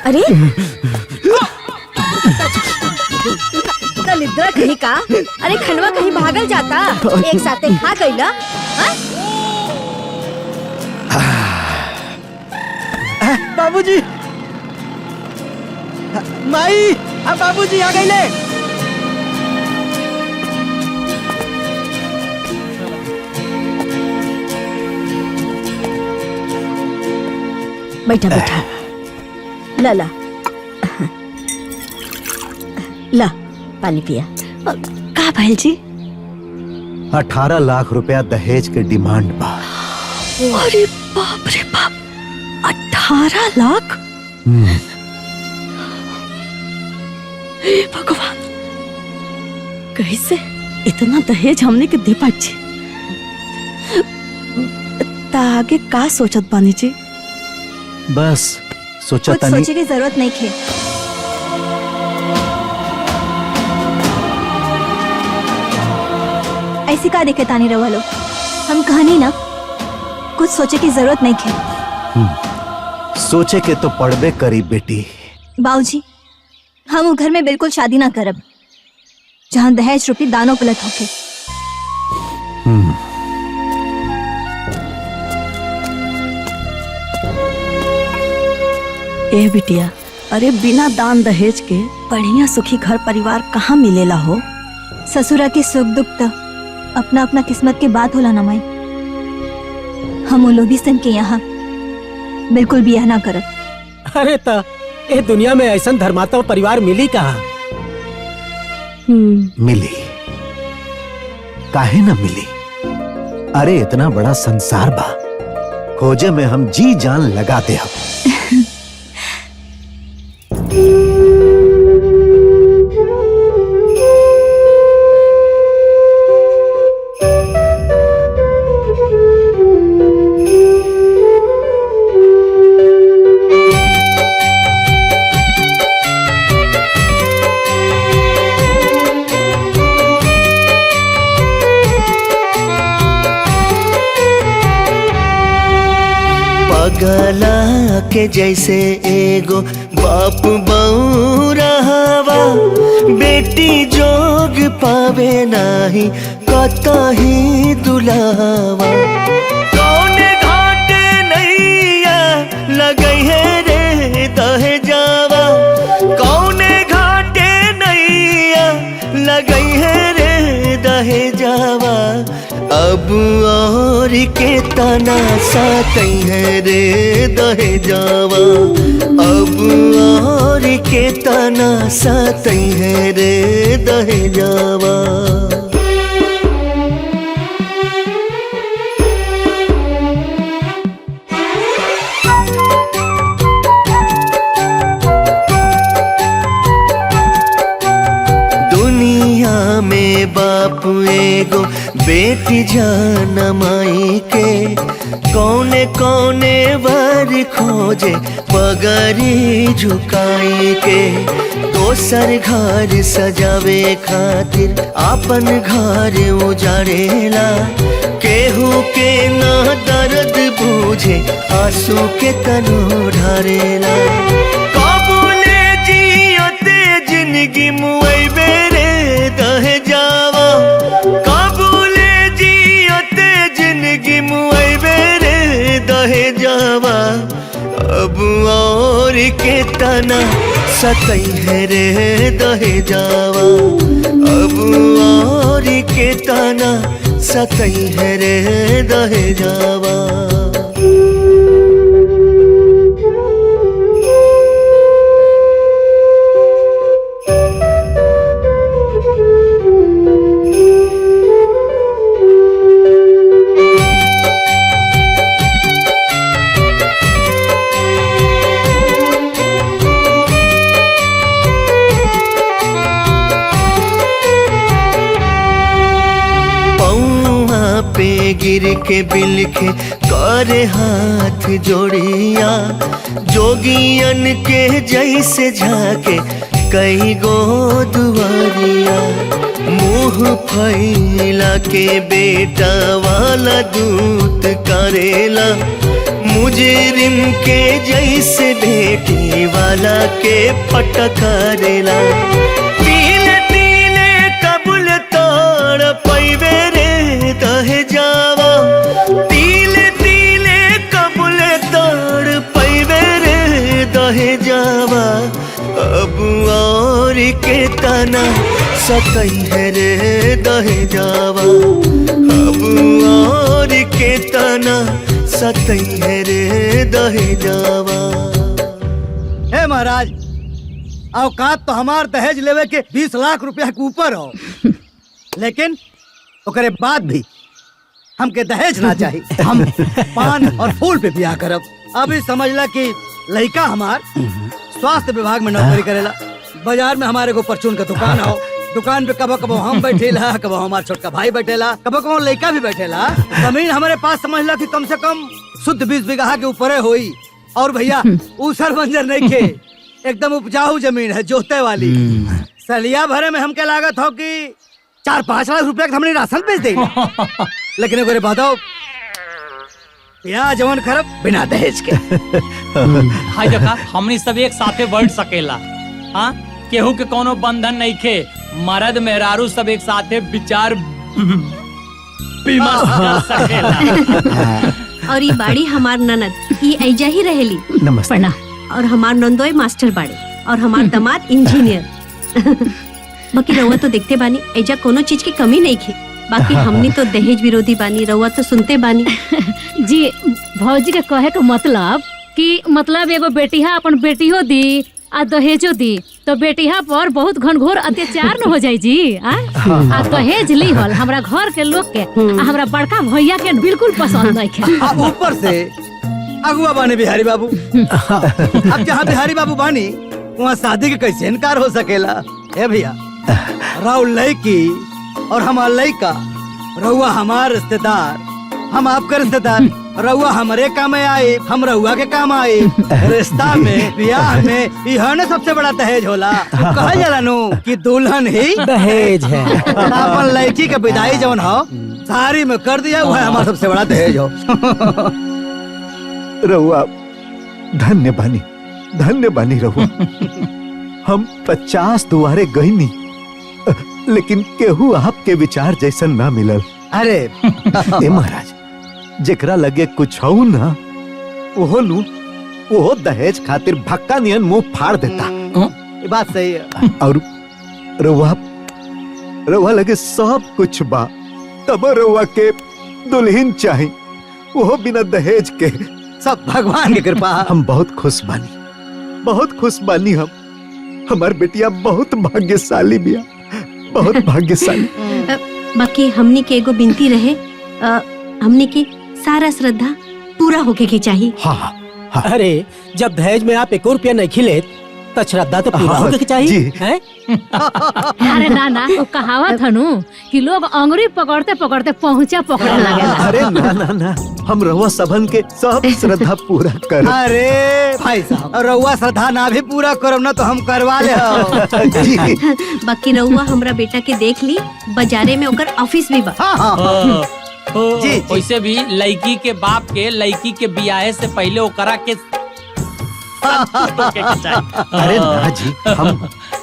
अरे दलिद्रा कहीं का, अरे खंडवा कहीं भागल जाता, एक साथे खा गईला। बाबूजी, माई, बाबूजी आ गईले। बैठा बैठा, ला ला ला पानी पिया। का भाई जी? 18 लाख रुपया दहेज के डिमांड बा। अरे बाप रे बाप, 18 लाख? हे भगवान, कैसे इतना दहेज हमने के दे पाची? ता आगे का सोचत बानी जी? बस सोचा कुछ सोचे की जरूरत नहीं थे। ऐसी का देखे तानी रवा लो, हम कहानी ना, कुछ सोचे की जरूरत नहीं थे। सोचे के तो पड़बे करी बेटी। बाबूजी, हम वो घर में बिल्कुल शादी ना करब जहाँ दहेज रूपी दानों पलट होके। ए बिटिया, अरे बिना दान दहेज के बढ़िया सुखी घर परिवार कहाँ मिलेला हो? ससुरा के सुख दुख तो अपना अपना किस्मत के बात होला ना माई। हम वो लोभी सन के यहाँ बिल्कुल भी यह ना करब। अरे ता ए दुनिया में ऐसा धर्मात्मा परिवार मिली कहाँ? मिली, काहे ना मिली? अरे इतना बड़ा संसार बा, खोजे में हम जी जान लगाते हम। गला के जैसे एगो बाप बऊ रहवा, बेटी जोग पावे नाही कतही दुलावा। कौने घाटे नैया लगई है रे दहेजावा, कौने घाटे नैया लगई है रे दहेजावा। अब और के तना सातई है रे दहेजावा, अब और के तना सातई है रे दहेजावा। दुनिया में बाप एगो बेटी जान माई के, कौने कौने वर खोजे पगड़ी झुकाई के। दोसर घर सजावे खातिर आपन घर उजाड़ेला, केहू के ना दर्द बूझे आंसू के तनो ढारेला। काबुले जियते जिंदगी मुआइबे रे दहेजावा, जिंदगी मुआइबे रे दहेजावा। अब और के तना सतई है रे दहेजावा, अब और के तना सतई है रे दहेजावा। पे में गिर के बिलखे करे हाथ जोड़िया, जोगियन के जैसे झाके कई गो दुआरिया, मुंह फैला के बेटा वाला दूत करेला, मुजरिम के जैसे बेटी वाला के फटकारेला। तिले तिले कबूल तोड़ पैबे रे दहे जावा, तिले तिले कबूल तोड़ पैबे रे दहे जावा, अब और के तना सकई है रे दहे जावा, अब और के तना सकई है रे दहे जावा। हे महाराज, औकात तो हमार दहेज लेवे के 20 लाख रुपया के ऊपर हो, लेकिन ओकरे बाद भी हमके दहेज ना चाहिए। हम पान और फूल पे ब्याह करब। अभी समझला कि लड़का हमार स्वास्थ्य विभाग में नौकरी करेला, बाजार में हमारे को परचून का दुकान हो, दुकान पे कबो कबो हम बैठेला, कबो हमार छोटका भाई बैठेला, कबो कबो लड़का भी बैठेला। जमीन हमारे पास समझला कि कम से कम शुद्ध 20 बीघा के ऊपर होई। और भैया ऊसर बंजर नहीं के, एकदम उपजाऊ जमीन है, जोते वाली। सलिया भरे में हमके लागत हो कि 4-5 लाख रुपया हमने राशन बेच दे, लेकिन एक बताओ या जवन खरब बिना दहेज के। हाय देखा, हमनी सब एक साथे बैठ सकेला। हाँ, केहू के कोनो बंधन नहीं खे, मर्द मेहरारू सब एक साथे विचार विमर्श कर सकेला। और ये बाड़ी हमार ननद, ये ऐजा ही रहेली। नमस्ते। और हमार नंदोई मास्टर बाड़े, और हमार दामाद इंजीनियर। बाकी रउआ तो देखते बानी, ऐजा कोनो चीज की कमी नहीं खे। बाकी हमनी तो दहेज विरोधी बानी, रउआ तो सुनते बानी। जी भौजी के कहे के मतलब कि मतलब एगो बेटिया अपन बेटियो दी आ दहेजो दी तो बेटिया पर बहुत घनघोर अत्याचार न हो जाए जी। आ दहेज ली हल हमरा घर के लोग के, हमरा बड़का भैया के बिल्कुल पसंद नहीं है। ऊपर से अगुआ बानी बिहारी बाबू। अब जहाँ बिहारी बाबू बानी वहाँ शादी के कैसे इनकार हो सकेला? ए भैया, राउल लड़की और हमार लड़का, रउआ हमार रिश्तेदार, हम आपके रिश्तेदार, रउआ हमारे काम में आए, हम रउआ के काम आए। रिश्ता में, ब्याह में यह न सबसे बड़ा दहेज होला। कहा जाला नु कि दुल्हन ही दहेज है। अपन लड़की के विदाई जवन हो सारी में कर दिया, वह हमारा सबसे बड़ा दहेज हो। रहुआ धन्य बानी रहुआ। हम 50 दुआरे गईनी, लेकिन केहू आपके विचार जैसन ना मिलल। अरे ए महाराज, जेकरा लगे कुछ हो ना, वो दहेज खातिर भक्का नियन मुंह फाड़ देता। ये बात सही है। और रउआ लगे सब कुछ बा, तब रउआ के दुल्हन चाहिए, वो बिना दहेज के। सब भगवान की कृपा। हम बहुत खुश बानी हम। हमार बेटिया बहुत भाग्यशाली बिया, बहुत भाग्यशाली। बाकी हमनी के एगो बिनती रहे, हमनी की सारा श्रद्धा पूरा होके के चाहिए। हाँ। अरे जब दहेज में आप 1 रुपया नहीं खिले तो श्रद्धा तो पूरा होके चाहिए। हैं? अरे ना वो कहावत है नु कि लोग अंगुरी पकड़ते पकड़ते पहुंचा पकड़ने लगेला। अरे ना, हम रउआ सबन के सब श्रद्धा पूरा कर। अरे भाई साहब, रउआ श्रद्धा ना भी पूरा करब ना तो हम करवा ले। बाकी रउआ हमरा बेटा के देख ली, बाजारे में ओकर ऑफिस भी बा। जी। वैसे भी लड़की के बाप के लड़की के बियाहे से पहले ओकरा के अरे ना जी,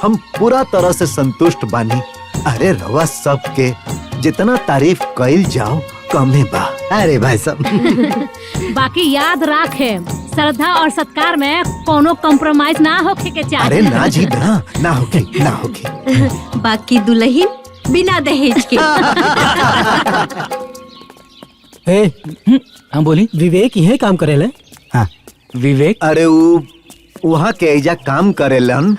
हम पूरा तरह से संतुष्ट बानी। अरे रउआ सबके जितना तारीफ कइल जाओ कमे बा। अरे भाई साहब, बाकी याद रखे, श्रद्धा और सत्कार में कोनो कॉम्प्रोमाइज ना होके के चाहिए। अरे ना जी, ना होके। बाकी दुल्हन बिना दहेज के। हम बोली विवेक यही काम करेले। हाँ विवेक। अरे वहाँ के एजा काम करेलन।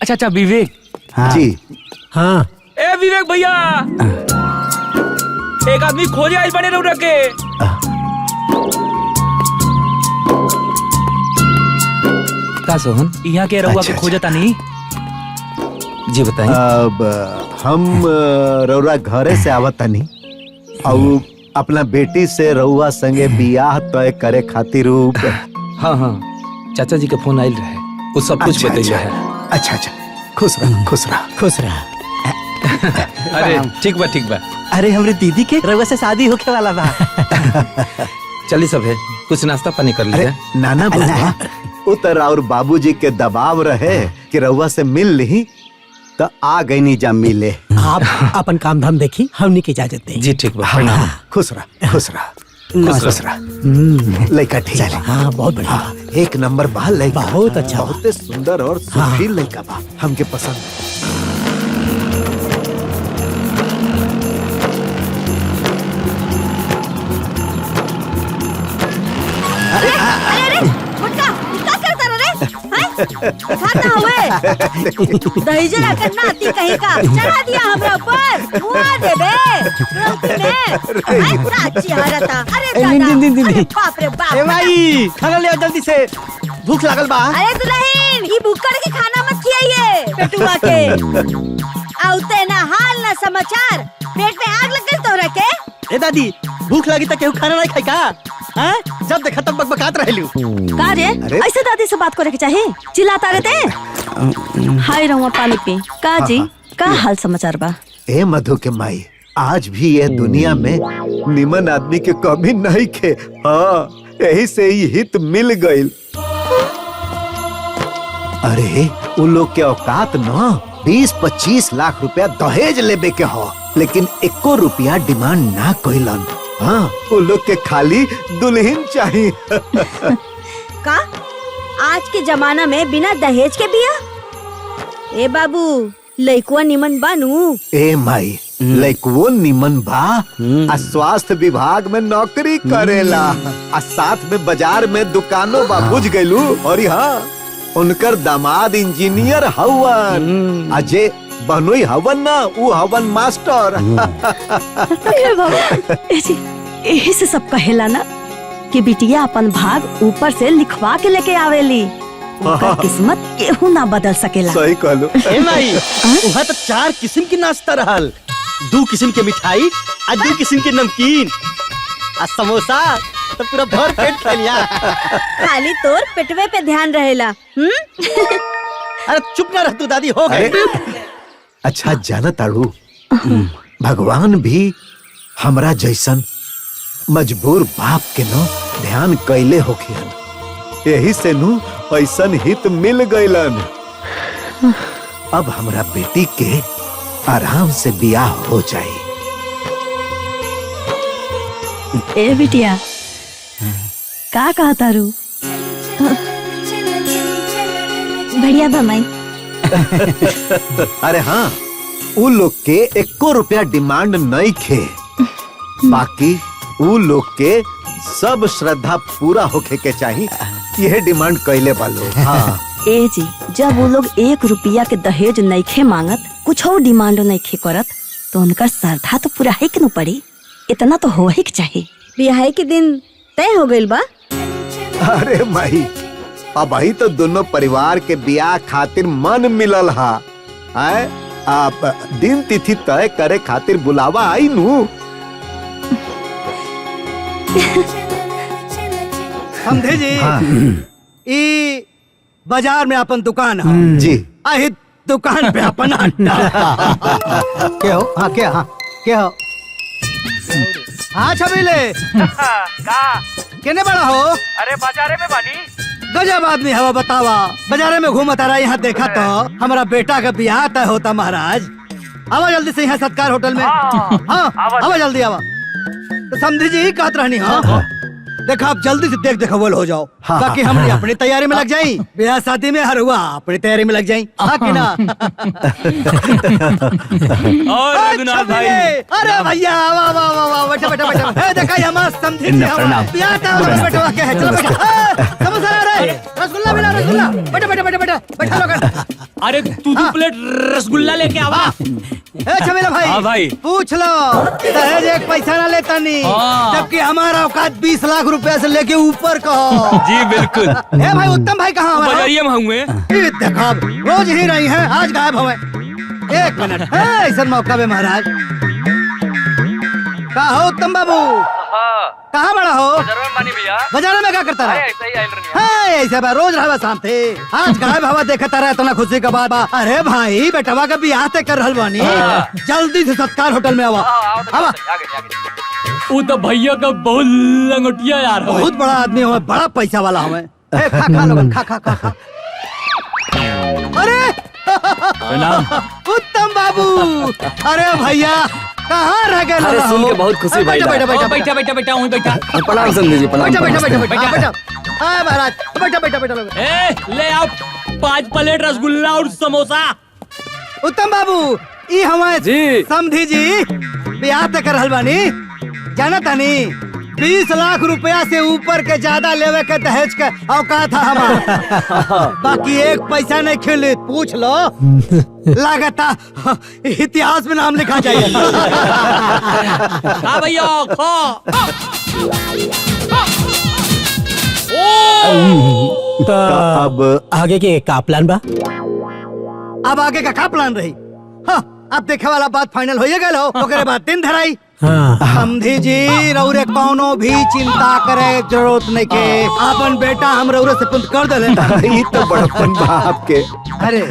अच्छा विवेक। हाँ। जी हाँ। ए विवेक भैया, एक आदमी खोजे आज बने रह के। का सोहन यहाँ के रउआ के खोजता नहीं? जी बताइए। अब हम रउरा घरे से आवता नहीं, और अपना बेटी से रउआ संगे बियाह तय करे खातिर हाँ हाँ चाचा जी के फोन आयल रहे, वो सब कुछ बतैले है। अच्छा अच्छा, खुश रह खुश रह खुश रहा। अरे ठीक बा ठीक बा। अरे हमरे दीदी के रउआ से शादी होके वाला बा। चली सब है, कुछ नाश्ता पानी कर अरे लीजिए। नाना बुआ, उतर और बाबूजी के दबाव रहे कि रउआ से मिल ली तो आ गई नी जा मिले। आप अपन काम धाम देखी, हमनी की इजाजत दे। जी ठीक बा, हाँ, प्रणाम। खुश रह खुश रह खुश रह। लड़का ठीक है। हाँ बहुत बढ़िया। हाँ, एक नंबर बा लड़का, बहुत अच्छा, बहुत सुंदर और सुशील लड़का बा, हमके पसंद। दहेज लाकर नाती कहीं का चढ़ा दिया हमरा ऊपर, मुआ दे बे गलती में। साची हारता। अरे दादा, अरे बाप रे बाप। ए भाई खाना ले आओ जल्दी से, भूख लागल बा। अरे दुल्हन, ये भूखड़ के खाना मत खियाइए पेटुआ के। आउते ना हाल ना समाचार, पेट में आग लग गई तोहरा के। ए दादी, भूख लगी त केहू खाना नहीं खाई का? हाँ? जब देखा तब बकबकात रहलू। का रे? ऐसे दादी से बात करे के चाहे? चिल्लाता रहते? हाय रहुआ पानी पी। का जी, का हाल समाचार बा? ए मधु के माई, आज भी ये दुनिया में निमन आदमी के कमी नहीं खे। हाँ, यही से ही हित मिल गईल। अरे उन लोग के औकात न 20-25 लाख रुपया दहेज लेबे के हो, लेकिन 1 रुपया डिमांड ना कइलन। हाँ, उन लोग के खाली दुल्हन चाहिए। का आज के जमाना में बिना दहेज के बिया? ए बाबू, लइकुआ निमन बानू? ए माई, लइकुओ निमन बा, आ स्वास्थ्य विभाग में नौकरी करेला, आ साथ में बाजार में दुकानों बा, बुझ गइलू। और हाँ, उनकर दामाद इंजीनियर हवन, अजय बनोई हवन ना, वो हवन मास्टर। यही से सब कहेला ना कि बिटिया अपन भाग ऊपर से लिखवा के लेके आवेली। उनका किस्मत केहू ना बदल सकेला। सही कहलो। ए माई, वहाँ तो 4 किस्म की नाश्ता रहल, 2 किस्म के मिठाई, आ 2 किस्म के नमकीन, आ समोसा, तो पूरा भर पेट खा लिया। खाली तोर पेटवे पे ध्यान रहेला। अरे चुप ना रह तू दादी, हो गए। अच्छा जाना ताड़ू, भगवान भी हमरा जैसन मजबूर बाप के न ध्यान कैले होखियन, यही से नु ऐसन हित मिल गइलन। अब हमरा बेटी के आराम से बियाह हो जाए। ए बिटिया, का कहा तारू? बढ़िया बा माई। अरे हाँ, उ लोग के 1 रुपया डिमांड नहीं खे, बाकी उ लोग के सब श्रद्धा पूरा होके के चाहिए, यह डिमांड कैले वालों। हाँ। ए जी, जब वो लोग 1 रुपया के दहेज नइखे मांगत, कुछ और डिमांड नइखे करत, तो उनका श्रद्धा तो पूरा है कि न पड़ी। इतना तो हो ही के चाहिए। बियाह के दिन तय हो गइल बा? अरे माई, अब ही तो दोनों परिवार के बियाह खातिर मन मिलल हा। आप दिन तिथि तय करे खातिर बुलावा आई नू। समझे जी? हाँ। ई बाजार में अपन दुकान है जी। आही दुकान पे अपन अड्डा। क्या हो? हाँ क्या? हाँ क्या हो? हाँ छबीले, केने बड़ा हो? अरे बाजारे में बानी। गजब आदमी हवा, बतावा। बाजारे में घूमता रहा, यहाँ देखा तो हमारा बेटा का ब्याह तय होता। महाराज आवा जल्दी से यहाँ सत्कार होटल में। हाँ आवा जल्दी आवा। तो समझी जी कहत रहनी। हाँ देखा, आप जल्दी से देख बोल हो जाओ। हाँ, बाकी हम अपनी तैयारी में लग जाई, ब्याह शादी में हर हुआ अपनी तैयारी में लग जाई। हाँ कि ना? और रघुनाथ भाई, अरे भैया वाह वाह वाह वाह, बैठा बैठा बैठा। देखा ये मस्त समझी ब्याह का बैठा क्या है? चलो बैठा। समोसा ला रहे, रसगुल्ला भी ला, रसगुल्ला। बैठा बैठा बैठा बैठा बैठा लोग। अरे तू 2 प्लेट रसगुल्ला लेके आवा। छबीला भाई, हाँ भाई, पूछ लो, दहेज 1 पैसा ना लेता नहीं, जबकि हमारा औकात 20 लाख रुपया से लेके ऊपर का हो। जी बिल्कुल। ए भाई उत्तम भाई कहाँ हमारा? बाजारिये में हुए। देखा रोज ही रही है, आज गायब हुए। 1 मिनट, ऐसा मौका में महाराज। का हो उत्तम बाबू? कहाँ बड़ा हो? मानी भैया बाजार में क्या करता रहा? ऐसे ही आइल रहनी हाँ, ऐसे बा रोज रहवा शाम थे। आज गायब हवा देखता रहा तो ना खुशी का बात बा। अरे भाई बेटवा का बियाह ते कर रहल बानी, जल्दी से सत्कार होटल में आवा। आवा। वो तो भैया का बहुत लंगोटिया यार हो। बहुत बड़ा आदमी हो, बड़ा पैसा वाला हमें। खा खा लोगन, खा खा खा खा। अरे उत्तम बाबू, अरे भैया कहाँ रह गए? अरे सुन के बहुत खुशी भाई। बैठा बैठा बैठा बैठा बैठा वहीं बैठा। प्रणाम समधी जी, प्रणाम। बैठा बैठा बैठा बैठा। बैठा बैठा। हाँ महाराज, बैठा बैठा बैठा लोग। ए ले आओ 5 प्लेट रसगुल्ला और समोसा। उत्तम बाबू, ई हमारे जी। समधी जी बियाह तक कर रहल बानी, जाना तानी 20 लाख रुपया से ऊपर के ज्यादा लेवे के दहेज के औकात है हमारा। बाकी एक पैसा नहीं खिले, पूछ लो। लागता इतिहास में नाम लिखा जाए। हाँ भैया खा। अब आगे के का प्लान बा? अब आगे का प्लान रही? हाँ, अब देखे वाला बात फाइनल हो गए हो, ओकरे बाद दिन धराई। हाँ। समझी जी, रउरे कौनो भी चिंता करे जरूरत नहीं के। अपन बेटा हम रउरे से पुंत कर दे। ये तो बड़पन बाप के। अरे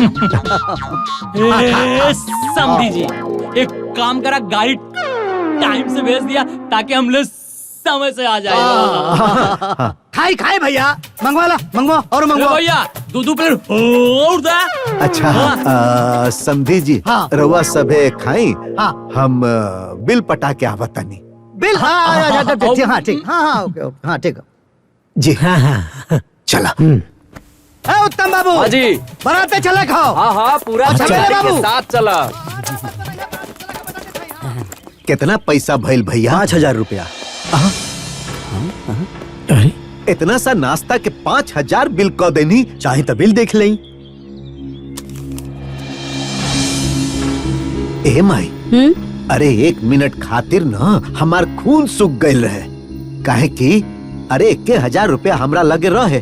समझी जी, एक काम करा, गाड़ी टाइम से भेज दिया ताकि हम लोग समय से आ जाए। खाई खाई भैया, मंगवा मंगवा और मंगवा भैया। 2 प्लेट और दे। अच्छा समधी जी, हाँ। रउआ सबे खाई, हाँ। हम बिल पटा के आवतानी। बिल? हाँ ठीक। हाँ ओके ओके, हाँ ठीक। जी हाँ हाँ चला। उत्तम बाबू हाँ जी। बराते चले खाओ। हाँ हाँ, पूरा अच्छा, फैमिली बाबू। के साथ चला। कितना पैसा भइल भैया? 5000 रुपया। अरे इतना सा नाश्ता के 5000 बिल क देनी। चाहे तो बिल देख लें। ए माई, अरे 1 मिनट खातिर ना हमार खून सूख गइल रहे। काहे कि अरे 1000 रुपया हमरा लगे रहे।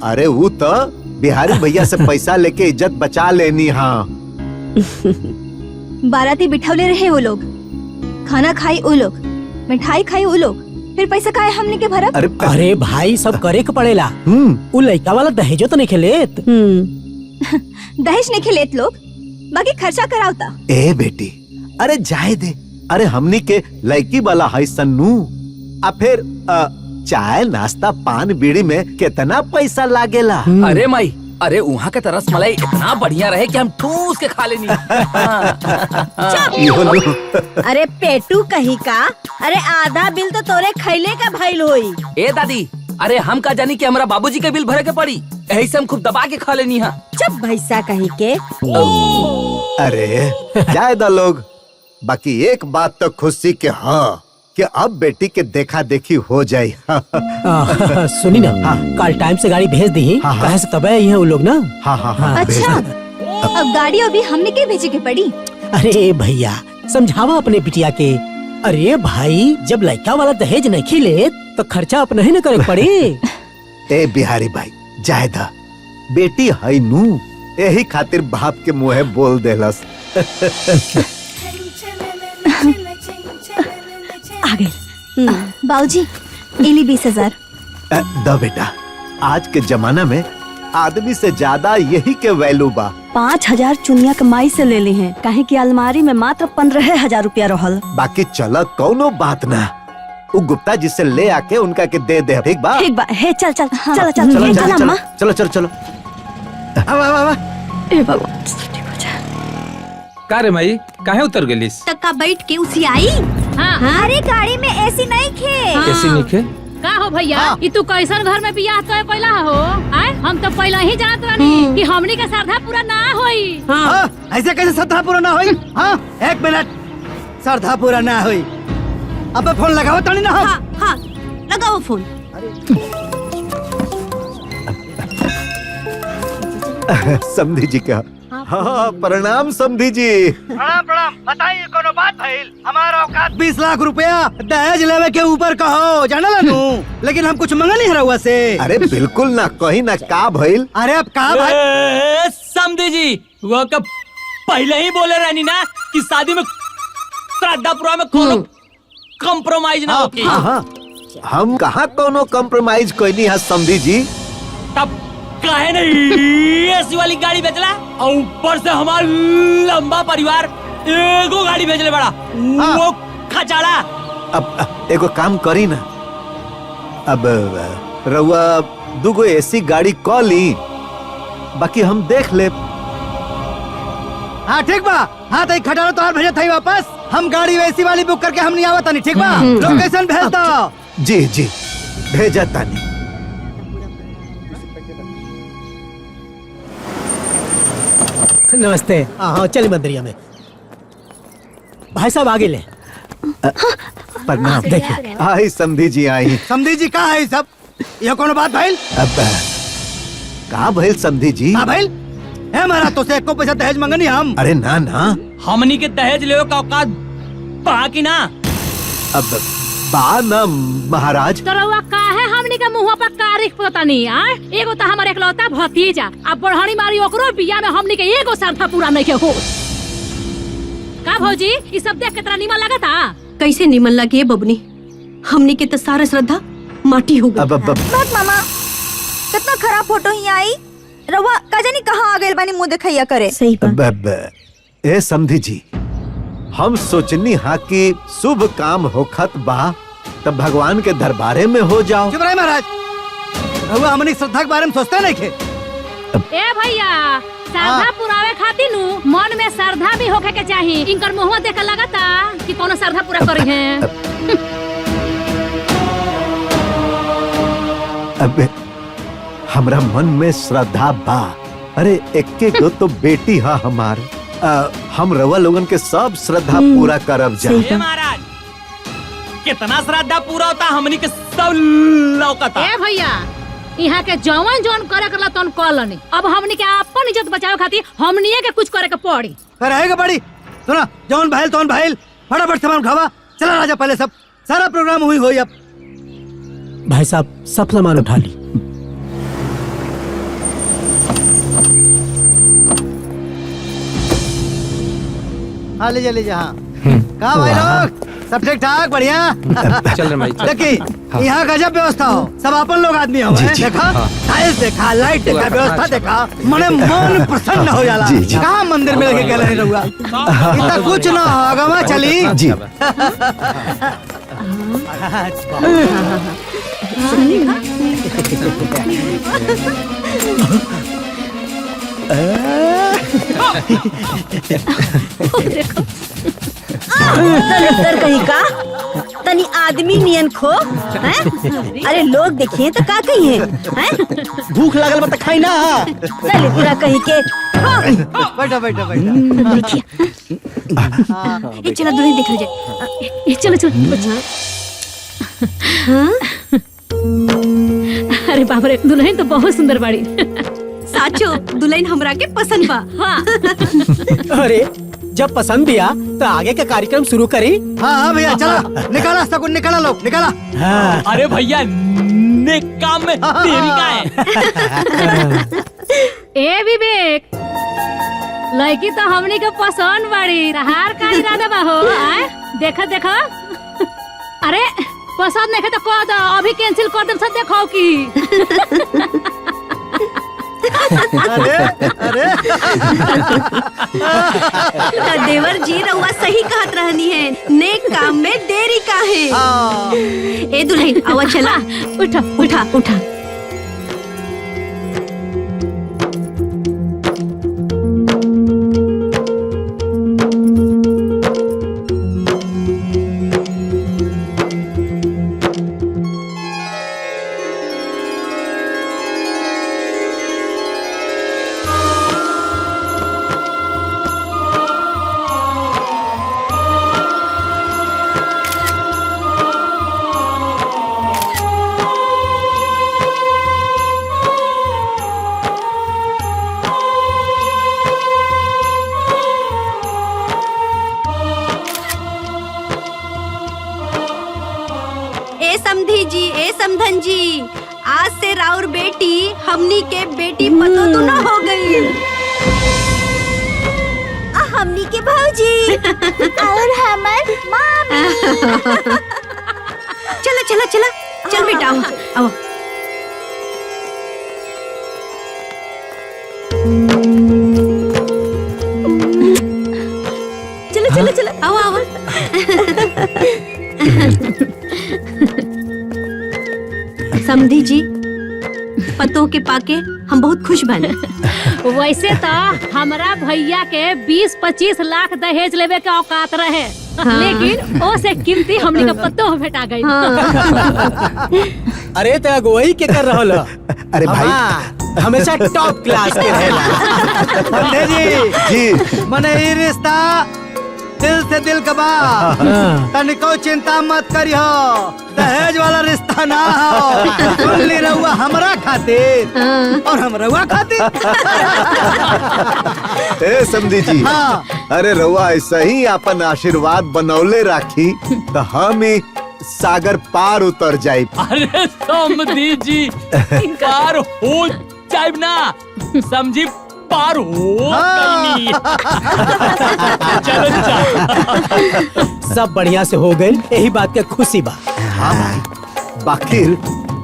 अरे वो तो बिहारी भैया से पैसा लेके इज्जत बचा लेनी। हाँ, बाराती बिठौले रहे वो लोग, खाना खाई वो लोग, मिठाई खाई वो लोग, फिर पैसा काहे हमने के भरत? अरे भाई, सब करे के पड़ेला। उ लड़का वाला दहेजो तो नहीं खेलेत। दहेज नहीं खिलेत लोग, बाकी खर्चा करावता। ए बेटी, अरे जाए दे। अरे हमनी के लड़की वाला है सन्नू। आ फिर चाय नाश्ता पान बीड़ी में कितना पैसा लागेला? अरे माई, अरे वहाँ के तरस मलाई इतना बढ़िया रहे कि हम ठूस के खा लेनी। अरे पेटू कहीं का, अरे आधा बिल तो तोरे खैले का भइल होई। ए दादी, अरे हम का जानी कि हमारा बाबूजी के बिल भरे के पड़ी, यही से हम खूब दबा के खा लेनी है। चुप भैसा कहीं के। अरे जाए दा लोग। बाकी एक बात तो खुशी के हाँ, कि अब बेटी के देखा देखी हो जाए। सुनी ना, कल टाइम से गाड़ी भेज दी। कहे से तबे ये वो लोग ना। हाँ। अच्छा, अब गाड़ी अभी हमने के भेजे के पड़ी? अरे भैया, समझावा अपने बिटिया के। अरे भाई, जब लड़का वाला दहेज नहीं खिले तो खर्चा अपना ही न करे पड़े। ए बिहारी भाई, जाए दा। बेटी है नू, यही खातिर बाप के मुँहे बोल देलस। आ गए। बाबूजी, इली 20,000। दा बेटा, आज के जमाना में आदमी से ज्यादा यही के वैल्यू बा। 5000 चुनिया कमाई से ले ली हैं, काहे कि अलमारी में मात्र 15,000 रुपया रहल। बाकी चल कौनो बात ना, वो गुप्ता जी से ले आके उनका के दे दे। ठीक बा? ठीक बा। हे चल चल हाँ। चल चल चलो चल चलो अम्मा। चलो चलो चलो। ए बाबा, का रे माई, काहे उतर गेलिस? टक्का बैठ के उसी आई। हाँ। अरे गाड़ी में ऐसी नहीं खे। कैसी निके? का हो भैया, ई तू कैसन घर में बियाह तो पहला हो? आए, हम तो पहला ही जानत रहनी कि हमनी का श्रद्धा पूरा ना होई। हाँ, ऐसे कैसे श्रद्धा पूरा ना होई? हाँ, 1 मिनट, श्रद्धा पूरा ना होई। अब फोन लगाओ तानी ना। हाँ हाँ, लगाओ फोन। समधी जी का। हाँ, प्रणाम समधी जी। प्रणाम। बताइए कोनो बात भइल? हमारा औकात 20 लाख रुपया दहेज लेवे के ऊपर कहो, जाना ला नू। लेकिन हम कुछ मंगा नहीं रहुआ से। अरे बिल्कुल ना, कहीं ना का भइल। अरे अब का भाई? समझी जी, वो कब पहले ही बोले रहनी ना कि शादी में श्रद्धापुरा में कोनो कॉम्प्रोमाइज ना होगी। हाँ हाँ, हम कहाँ कोनो कॉम्प्रोमाइज कोई नहीं है समझी जी। तब काहे नहीं एसी वाली गाड़ी बेचला और ऊपर से हमार लंबा परिवार एगो गाड़ी भेजले बड़ा वो खचाड़ा। अब एगो काम करी ना, अब रउआ दूगो एसी गाड़ी कॉल ली, बाकी हम देख ले। हाँ ठीक बा, हाँ तो खटारो तोहार भेजे थई वापस, हम गाड़ी वैसी वाली बुक करके हम नहीं आवत नहीं, ठीक बा? लोकेशन भेज दो। जी जी भेजा तानी। नमस्ते। हाँ चलिए मंदिरिया में। भाई साहब आगे ले। प्रणाम। देखिए आई समधी जी आई। समधी जी कहाँ है सब? यह कौन बात भाई? अब कहाँ भइल समधी जी? हाँ भाई, है हमारा तो से एको पैसा दहेज मंगनी हम। अरे ना ना, हमनी के दहेज ले का औकात बा की ना? अब बा ना महाराज। तो रउआ काहे हमनी के मुंह पर तारीख पता नहीं आ? एगो तो हमारे इकलौता भतीजा, अब बढ़ानी मारी ओकरो बिया में हमनी के एगो सरथा पूरा नहीं के हो। का भौजी ये सब देख कितना निमन लगा था? कैसे निमन लगे बबनी, हमनी के तो सारा श्रद्धा माटी हो गई। बात मामा, कितना खराब फोटो ही आई। रवा का जानी कहाँ आ गए बानी मुंह दिखाइया करे। सही बात। ए समधी जी, हम सोचनी हा कि शुभ काम होखत बा तब भगवान के दरबारे में हो जाओ। चुप रहे महाराज, रहुआ हमनी श्रद्धा के बारे में सोचते नहीं थे। ए भैया, श्रद्धा पुरावे खातिर नु मन में श्रद्धा भी होके के चाहिए। इनकर मुंह देख लगता कि कोनो श्रद्धा पूरा करी है। अब हमरा मन में श्रद्धा बा। अरे एक गो तो बेटी हा हमार। हम रवा लोगन के सब श्रद्धा पूरा करब जा। महाराज कितना श्रद्धा पूरा होता हमनी के सब लौकता। ए भैया, यहाँ के जवन जवन करे करला तन कॉलोनी, अब हमनी के अपन इज्जत बचावे खातिर हमनी के कुछ करे के पड़ी। रहेगा बड़ी। सुना, जवन भाईल तवन भाईल, फटाफट सामान उठावा। चला राजा, पहले सब सारा प्रोग्राम हुई हो। अब भाई साहब सब सामान उठा ली। हाँ ले जा ले जा। हाँ कहाँ भाई लोग, सब ठीक ठाक बढ़िया? चल रहे भाई, चल। देखी यहाँ गजब व्यवस्था हो, सब अपन लोग आदमी हो। देखा टाइल्स देखा, लाइट देखा, व्यवस्था देखा, मने मन प्रसन्न हो जाला। कहाँ मंदिर में लेके गए रहुआ, इतना कुछ ना होगा। वहाँ चली जी। देखो दर कहीं का तनी आदमी नियन खो हैं? अरे लोग देखिए तो का कही है हैं? भूख लागल बता खाई ना। चल पूरा कहीं के बैठो बैठो बैठो। ये चलो दुल्हन देख लीजिए। ये चलो चलो। अरे बाप रे, दुल्हन तो बहुत सुंदर बाड़ी। साचो दुल्हन हमरा के पसंद बा। हाँ। अरे जब पसंद भी आ तो आगे का कार्यक्रम शुरू करी। हाँ हाँ भैया चला, निकाला सकुन, निकाला लोग निकाला। हाँ। अरे भैया नेक काम में देरी का है। ए विवेक, लड़की तो हमनी के पसंद बाड़ी, तहार का इरादा बा हो? देखा देखा, अरे पसंद नहीं तो कह दो, अभी कैंसिल कर दे। सब देखो की अरे अरे देवर जी रउआ सही कहत रहनी है, नेक काम में देरी का है। ए दुल्हन आवा चला, उठा उठा उठा। समधी जी, ए समधन जी, आज से राउर बेटी हमनी के बेटी पतो तो ना हो गई। हमनी के भौजी और हमार मामी। चला चला चला चल बेटा आओ। चलो चलो चलो आओ आओ। समधी जी पतों के पाके हम बहुत खुश बने। वैसे तो हमारा भैया के 20-25 लाख दहेज लेवे के औकात रहे, लेकिन ओ से कीमती हमनी के पत्तो भेटा गई। अरे तो अगुवाई के कर रहल ह? अरे भाई हाँ, हमेशा टॉप क्लास के रहेला। बंदे जी जी मने ये रिश्ता दिल से दिल का बा। तनिको चिंता मत करियो, दहेज वाला रिश्ता ना हो। सुनली रहुआ हमरा खातिर और हम रहुआ खातिर। ए समधी जी, हाँ। अरे रउआ ऐसा ही अपन आशीर्वाद बनौले राखी तो हम ही सागर पार उतर जाए। अरे समधी जी पार हो जाए ना, समझी पार हो गई नी। चलो चल। सब बढ़िया से हो गई, यही बात के खुशी बा। हाँ भाई, बाकिर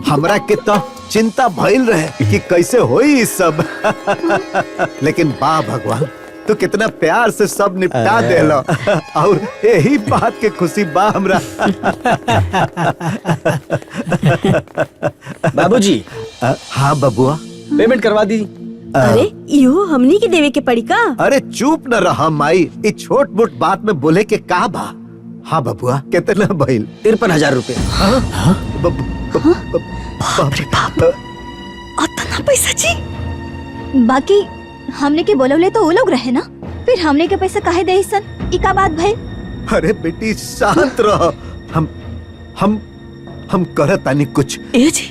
हमरा के तो चिंता भइल रहे कि कैसे होई ई सब। लेकिन बा भगवान तो कितना प्यार से सब निपटा देलो और यही बात के खुशी बा हमरा। बाबूजी हाँ बबुआ, पेमेंट करवा दी। अरे यो हमनी के देवे के पड़ी का? अरे चुप न रहा माई, ये छोट मोट बात में बोले के का बा। हाँ बबुआ कितना भइल? 53,000 रुपए। उतना पैसा जी? बाकी हमने के बोलवले तो वो लोग रहे ना, फिर हमने के पैसे काहे दे सन? ई का बात भाई? अरे बेटी शांत रहो, हम करत आनी कुछ। ए जी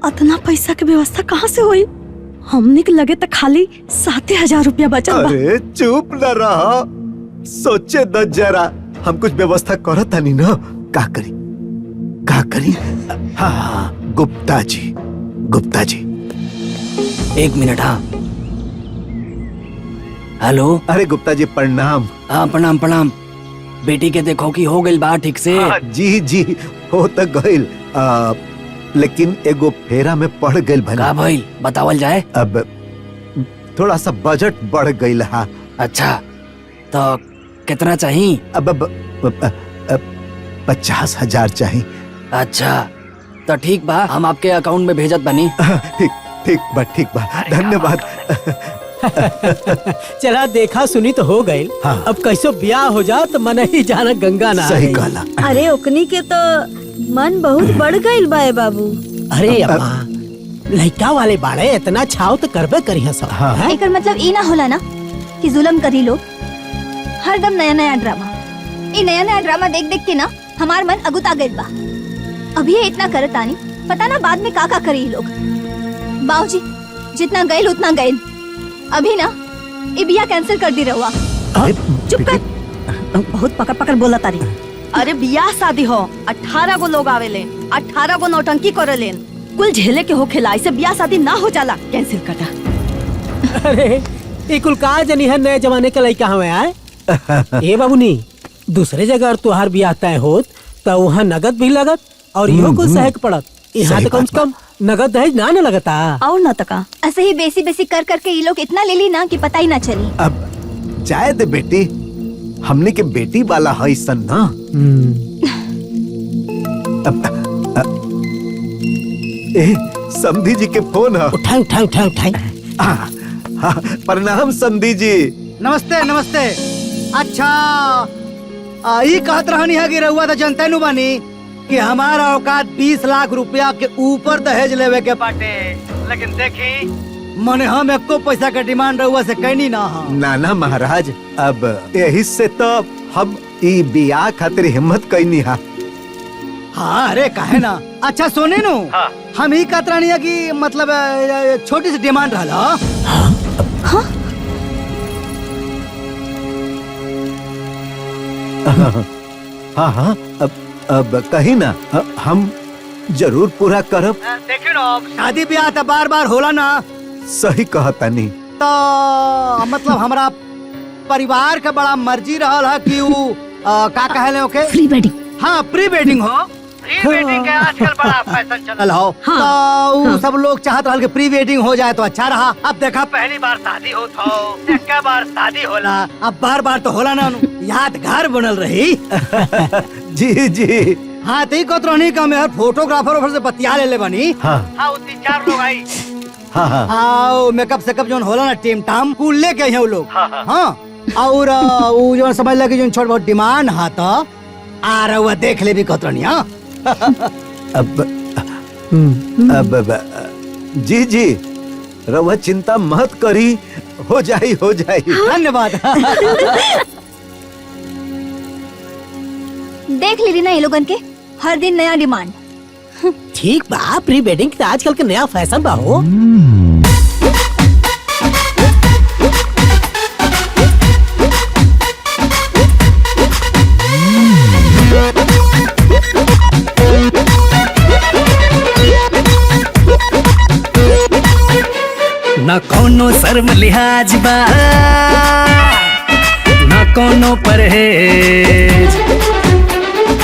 उतना पैसा के व्यवस्था कहाँ से हुई? हमने के लगे तो खाली 7,000 रुपया बचल बा। अरे चुप न रहो, सोचे द जरा, हम कुछ व्यवस्था करत आनी ना। का करी? हाँ गुप्ता जी। 1 मिनट। हाँ हेलो। अरे गुप्ता जी प्रणाम। हाँ प्रणाम। बेटी के देखो कि हो गई बात ठीक से। जी हो तो गइल, लेकिन एगो फेरा में पड़ गइल भला। का भइल बतावल जाए? अब थोड़ा सा बजट बढ़ गइल। हा अच्छा तो कितना चाहिए? अब 50,000 चाहिए। अच्छा तो ठीक बा, हम आपके अकाउंट में भेजत बनी। ठीक बा धन्यवाद। चला देखा सुनी तो हो गई। हाँ। अब कैसो ब्याह हो जा तो मन ही जाना गंगा ना। सही कहला। अरे ओकनी के तो मन बहुत बढ़ गइल बा बाबू। अरे अम्मा लड़का वाले बाड़े, इतना छाव तो करबे करी सब। हाँ। एकर मतलब ई ना होला ना कि जुल्म करी लोग। हरदम नया ड्रामा, ई नया ड्रामा देख देख के ना हमार मन अगुता गइल बा। अभी ये इतना करत आनी, पता ना बाद में का करी लोग। बाबूजी जितना गइल उतना गइल, अभी ना ये बिया कैंसिल कर दी रहुआ। चुप कर, बहुत पकड़ बोला तारी। अरे बियाह शादी हो, 18 गो लोग आवेले, 18 गो नौटंकी करेलेन, कुल झेले के होखेला, ऐसे बियाह शादी ना हो जाला। कैंसिल कर दा। अरे ये कुल का जनी है, नए जमाने के लड़का हमें आए। ए बाबूनी दूसरे जगह तुहार बियाह तय होत तो वहाँ नगद भी लगत और इहो कुल सहक पड़त। यहाँ तो कम से कम नगद दहेज ना लगता। और ना तका ऐसे ही बेसी कर करके ये लोग इतना ले ली ना कि पता ही ना चली। अब जाए दे बेटी, हमने के बेटी वाला है सन ना। समधी जी के फोन है। उठाई। प्रणाम समधी जी। नमस्ते। अच्छा यही कहत रहनी है कि रहुआ तो जनते नु बानी कि हमारा औकात 20 लाख रुपया के ऊपर दहेज लेवे के बाटे, लेकिन देखी मने हम एको पैसा के डिमांड रहुआ से कहनी ना। नाना महाराज, अब यही से तो हम ई बियाह खातिर हिम्मत कैनी हा। हाँ अरे काहे ना। अच्छा सोने नु, हम ही कहत रहनी है कि मतलब छोटी सी डिमांड रहला। हाँ अब कहीं ना, हम जरूर पूरा करब। देखियो ना, शादी ब्याह तो बार बार होला ना। सही कहता नहीं। तो मतलब हमरा परिवार का बड़ा मर्जी रहल है कि ऊ का कहले ओके प्री वेडिंग। हाँ प्री वेडिंग हो। प्री वेडिंग का आजकल बड़ा फैशन चल हो। तो ऊ सब लोग चाहत रहल कि प्री वेडिंग हो जाए तो अच्छा रहा। अब देखा पहली बार शादी होत हो, एक बार शादी होला, अब बार बार तो होला ना, यादगार बनल रही। जी जी हाँ तो कत रहनी का मैं फोटोग्राफर से बतिया ले बनी। हाँ हाँ 3-4 लोग आई। हाँ हाँ हाँ मेकअप सेकअप जो होला ना टीम टाम कुल लेके हैं वो लोग। हाँ और वो जो समझ लगे जो छोट बहुत डिमांड हा तो आ रहा देख ले भी कत रहनी। हाँ अब जी जी रवा चिंता मत करी, हो जाई हो जाई। धन्यवाद। देख ली ना ये लोगन के हर दिन नया डिमांड। ठीक बा, प्री वेडिंग तो आजकल के नया फैशन बा हो। न कोनो शर्म लिहाज बा, न कोनो परहेज,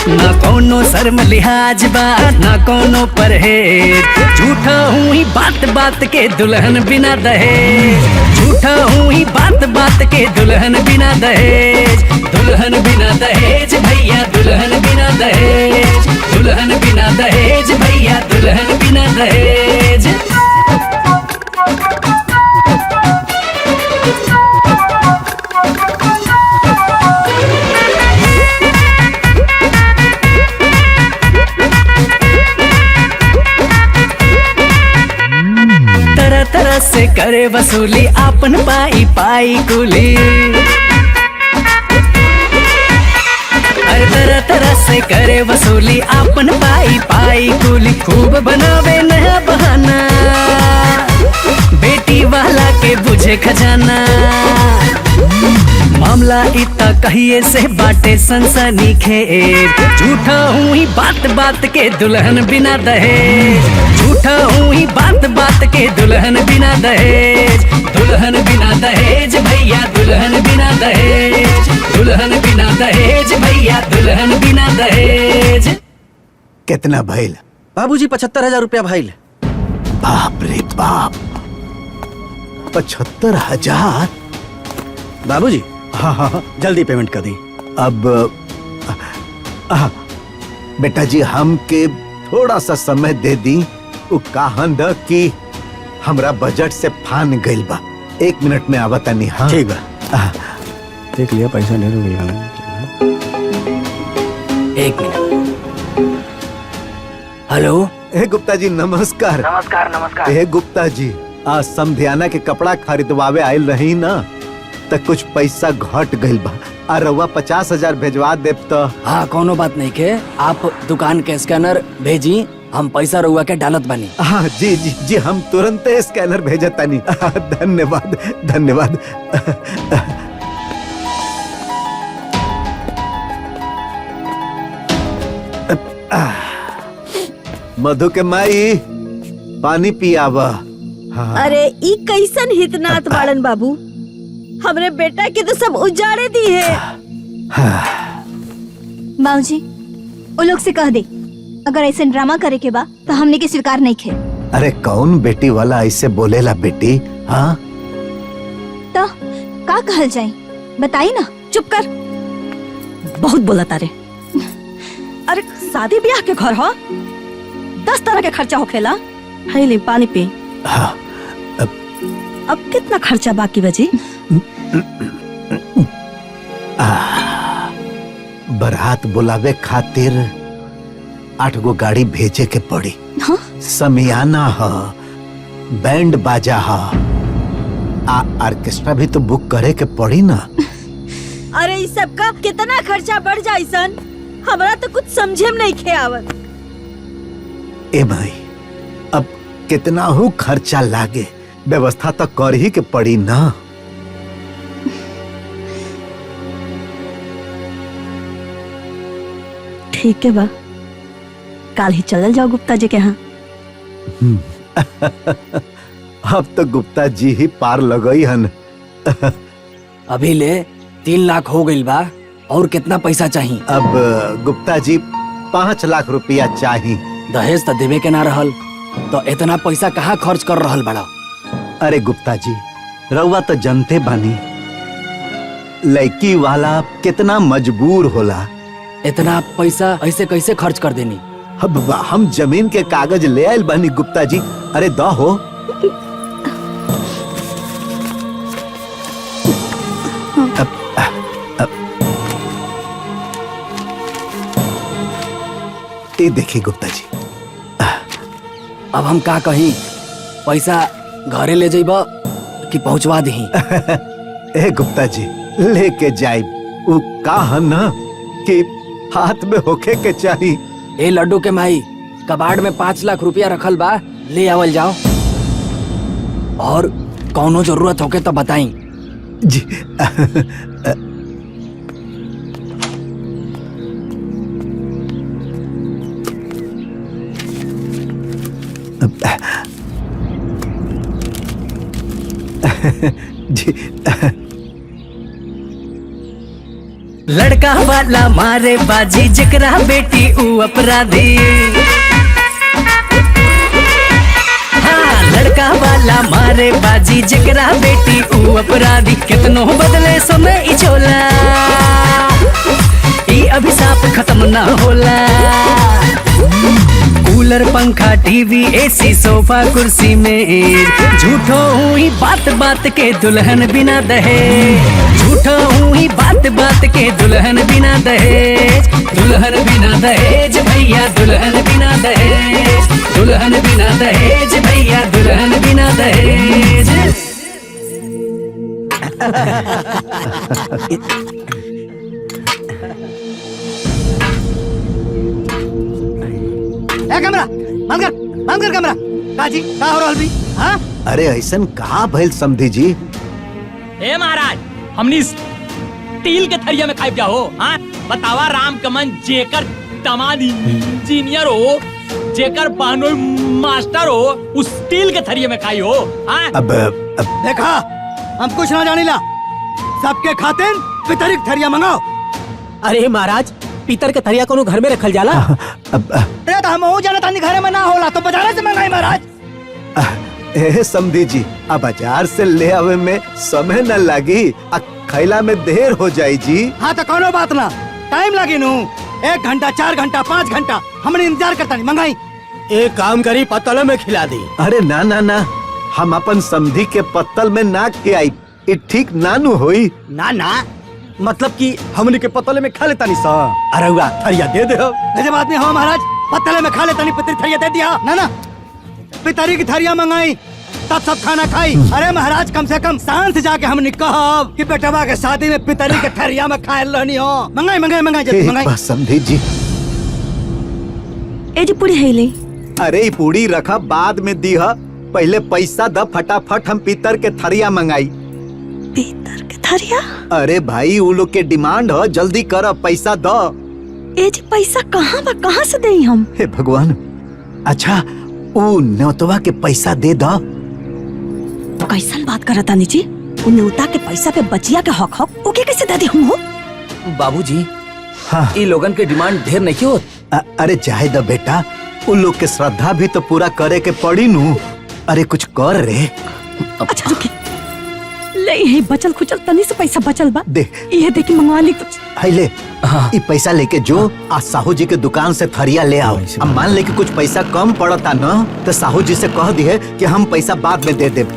न कोनो शर्म लिहाज बा, न कोनो परहेज। झूठा हूँ ही बात बात के दुल्हन बिना दहेज, झूठा हूँ ही बात बात के दुल्हन बिना दहेज। दुल्हन बिना दहेज भैया, दुल्हन बिना दहेज, दुल्हन बिना दहेज भैया, दुल्हन बिना दहेज। तरह तरह से करे वसूली, आपन पाई पाई कुली। हर तरह तरह से करे वसूली, आपन पाई पाई कुली। खूब बनावे नया बहाना, बेटी वाला के बुझे खजाना। मामला इतना कहिए से बाटे सनसनी खेज। झूठा हूँ ही बात बात के दुल्हन बिना दहेज, झूठा हूँ ही बात बात के दुल्हन बिना दहेज। दुल्हन बिना दहेज भैया, दुल्हन बिना दहेज, दुल्हन बिना दहेज भैया, दुल्हन बिना दहेज। कितना भइल? बाबूजी 75,000 रुपया भइल। बाप रे बाप, 75,000? बाबूजी हाँ हाँ जल्दी पेमेंट कर दी। अब बेटा जी हमके थोड़ा सा समय दे दी। उ कहन द कि हमरा बजट से फान गइल बा। 1 मिनट में आवता नहीं। हाँ ठीक बा। देख लिया पैसा ढेर हो गया। 1 मिनट। हेलो हे गुप्ता जी नमस्कार। नमस्कार नमस्कार। हे गुप्ता जी, आज समधियाना के कपड़ा खरीदवावे आयल रही ना, त कुछ पैसा घट गइल बा। आ रउआ 50,000 भेजवा देब तो। हाँ कोनो बात नहीं के, आप दुकान के स्कैनर भेजी, हम पैसा रउआ के डालत बानी। हाँ जी जी जी, हम तुरंत स्कैनर भेजतानी। धन्यवाद धन्यवाद। मधु के माई पानी पियावा। हाँ। अरे ई कैसन हितनाथ बाड़न बाबू, हमरे बेटा के तो सब उजाड़े दी है। बाबूजी वो लोग से कह दे अगर ऐसे ड्रामा करे के बा तो हमने के स्वीकार नहीं खे। अरे कौन बेटी वाला ऐसे बोलेला बेटी? हाँ तो का कहल जाए बताई ना। चुप कर, बहुत बोला तारे। अरे शादी ब्याह के घर हो, 10 तरह के खर्चा होखेला। है ले पानी पी। हाँ अब कितना खर्चा बाकी बची? बारात बुलावे खातिर 8 गो गाड़ी भेजे के पड़ी। हाँ? समियाना ह, बैंड बाजा ह, ऑर्केस्ट्रा भी तो बुक करे के पड़ी ना। अरे इस सब का कितना खर्चा बढ़ जाई सन, हमरा तो कुछ समझे में नहीं खे आवत। ए भाई अब कितना हो खर्चा लागे, व्यवस्था तो कर ही के पड़ी ना। ठीक है बा, काल ही चलल जाओ गुप्ता जी के यहाँ। अब तो गुप्ता जी ही पार लगई हन। अभी ले 3 लाख हो गइल बा और कितना पैसा चाहिए? अब गुप्ता जी 5 लाख रुपया चाहिए। दहेज तो देवे के ना रहल, तो इतना पैसा कहाँ खर्च कर रहल बड़ा? अरे गुप्ता जी रउआ तो जनते बानी लड़की वाला कितना मजबूर होला। इतना पैसा ऐसे कैसे खर्च कर देनी? अब हम जमीन के कागज ले आयल बानी गुप्ता जी। अरे दो हो। ये देखिए गुप्ता जी। अब हम का कही, पैसा घरे ले जाइबा कि पहुंचवा दही? ए गुप्ता जी लेके जाए उ का न कि हाथ में होके के चाहिए। ए लड्डू के माई, कबाड़ में 5 लाख रुपया रखल बा, ले आवल जाओ। और कौनो जरूरत होके तो बताई जी। जी लड़का वाला मारे बाजी, जकरा बेटी ऊ अपराधी। हाँ, लड़का वाला मारे बाजी, जकरा बेटी ऊ अपराधी। कितनो बदले समय इचोला, ई अभिशाप खत्म ना होला। कूलर पंखा टीवी एसी सोफा कुर्सी में झूठो हुई बात बात के दुल्हन बिना दहेज। झूठो हुई बात बात के दुल्हन बिना दहेज। दुल्हन बिना दहेज भैया, दुल्हन बिना दहेज। दुल्हन बिना दहेज भैया, दुल्हन बिना दहेज। कैमरा बंद कर कैमरा। काजी का हो रहल भी? हाँ? अरे ऐसन का भइल समधी जी? ए महाराज, हमनी स्टील के थरिया में खाइब जाओ। हाँ बतावा, राम कमन जेकर दामाद इंजीनियर हो, जेकर बहनोई मास्टर हो, उस स्टील के थरिया में खाई हो। हाँ? अब देखा, हम कुछ ना जानिला, सबके खातिर पितरिक थरिया मंगाओ। अरे महाराज, पीतर के थरिया कोनो घर में रखल जाला? अरे तो हम हो जाना तानी घरे में ना होला तो बाजार से मंगाई महाराज। ए समधी जी, अब बाजार से ले आवे में समय न लगी, खैला में देर हो जाई जी। हाँ तो कोनो बात ना, टाइम लगी नू। 1 घंटा, 4 घंटा, 5 घंटा हमने इंतजार करता नहीं, मंगाई। एक काम करी, पत्तल में खिला दी। अरे ना ना ना, हम अपन समधी के पत्तल में ना के आई, ये ठीक नानू होई। ना ना मतलब कि हमने के पतले में खा लेता नहीं सा। अरे हुआ थरिया दे दे हो। ऐसे बात नहीं हो महाराज, पत्तले में खा लेता नहीं, पितरी थरिया दे दिया ना ना। पितरी की थरिया मंगाई तब सब खाना खाई। अरे महाराज, कम से कम शांत जाके हमने कहा कि बेटवा के शादी में पितरी के थरिया में खाए रहनी हो। मंगाई मंगाई मंगाई जल्दी मंगाई। समधी जी, ए जी पूरी है ले। अरे ये पूरी रखा बाद में दी है, पहले पैसा द फटाफट, हम पीतर के थरिया मंगाई। पीतर के थरिया? अरे भाई वो लोग के डिमांड है, जल्दी कर, पैसा दो। ए जी पैसा कहाँ बा, कहाँ से देई हम? हे भगवान, अच्छा वो न्योतवा के पैसा दे दो। कैसन बात करता नी जी? वो न्योता के पैसा पे बचिया के हक हक ओके कैसे दे दी हम हो? बाबूजी, हाँ ये लोगन के डिमांड ढेर नहीं क्यों? अरे चाहे दो बेटा, उन लोग के श्रद्धा भी तो पूरा करे के पड़ी नू। अरे कुछ कर रे। अच्छा रुकी, ले ही बचल खुचल तनी से पैसा बचल बा, दे ये देखी मंगवा ली कुछ। हाय ले, ये पैसा लेके जो आज साहू जी के दुकान से थरिया ले आओ। अब मान ले कि कुछ पैसा कम पड़ता न, तो साहू जी से कह दिए कि हम पैसा बाद में दे दे।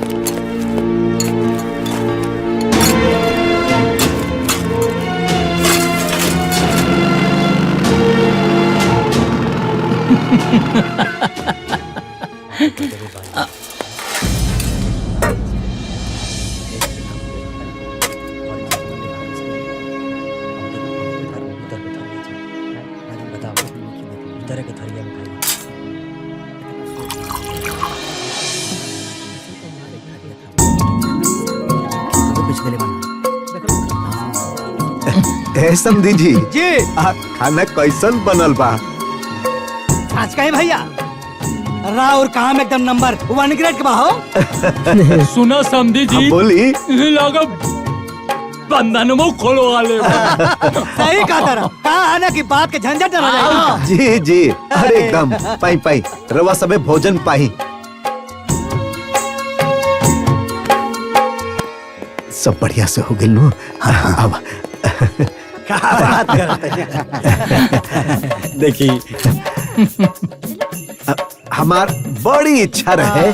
ए समधी जी खाना कैसन बनल बा? आज कहीं भैया राउर काम एकदम नंबर 1 ग्रेड के बा हो। सुनो समधी जी, बोली लोग बंधन में खोलवा ले सही कहा तारा, कहा है ना कि बात के झंझट न रह जाए। जी जी, अरे एकदम पाई पाई रवा सबे भोजन पाई। सब बढ़िया से हो गइल नु। हाँ, अब क्या बात करते देखी हमार बड़ी इच्छा रहे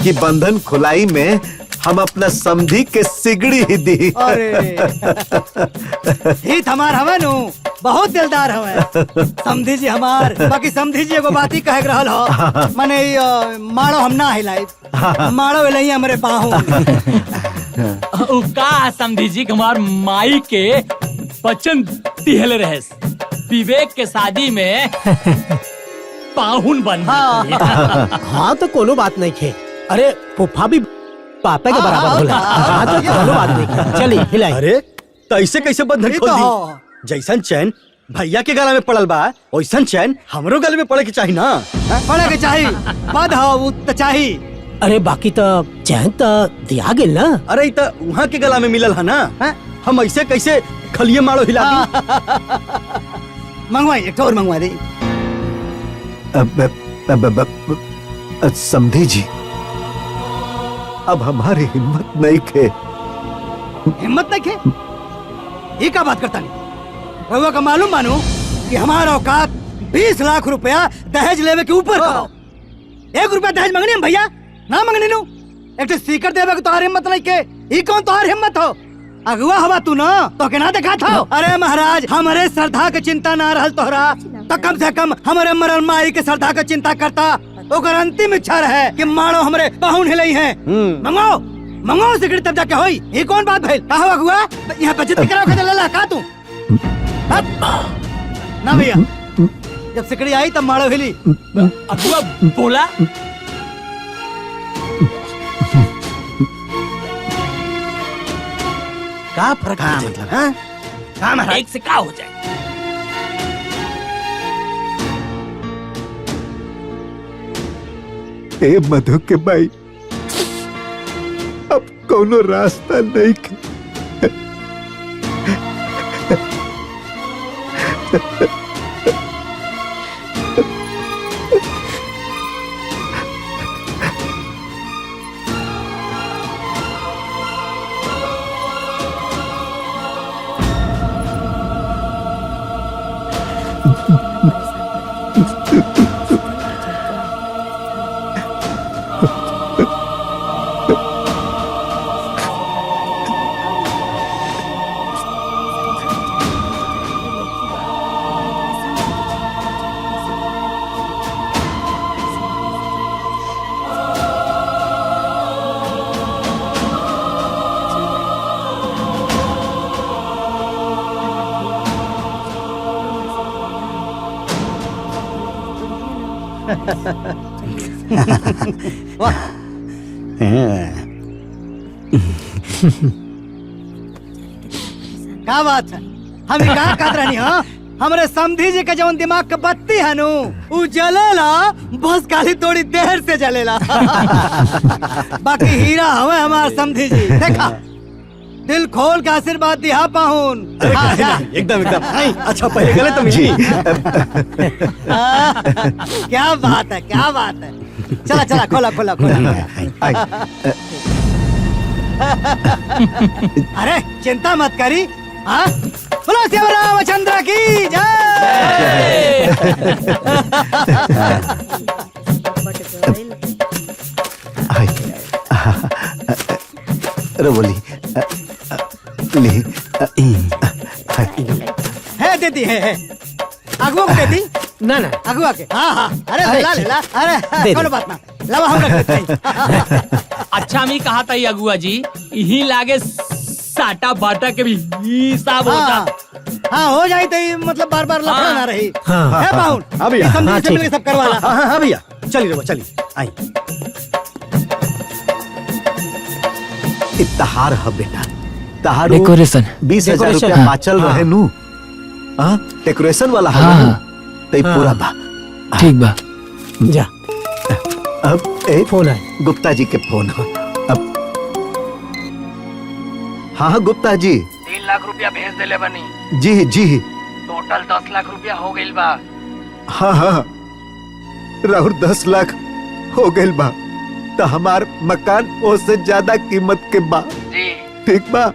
कि बंधन खुलाई में हम अपना समधी के सिगड़ी ही दी। अरे हित हमार हवे नु, बहुत दिलदार हवे समधी जी हमार। बाकी समधी जी एगो बात ही कह रहल हो, माने मारो हम ना हिलाई, मारो हिलाई हमरे बाहू। का समझी जी कि हमार माई के बचन दिहल रहे, विवेक के शादी में पाहुन बन। हाँ तो कोनो बात नहीं खे। अरे फूफा भी पापा के बराबर होला। हाँ तो कोनो बात नहीं खे। चली हिलाई। अरे तो ऐसे कैसे बंधन खोल दी? जैसन चैन भैया के गला में पड़ल बा, वैसन चैन हमरो गले में पड़े के चाहिए ना। पड़े के चाहिए, बद हो वो तो चाहिए। अरे बाकी तो चैन तो दिया गेल ना। अरे तो वहाँ के गला में मिलल है ना, हम ऐसे कैसे खलिए मारो हिला दी? मंगवाई एक और मंगवा दी। समधी जी अब हमारी हिम्मत नहीं खे। हिम्मत नहीं खे? ये क्या बात करता नहीं? रहुआ का मालूम मानू कि हमारा औकात 20 लाख रुपया दहेज लेवे के ऊपर का। 1 रुपया दहेज मंगनी हम भैया ना मंगनी नु। एक सीकर देवे के तोहार हिम्मत नहीं के। ये कौन तोहार हिम्मत हो? अगुआ हवा तू ना तो के ना देखा था। अरे महाराज हमारे श्रद्धा के चिंता ना रहल तोहरा तो कम से कम हमारे मरल माई के श्रद्धा के चिंता करता। ओकर अंतिम इच्छा रहे कि मारो हमरे पाहुन हिलई है। मंगाओ मंगाओ सिगरेट तब जाके होई। ये कौन बात भइल? का हुआ अगुआ? यहाँ पे जिद कराओ के लला का तू? ना भैया जब सिकड़ी आई तब मारो हिली। अगुआ बोला का फर्क है? हाँ एक से का हो जाए? ए मधु के भाई अब कोनो रास्ता नहीं खे। क्या बात है? हम कहा कहत रहनी हाँ? हमरे समधी जी के जवन दिमाग के बत्ती है नु उ जलेला, बस खाली थोड़ी देर से जलेला। बाकी हीरा हवे हमार समधी जी। देखा दिल खोल के आशीर्वाद दिया पाहुन। एकदम एकदम अच्छा पहले गले तो मिली। क्या बात है, क्या बात है। चला चला खोला खोला खोला। अरे चिंता मत करी। हाँ बोलो शिव रामचंद्र की जय। अरे बोली ले है देती है अगुआ को देती ना ना अगुआ के। हाँ हाँ अरे ला ले ला। अरे कोनो बात ना लावा हम रख देते हैं। अच्छा मैं कहा था अगुआ जी यही लागे साटा बाटा के भी हिसाब होता। हाँ हो जाए तो मतलब बार बार लफड़ा ना रही। हाँ, है पाहुन? हाँ भैया, समझी से मिलके सब करवा ला। हाँ भैया चलिए रहो चलिए आई। इत्तहार है बेटा, तहारो डेकोरेशन 20,000 रुपया हाँ, बाचल हाँ। रहे नु। हाँ डेकोरेशन वाला है हाँ, तई हाँ। पूरा बा। ठीक बा। जा अब ए फोन आए। गुप्ता जी के फोन है। अब हाँ हाँ गुप्ता जी। लाख रुपया भेज देले बनी। जी जी टोटल 10 लाख रुपया हो गइल बा। हाँ हाँ राहुल 10 लाख हो गइल बा तो हमार मकान उससे ज्यादा कीमत के बा। जी ठीक बा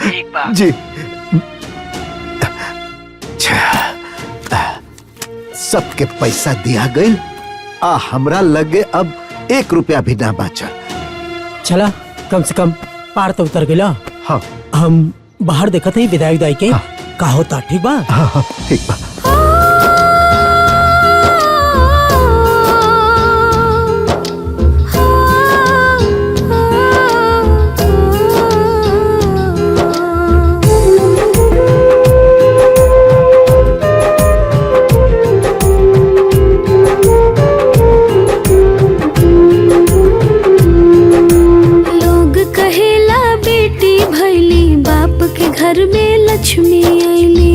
ठीक बा जी। सबके पैसा दिया गइल आ हमरा लगे अब 1 रुपया भी ना बचा। चला कम से कम पार तो उतर गया। हाँ हम बाहर देखा थे विदाई विदाई के का होता। ठीक बा हाँ ठीक बा। घर में लक्ष्मी आईली,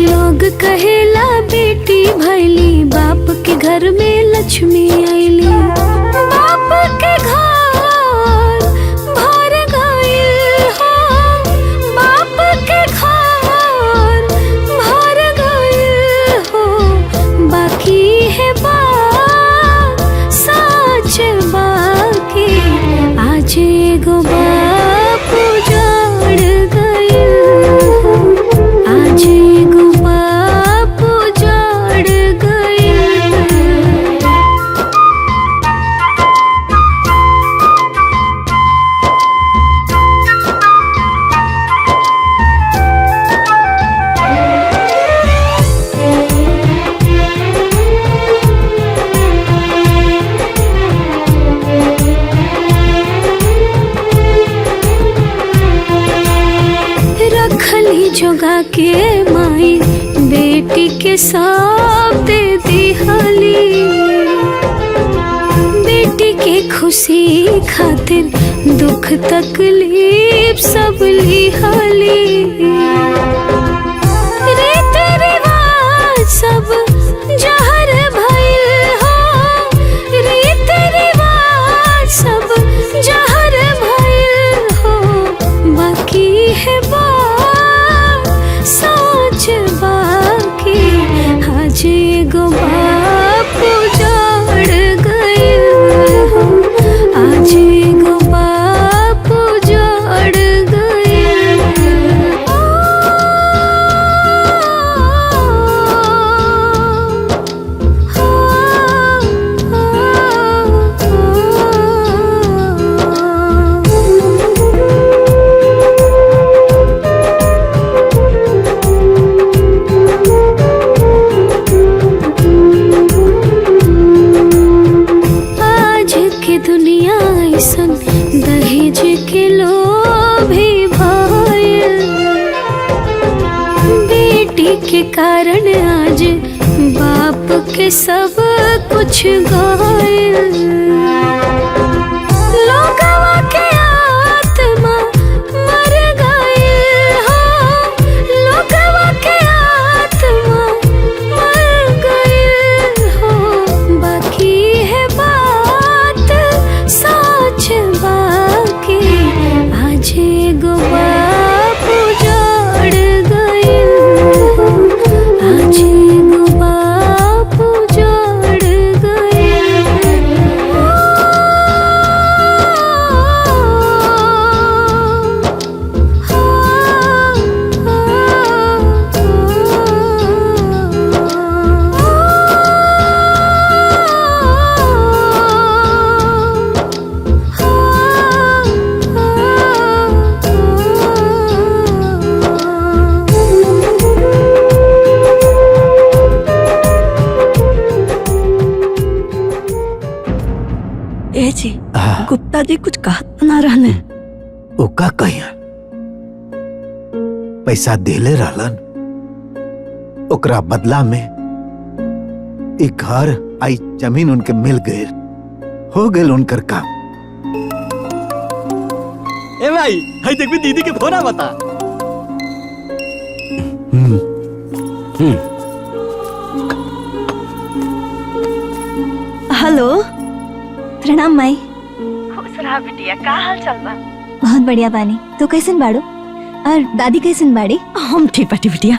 लोग कहेला बेटी भैली बाप के घर में लक्ष्मी आईली। बाप के घर भर गइल हो, बाप के घर भर गइल हो, बाकी है बात सच बाकी आज एगो जोगा के माई बेटी के सब दे दिहली, बेटी के खुशी खातिर दुख तकलीफ सब लिहली। रीत रिवाज सब जहर भइल हो, रीत रिवाज सब जहर भइल हो, बाकी है सोच बाकी आज एगो बाप उजाड़ गइल हो, आज एगो बाप उजाड़ गइल। दुनिया ऐसन दहेज के लोभी भइल, बेटी के कारण आज बाप के सब कुछ गइल। लोगवा के आत्मा मर गइल हो, लोगवा के आत्मा मर गइल हो, बाकी है सोच बाकी आज एगो बाप उजाड़ गइल हो, आज एगो बाप उजाड़ गइल। ए जी गुप्ता जी कुछ कहत ना रहने। ओका कहिया पैसा देले रहलन, ओकरा बदला में एक घर आई जमीन उनके मिल गए, हो गए उनकर काम। ए भाई हाय देखबी दीदी के फोन बता। हेलो प्रणाम माई। खुश रहा बिटिया, का हाल चल बा? बहुत बढ़िया बानी। तू कैसन बाड़ू और दादी कैसन बाड़ी? हम ठीक बाटी बिटिया।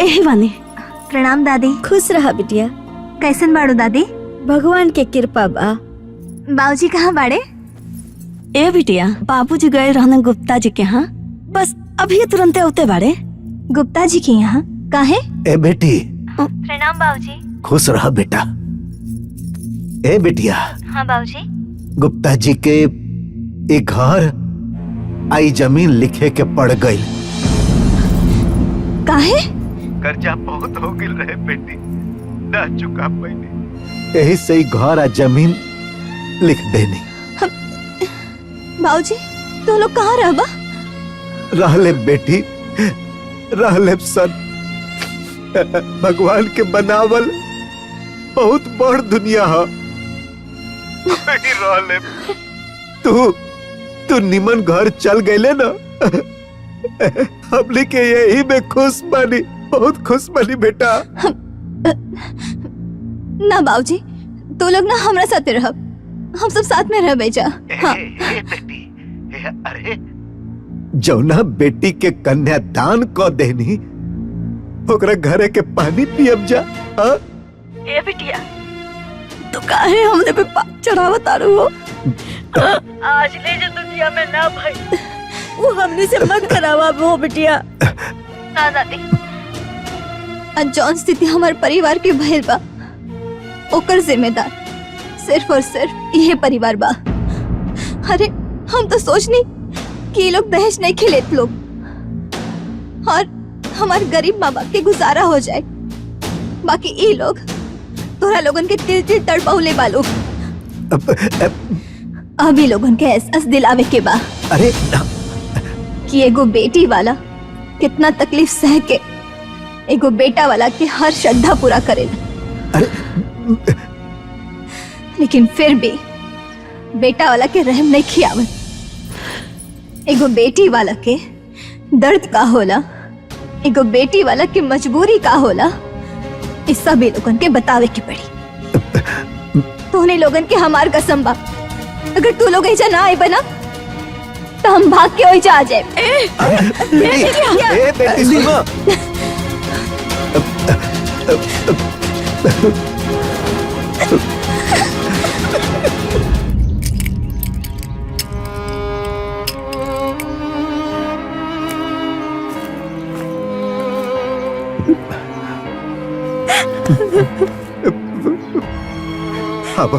एही बानी। प्रणाम दादी। खुश रहा बिटिया। कैसन बाड़ू दादी? भगवान के कृपा बा। बाबूजी कहाँ बाड़े? ए बिटिया, बाबूजी गए रहने गुप्ता जी के यहाँ, बस अभी तुरंत उते बाड़े। गुप्ता जी के यहाँ काहे? ए बेटी, प्रणाम बाबूजी। खुश रह बेटा। ए बिटिया, हाँ बाबूजी। गुप्ता जी के एक घर आई जमीन लिखे के पड़ गई। काहे? कर्जा बहुत हो गिल रहे बेटी, ना चुका पैनी, यही से ही घर आ जमीन लिख देनी। बाबूजी तो लोग कहाँ रहबा? रहले बेटी, रहले सन। भगवान के बनावल बहुत बड़ दुनिया है। रहले तू निमन घर चल गए ना, हमने के यही में खुश बनी, बहुत खुश बनी बेटा। ना बाबूजी, तो लोग ना हमरा साथे रहब, हम सब साथ में रह बेजा। हाँ। अरे जौना बेटी के कन्यादान क देनी, ओकरा घरे के पानी पियब जा। हाँ? ए बिटिया, तू काहे हमने पे पाप चढ़ावा तारू हो? आज ले जो दुनिया में ना भाई, वो हमने से मत करावा वो बिटिया। ना दादी, आज जौन स्थिति हमारे परिवार के भइल बा, ओकर जिम्मेदार सिर्फ और सिर्फ यह परिवार बा। अरे हम तो सोचनी कि ये लोग दहेज नहीं खिलेत लोग, और हमारे गरीब माँ बाप के गुजारा हो जाए, बाकी ये लोग तोरा लोगन के तिल तिल तड़पाउले बा लोग। अभी लोगन के एहसास दिलावे के बा। अरे कि एगो बेटी वाला कितना तकलीफ सह के एगो बेटा वाला के हर श्रद्धा पूरा करेला। लेकिन फिर भी बेटा वाला के रहम नहीं खियावत। एगो बेटी वाला के दर्द का होला, एगो बेटी वाला के मजबूरी का होला, इस सभी लोगन के बतावे की पड़ी। तोहने लोगन के हमार कसम बा, अगर तू लोग ऐसा ना आए बना तो हम भाग के ओइजा आ जाए। बेटी सुनो। अब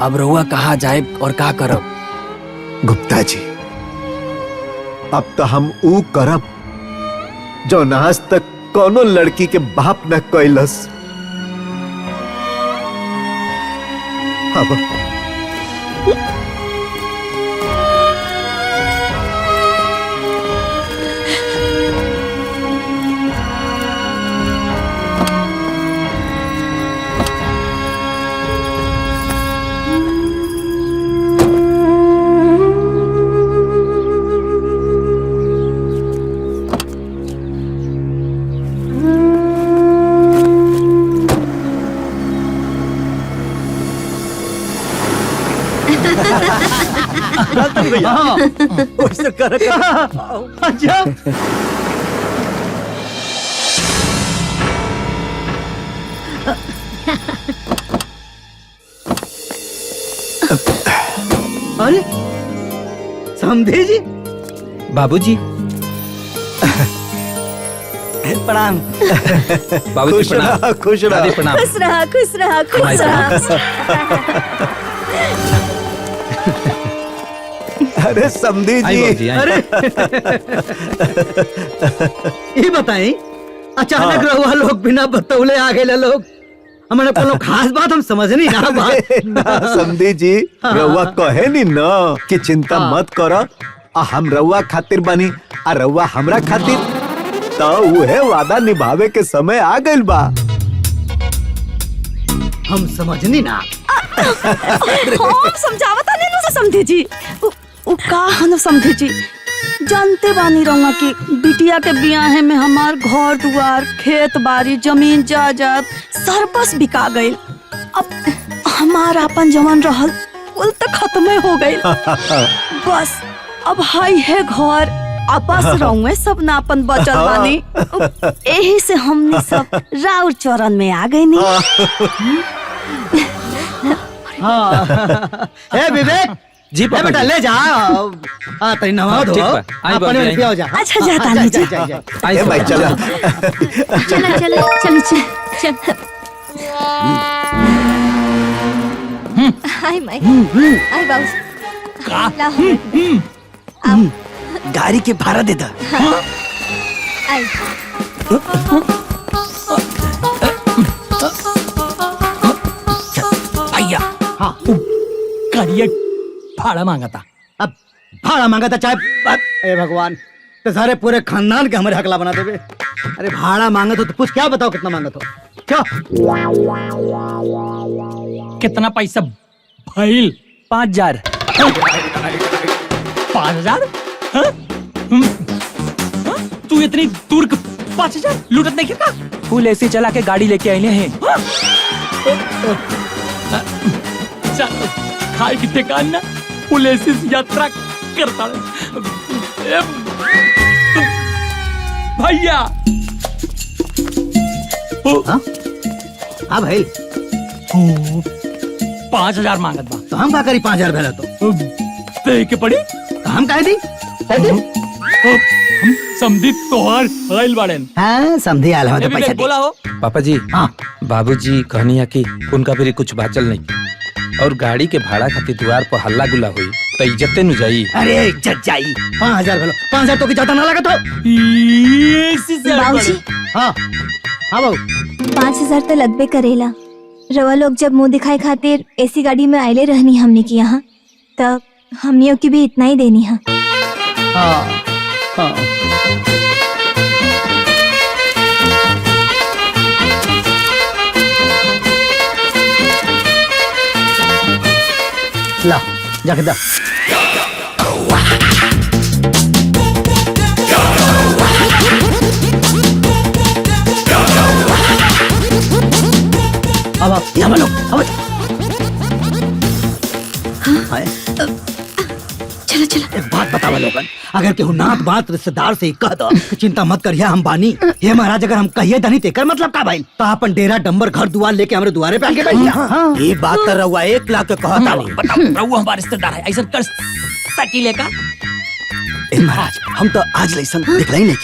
अब रउआ कहाँ जाए और का करब? गुप्ता जी, अब तो हम ऊ करब जो आज तक कोनो लड़की के बाप न कैलस। अब भैया वैसे कर अच्छा अरे समझे जी। बाबूजी प्रणाम। बाबूजी खुश प्रणाम। रहा, खुश रहा। दादी प्रणाम। खुश रहा, खुश रहा, खुश भाई रहा। अरे समधी आई जी, बाबूजी, आई। अरे ये बताएं, अचानक रहुआ लोग बिना बतौले आ गए लोग, हमारे कोनो खास बात हम समझ नहीं ना बात। ना समधी जी, रउआ कहे नी ना कि चिंता मत करो, आ हम रउआ खातिर बनी आ रउआ हमरा खातिर, तो उहे वादा निभावे के समय आ गइल बा। हम समझनी ना। हम समझावता नहीं से समझे जी। उ का हन समझे जी, जानते बानी रहूंगा कि बिटिया के बियाह में हमार घर दुआर खेत बाड़ी जमीन जायदाद सरबस बिका गई। अब हमार अपन जवान रहल कुल तो खत्म हो गई। बस अब हाई है घर आपस रहूंगे सब ना अपन बचल बानी। यही से हमने सब राउर चरण में आ गई नी। ए विवेक जी ए बेटा ले जा। तरी नहा दो। ठीक बा, आई बाबू, पानी में आई। पिया जा। अच्छा जाता नहीं जी। ए भाई चला। चल चल चल चल चल। हाय माय हाय बाबू लाओ गाड़ी के भाड़ा दे दा। आई भैया हाँ करिए भाड़ा मांगा था। अब भाड़ा मांगा था चाहे ए भगवान तो सारे पूरे खानदान के हमारे हकला बना देवे। अरे भाड़ा मांगा तो पूछ क्या बताओ कितना मांगा तो क्या कितना पैसा भइल? 5000। 5000? तू इतनी दूर 5000 लूटत नहीं का? फुल एसी चला के गाड़ी लेके आए हैं। चल खाए की ठिकान ना पुलिस यात्रा करता है। भैया हाँ भाई 5000 मांगत बा तो हम का करी 5000 भेला तो दे के पड़ी तो हम काहे दी हम समझी तोहार आइल बाड़न। हाँ समझी आल हम तो पैसा बोला हो पापा जी। हाँ बाबूजी कहनी है कि उनका भी कुछ बाचल नहीं और गाड़ी के भाड़ा खातिर द्वार पर हल्ला गुल्ला हुई तो इज्जते न जाई। अरे इज्जत जाई 5000 भेलो 5000 तो की ज्यादा ना लगा तो बाबूजी हाँ हाँ बाबू 5000 तो लगबे करेला। रवा लोग जब मुंह दिखाए खातिर ऐसी गाड़ी में आइले रहनी हमने की यहाँ तब हमनियों की भी इतना ही देनी है। हाँ हाँ ला जाके दा अब आप यहाँ बोलो अब चलो चलो एक बात बतावा लोगन अगर केहू नात बात रिश्तेदार से कह दो कि चिंता मत करिए हम बानी ये महाराज अगर हम कहिए दनी तेकर मतलब का भाई तो अपन डेरा डंबर घर दुआर लेके हमरे दुआरे पे आके बैठिए। ये बात कर रहा 1 लाख के कहता नहीं। बताओ रहू हमारे रिश्तेदार है ऐसा कर सकीले का? ए महाराज हम तो आज लइसन देखला ही नहीं।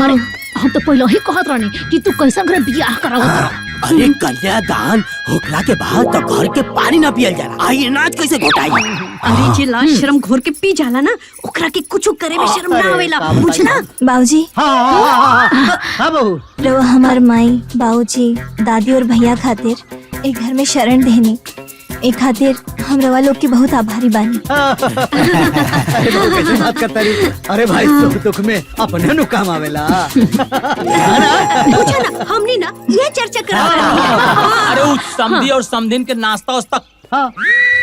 अरे हम तो पहले ही कहत रहनी कि तू कैसा घर बियाह करावत। अरे कन्यादान होखला के बाद तो घर के पानी ना पियल जाला। आई अनाज कैसे घोटाई? अरे जे लाश शर्म घोर के पी जाला ना ओकरा के कुछ करे में शर्म ना आवेला बुझना। बाबूजी हाँ बहू रवा हमार माई बाबूजी दादी और भैया खातिर एक घर में शरण देनी एक खातिर हम रवा लोग की बहुत आभारी बानी। अरे बहू कैसे बात करता रही। अरे भाई सुख दुख में अपने नु काम आवेला। पूछा ना हमने ना ये चर्चा करा अरे उस समधी और समधिन के नाश्ता वास्ता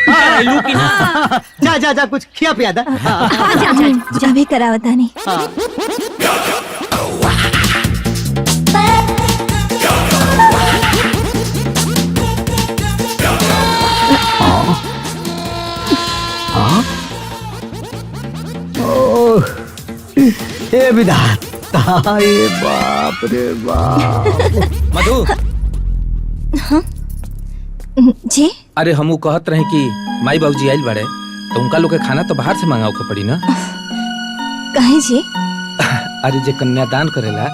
करैलू की ना? जा जा जा कुछ खिया पिया दा। जा भी करावता नहीं। हे विधाता ये बाप रे बाप। मधु जी अरे हमू कहत रहे कि माई बाबूजी आइल बाड़े तो उनका लोग के खाना तो बाहर से मंगाओ के पड़ी ना। कहे जी अरे जे कन्यादान करेला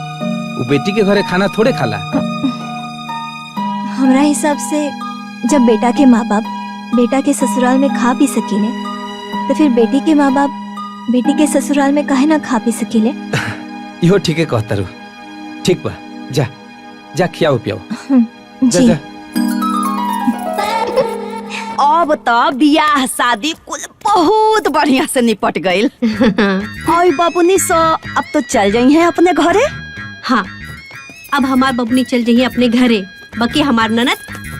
वो बेटी के घरे खाना थोड़े खाला। हमरा हिसाब से जब बेटा के माँ बाप बेटा के ससुराल में खा पी सकीले तो फिर बेटी के माँ बाप बेटी के ससुराल में काहे ना खा पी सकीले। इहो ठीके कहता रू। ठीक बा जा जा खियाओ पियाओ जा जी जा। अब तो बियाह शादी कुल बहुत बढ़िया से निपट गईल। आई बाबूनी सो अब तो चल जाई है अपने घरे। हाँ अब हमार बबनी चल जाइए अपने घरे बाकी हमार ननद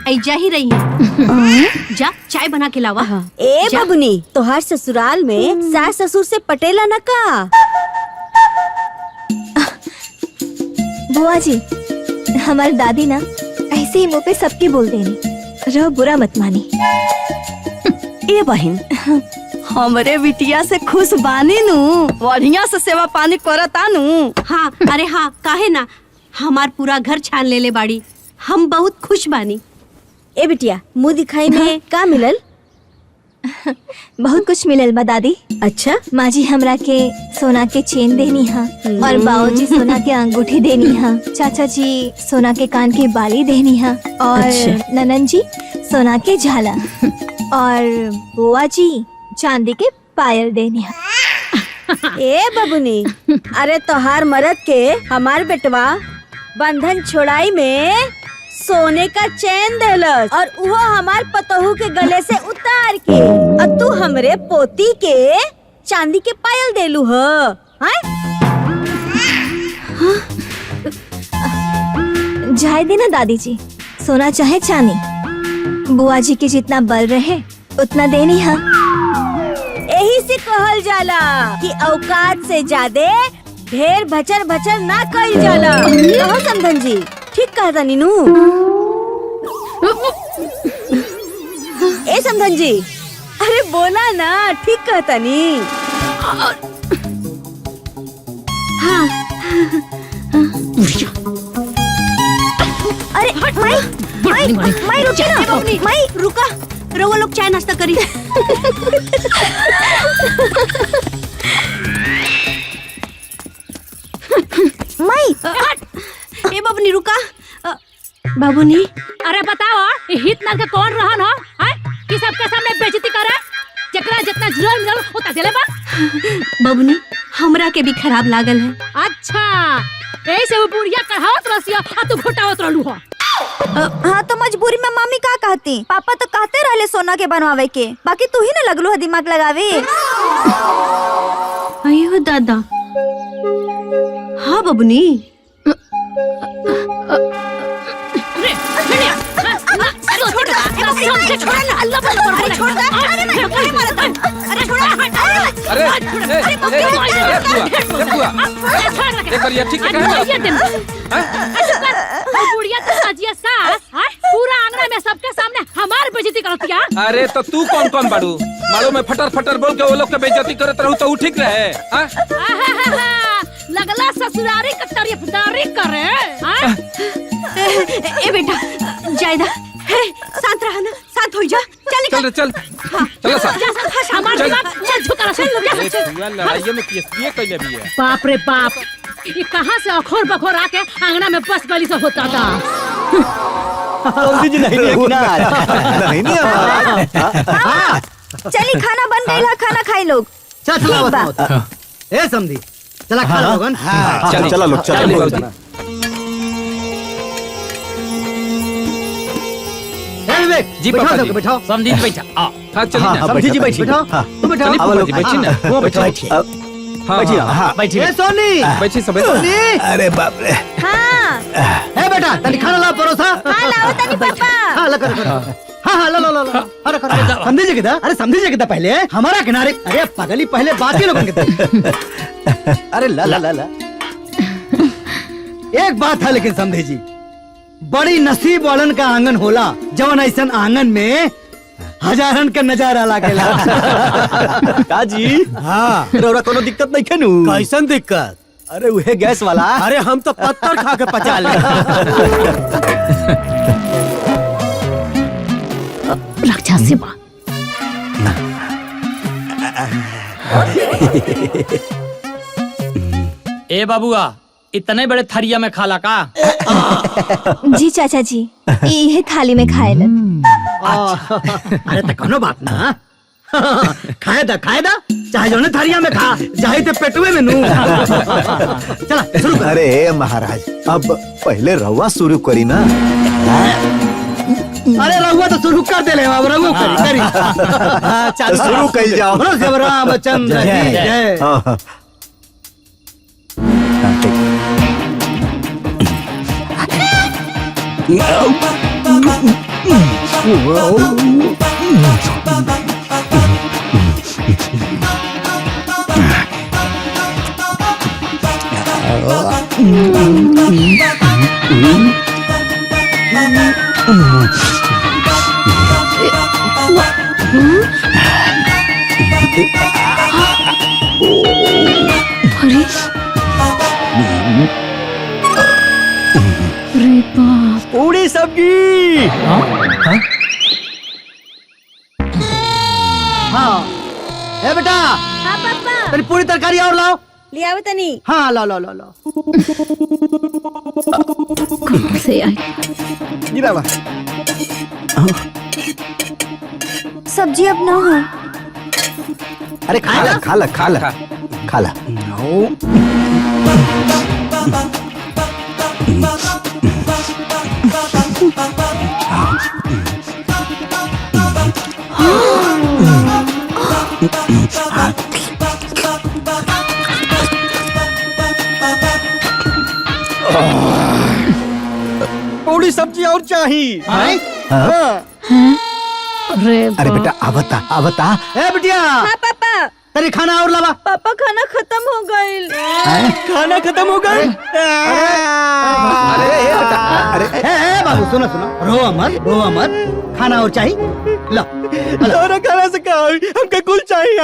ऐजा ही रही है। जा चाय बना के लावा। ए जा। बबुनी, तोहार ससुराल में सास ससुर से पटेला न का? बुआ जी, हमारी दादी ना ऐसे ही मुंह पे सबके बोल देनी, रहो बुरा मत मानी। ए बहन, हमरे बिटिया से खुश बानी नु, बढ़िया से सेवा पानी करता नु। हाँ, अरे हाँ, काहे ना, हमार पूरा घर छान ले बाड़ी, हम बहुत खुश बानी। ए बिटिया, मुंह दिखाई में का मिलल? बहुत कुछ मिलल बा दादी। अच्छा, माँ जी हमरा के सोना के चेन देनी हा, और बाबूजी सोना के अंगूठी देनी हा, चाचा जी सोना के कान की बाली देनी हा, और अच्छा। ननन जी सोना के झाला, और बुआ जी चांदी के पायल देनी हा। ए बबुनी, अरे तोहार मरद के हमार बेटवा बंधन छोड़ाई में सोने का चैन देलस, और वो हमार पतोहू के गले से उतार के, और तू हमरे पोती के चांदी के पायल देलू ह। जाए देना दादी जी, सोना चाहे चांदी, बुआ जी के जितना बल रहे उतना देनी हा। यही से कहल जाला कि औकात से ज्यादा ढेर भचर भचर ना कइल जाला। कहो समधन जी, ठीक कहता नीनू। ए समधन जी, अरे बोला ना, ठीक कहता नी। हाँ, अरे माई रुकी ना, माई रुका, रउआ लोग चाय नाश्ता करी। माई, ए बबनी रुका। बाबूनी, अरे बताओ, हित नाल के कौन रहन हो? हाय, कि सबके सामने बेइज्जती करे? जकरा जितना जुर्म मिलल उतना देले बा। बबनी, हमरा के भी खराब लागल है। अच्छा, ऐसे वो बुढ़िया कढ़ावत रसिया आ तू घोटावत रहलू हो। हाँ तो मजबूरी में मम्मी का कहती, पापा तो कहते रहले सोना के बनवावे के, बाकी तू ही ना लगलू है दिमाग लगावे। अयो दादा। हाँ बबनी, पूरा आंगन में सबके सामने हमार बेइज्जती करतिया। अरे तो तू कौन कौन बाड़ू? मालूम में फटर फटर बोल के वो लोग के बेइज्जती करत रहू तो ऊ ठीक रहे? लगला ससुरारी का तारीफदारी करे। ए बेटा, जायदा, शांत रहा ना, शांत हो जा। चल चल रे चल, चल सा। हमार दिमाग चल झुका लड़ाई में केसरिए कइले भी है। बाप रे बाप, ये कहाँ से अखोर बखोर आके आंगना में बस गली से होता था। जी नहीं नहीं चली खाना बन गई है, खाना खाई लोग। चला ए समधी, चला खा लोगन। चला लोग, चला। जी पापा जी, बैठाओ। समझी बैठा। हाँ चलिए ना। समझी जी बैठी। बैठाओ, तुम बैठाओ। चलिए पापा जी, बैठिए ना। वो बैठो। बैठिए हाँ, ए सोनी, बैठिए सब। अरे बाप रे। हाँ, ए बेटा, तनी खाना ला परोसा। हाँ लाओ तनी पापा। हाँ ला कर। हाँ ला ला ला ला। अरे कर। समझी जी किधर? अरे समझी जी किधर पहले? हमारा किनारे। अरे पगली पहले बाकी लोगों के। अरे ला ला ला ला। एक बात है लेकिन समझी जी, बड़ी नसीब वालन का आंगन होला, जवन ऐसन आंगन में हजारन का नजारा लागेला। का जी? हाँ, रौरा कोनो दिक्कत नहीं खेनू? कैसन दिक्कत? अरे उहे गैस वाला। अरे हम तो पत्थर खा के पचा ले। राक्षसी बा। ए बाबुआ, इतने बड़े थरिया में खाला का? जी चाचा जी, ये थाली में खाए लन। अरे तो कोनो बात ना। खाए दा, चाहे जो थारिया में खा, चाहे ते पेटवे में नू। चला शुरू कर। अरे महाराज, अब पहले रवा शुरू करी ना। अरे रहुआ तो शुरू कर दे ले, अब रहुआ करी। तो शुरू कइल जाओ। बोलो शिव रामचंद्र की जय। हाँ। अरे अरे बाप पूरी सब्जी। हाँ ए बेटा, हाँ पापा तेरी पूरी तरकारी और लाओ। ले आओ तनी। हाँ लो लो लो लो। कहाँ से आई? गिरा बा। सब्जी अब ना हो। अरे खा ला खा ला खा ला खा ला। पूरी सब्जी और चाहिए। हाँ? अरे बेटा आवता आवता। ए बिटिया, हाँ पापा। तेरी खाना और लावा। पापा खाना खत्म हो गई। खाना खत्म हो गए। अरे बाबू सुनो सुनो, रो मत, खाना और चाहिए। लो और खाना से क्या हुई? हमके कुल चाहिए।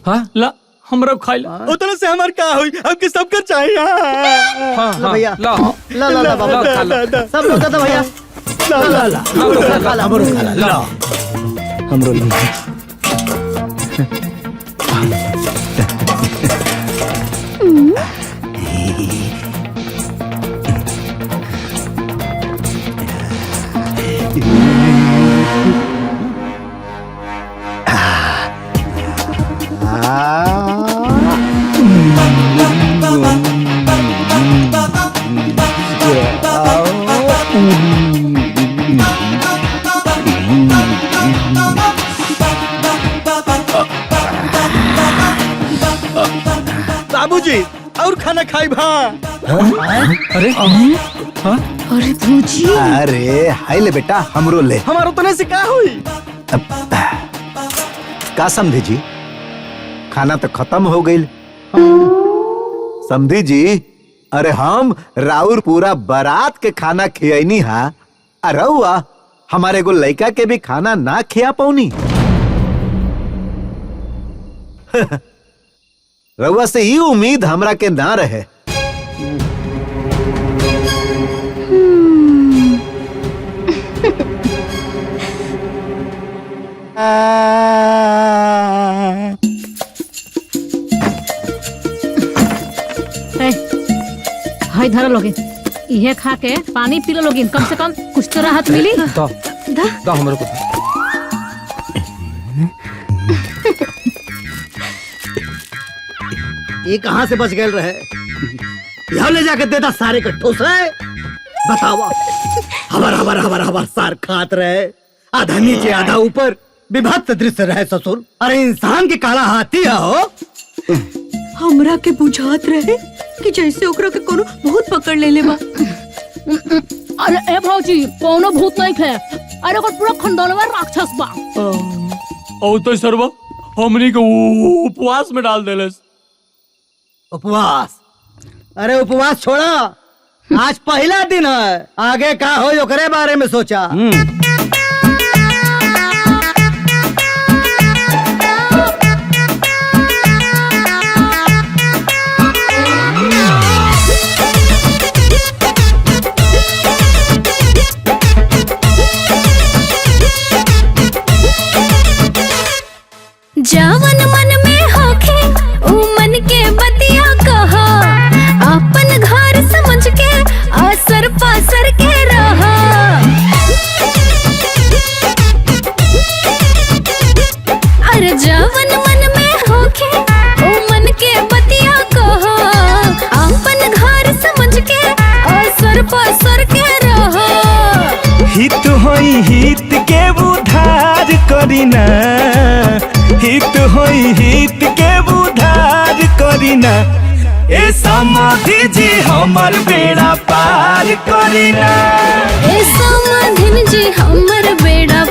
हाँ ला हमरा खाई ला। उतने से हमार क्या हुई? हमके सबका चाहिए। लो भैया, ला ला ला ला बाबू, खा ला। सब लोग दे दो भैया। ला ला ला खा ला, हमरो खा ला। हमरो बाबूजी और खाना खाई भा। अरे अरे भूजी अरे हाय ले बेटा हमरो ले। हमार उतने से क्या हुई? का समझे जी, खाना तो खत्म हो गई। समझी जी, अरे हम राउर पूरा बारात के खाना खियानी हा। अरे हुआ हमारे को लड़का के भी खाना ना खिया पौनी। रउआ से ही उम्मीद हमरा के ना रहे। हाय धरा लोगे इहे खा के पानी पी लो लोगिन, कम से कम कुछ तो राहत मिली। दो हमरे को। ये कहाँ से बच गए रहे? यहाँ ले जाके देता सारे का ठोस रहे। बतावा, हबर सार खात रहे, आधा नीचे आधा ऊपर, विभत्स दृश्य रहे ससुर। अरे इंसान के काला हाथी हो। हमरा के बुझात रहे कि जैसे ओकरा के कोनो भूत पकड़ ले बा। अरे ए भौजी कोनो भूत नहीं थे, अरे ओकर पूरा खंडोलवा राक्षस बा। और तो सरवा हमनी के उपवास में डाल देलस। उपवास? अरे उपवास छोड़ा, आज पहला दिन है, आगे का हो ओकरे बारे में सोचा। जावन मन में होखे ऊ मन के बतिया कहा, अपन घर समझ के आसर पासर के रहा। अरे जावन मन में होखे ऊ मन के बतिया कहा, अपन घर समझ के आसर पासर के रहा। हित होई हित के उधार करीना, हित होई हित के उधार करीना। ए समाधि जी हमर बेड़ा पार करीना, ए समाधिन जी हमर बेड़ा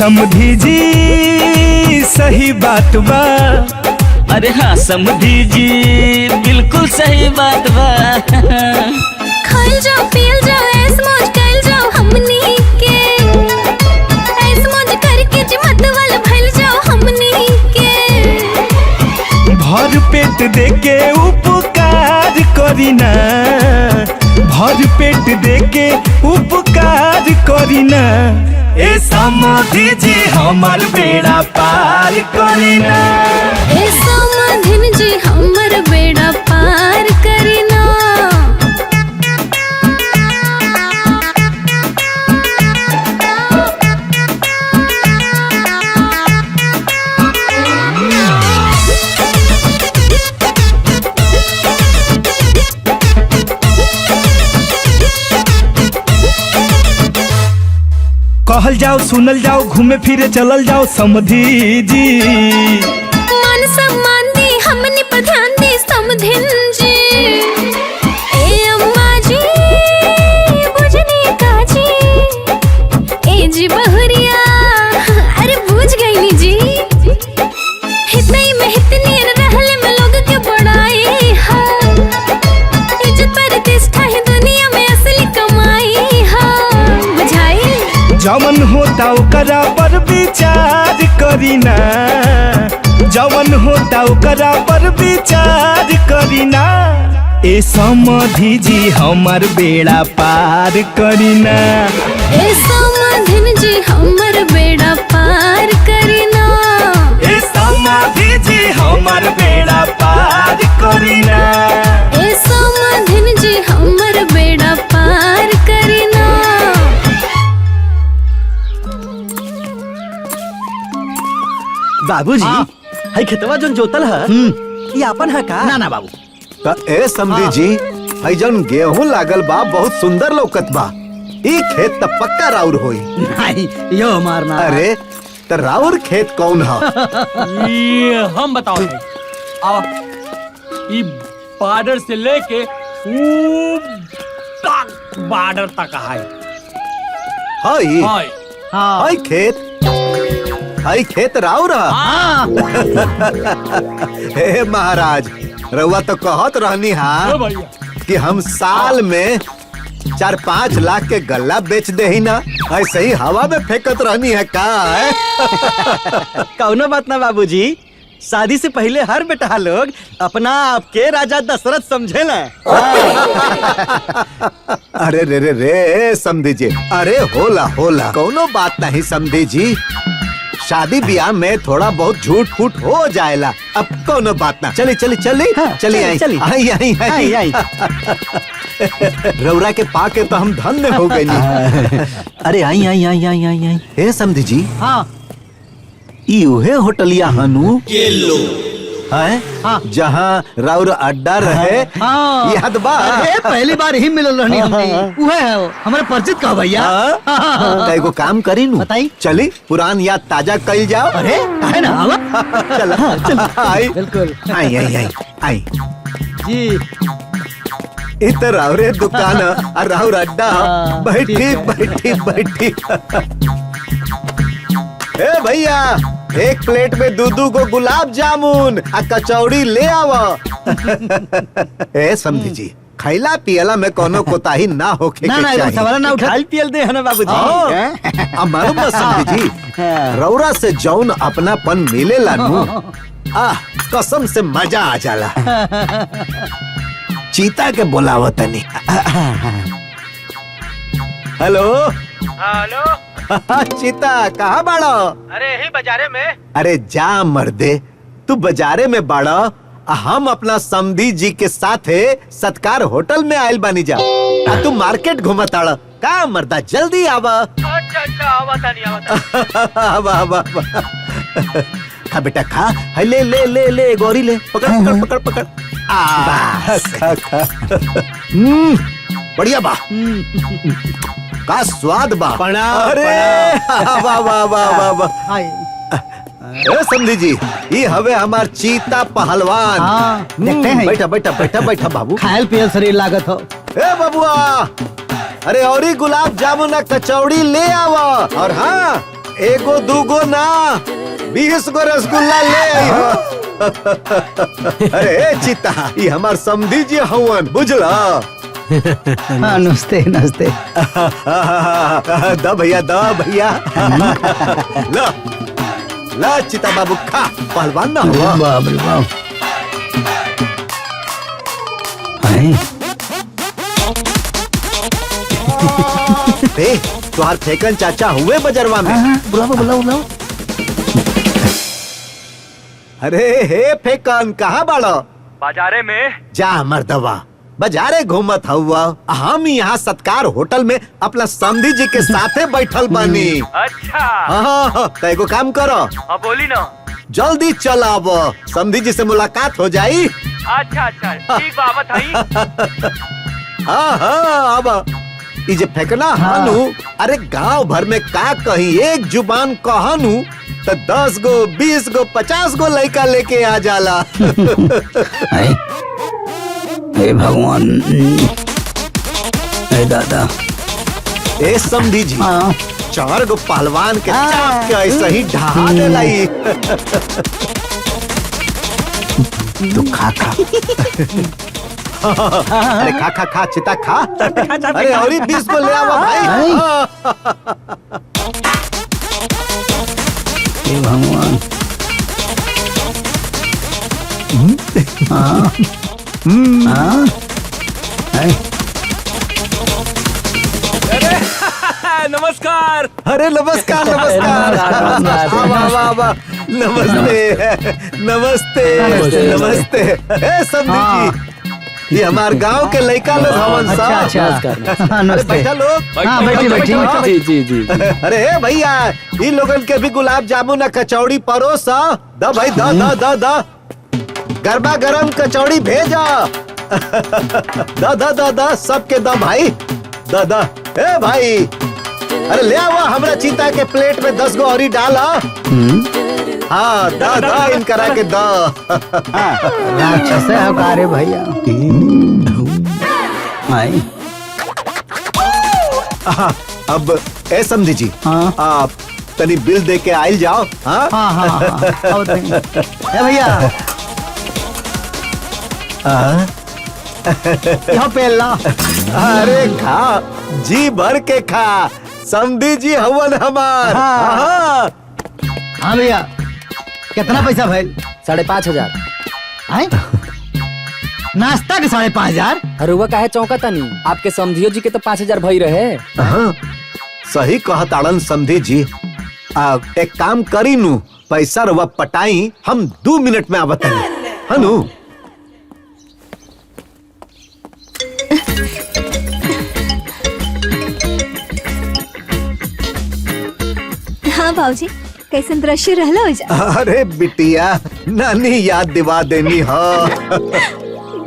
समधी जी सही बात बा। अरे हाँ समधी जी बिल्कुल सही बात बा। खाइल जाओ पियल जाओ ऐस मौज कइल जाओ हमनी के, ऐस मौज करके जी मत वाला भइल जाओ हमनी के। भर पेट देके उपकार करीना, भर पेट देके उपकार करीना। ए समधी जी हमार बेड़ा पार करीना। ए समधिन जी हमर बेड़ा पार करीना। कहल जाओ सुनल जाओ घूमे फिरे चलल जाओ समधी जी। मान सम्मान दी हमनी पर ध्यान दी समधिन जी। ए अम्मा जी बुझनी का जी, ए जी बहुरिया अरे बुझ गई नी जी। हितई में हितनी रहले में लोग के बड़ाई है, इज्जत प्रतिष्ठा है दुनिया में असली कमाई है, बुझाई। जवन होता ओकरा पर विचार करीना, जवन होता ओकरा पर विचार करीना। ए समधी जी हमार बेड़ा पार करीना। ए समधिन जी हमर बेड़ा पार करीना। ए समधी जी हमार बेड़ा पार करीना। ए समधिन जी हमर बेड़ा पार करीना। बाबूजी हाई खेतवा जोन जोतल है ये अपन है का? ना ना बाबू। त ए समधी जी हई जन गेहूं लागल बा बहुत सुंदर लौकत बा। ई खेत त पक्का राउर होई। नहीं यो मारना। अरे त राउर खेत कौन है? ये हम बताओ आओ ये बॉर्डर से लेके बॉर्डर तक है। हई हाय हई खेत, हई खेत राउर हाँ। हे महाराज रउआ तो कहत रहनी ओ हा भैया कि हम साल में 4-5 लाख के गल्ला बेच दे ही ना, ऐसे ही हवा में फेंकत रहनी है का? कौनो बात ना बाबूजी, शादी से पहले हर बेटा लोग अपना आपके राजा दशरथ समझेला। अरे रे रे रे समधी जी, अरे होला होला कौनो बात नहीं समधी जी। शादी ब्याह में थोड़ा बहुत झूठ फूट हो जाएला, अब कौनो बात ना। चली चली चली चली आई चली। आई आई आई आई रौरा के पाके तो हम धन्य हो गए नी। अरे आई आई आई आई आई आई हे समधी जी, हाँ ई उहे होटलिया हनु है जहाँ राउर अड्डा रहे, हाँ। याद बा? अरे पहली बार ही मिलल रहनी हमनी। उहे है वो हमारे परिचित का भैया। तो एगो काम करी नु, बताई। चली पुरान याद ताजा कल जाओ। अरे है ना आवा। चल चल आई बिल्कुल आई आई आई आई जी। इधर राउरे दुकान और राउर अड्डा। हाँ, बैठी ठीक है। बैठी बैठी। ए भैया एक प्लेट में दूधू को गुलाब जामुन आ कचौड़ी ले आवा। ए समझी जी खैला पियला में कोनो कोताही ना होके ना के ना एकदम चाहिए। सवाल ना उठा। खाल पियल दे है ना बाबूजी। अब मालूम बा समझी जी, रौरा से जौन अपनापन मिलेला नु, कसम से मजा आ जाला। चीता के बोलावो तनी। हेलो हेलो चीता कहाँ बाड़ो? अरे यही बाजारे में। अरे जा मर्दे, तू बाजारे में बाड़ो, हम अपना समधी जी के साथे सत्कार होटल में आयल बानी जा। तू मार्केट घुमताड़ का मर्दा, जल्दी आवा। अच्छा आवा तानी आवा आवा आवा। खा बेटा खा, है ले ले ले ले गौरी ले, पकड़ पकड़ पकड़ पकड़। बस खा खा। बढ़िया बा, का स्वाद बा। अरे वाह वाह वाह वाह वाह। ए समधी जी, ये हवे हमार चीता पहलवान। हाँ, देखते हैं। बैठा बैठा बैठा बैठा बाबू। खायल पियल शरीर लागत हो। ए बबुआ, अरे और ही गुलाब जामुन कचौड़ी ले आवा। और हाँ एगो दूगो ना 20 गो रसगुल्ला ले आइहो। अरे चिता ये हमार समधी जी हवन बुझला। हाँ नमस्ते नमस्ते। द भैया ला ला चिता बाबू खा पहलवान ना हुआ। बाप रे बाप। तुहार फेकन चाचा हुए बजरवा में। बुलाओ। अरे हे फेकन कहाँ बाड़ो? बाजारे में। जा मर्दवा बाजारे घूमत हुआ। हम यहाँ सत्कार होटल में अपना समधी जी के साथे बैठल बानी। अच्छा। हाँ तो एगो काम करो। हाँ बोली ना। जल्दी चल अब समधी जी से मुलाकात हो जाई। अच्छा ठीक बाबत हई। हाँ अब ये जे फेंकना हानू अरे गांव भर में का कही एक जुबान कहनू तो 10 गो 20 गो 50 गो लड़का लेके आ जाला। हे भगवान हे दादा। ए समधी जी 4 गो पहलवान के चाप के ऐसे ही ढहा देलाई। तू खा अरे खा चिता खा। अरे और 20 को ले आवा भाई। हे भगवान। नमस्कार। अरे नमस्कार नमस्ते। समधी जी ये हमारे गांव के लड़का लोग हवन साहब। बैठा लोग। बैठी। जी। अरे भैया इन लोगन के भी गुलाब जामुन कचौड़ी परोस द भाई द गरबा गरम कचौड़ी भेजा। द सबके द भाई द ए भाई अरे ले आवा हमरा चीता के प्लेट में 10 गो औरी डाला। हाँ द इन करा के द। राक्षस है हकारे भैया। अब ए समझी जी आप तनी बिल दे के आइल जाओ। हाँ भैया पेला। अरे खा जी भर के खा समधी जी हवन हमार। हाँ भैया कितना पैसा भैल? 5,500। नाश्ता के 5,500। हरुआ काहे चौंका तनी? आपके समधियो जी के तो 5,000 भई रहे। सही कहत आड़न समधी जी। एक काम करी नू पैसा रवा पटाई हम 2 मिनट में आवत हनु। हाँ भाऊजी कैसन दृश्य रहला हो जा। अरे बिटिया नानी याद दिवा देनी हो।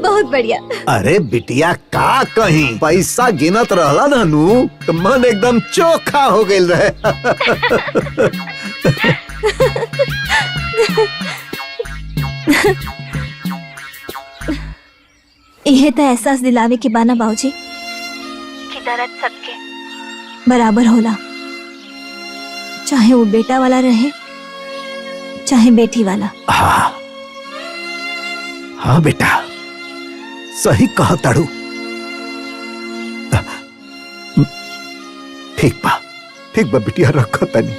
बहुत बढ़िया। अरे बिटिया का कहीं पैसा गिनत रहला नानू तो मन एकदम चोखा हो गइल रहे। यह तो एहसास दिलावे के बाना बाबूजी कि दर्द सबके बराबर होला, चाहे वो बेटा वाला रहे चाहे बेटी वाला। हाँ बेटा सही कहा ताड़ू। ठीक बा बिटिया रखो तनी।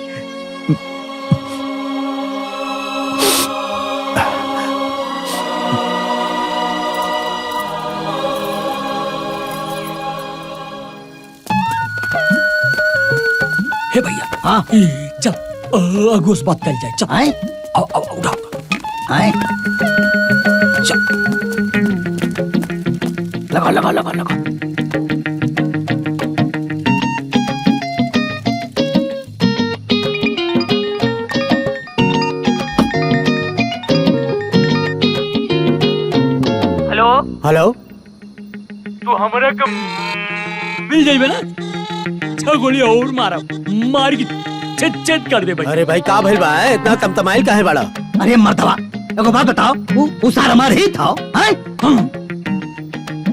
हे भैया हाँ चल अगुस बात कर जाए। चल आओ उठा चल लगा। हेलो तू हमरा के मिल जाइबे ना 6 गोली और मारा मार के छेद कर दे भाई। अरे भाई का भइल बा? इतना तमतमाइल काहे बाड़ा? अरे मर्दवा एगो बात बताओ वो सारा हमार ही था।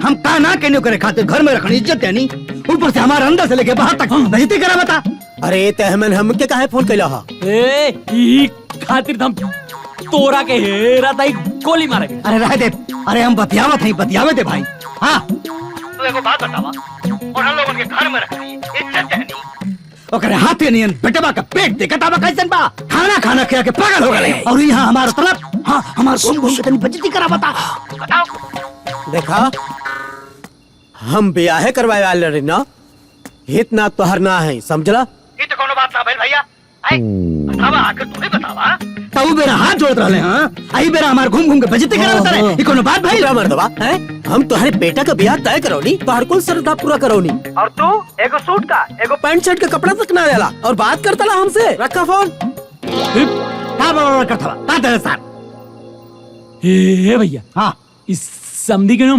हम का ना कहने करे खातिर घर में रखनी इज्जत देनी ऊपर से हमारे अंदर से लेके बाहर तक बेइज्जती करा बता। अरे तहमन हमके काहे फोन कैला हा? ए ई खातिर हम तोरा के हेरा ताई गोली मारे। अरे रह दे, अरे हम बतियावत नहीं, बतियावे दे भाई। हाँ तू एगो बात बतावा, और हम लोगन के घर में रखनी इज्जत कहनी, ओकरे हाथे नियन बेटवा का पेट देखा तावा कैसन बा, खाना खाना खिया के पागल हो गए। और यहाँ हमारा तरफ हाँ हमार घूम घूम के तनी बजती करा बता। बताओ। देखा हम ब्याह करवाए वाले रही ना, इतना तोहर ना है, समझला? ये तो कोनो बात ना भाई भैया। आई बतावा, आखिर तू ही बतावा। तू मेरा हाथ जोड़ रहे हैं, आई बेरा हमार घूम घूम के बजती करा बता रहे। ये कोनो बात भाई? मर्दवा हैं? हम तुम्हारे बेटा का ब्याह तय करौनी, तोहर कुल श्रद्धा पूरा करौनी, और तू एगो सूट का एगो पैंट शर्ट का कपड़ा तक ना देला और बात करता ला हमसे। रखा फोन। करता सर। ए भैया, हाँ इस समधी के ना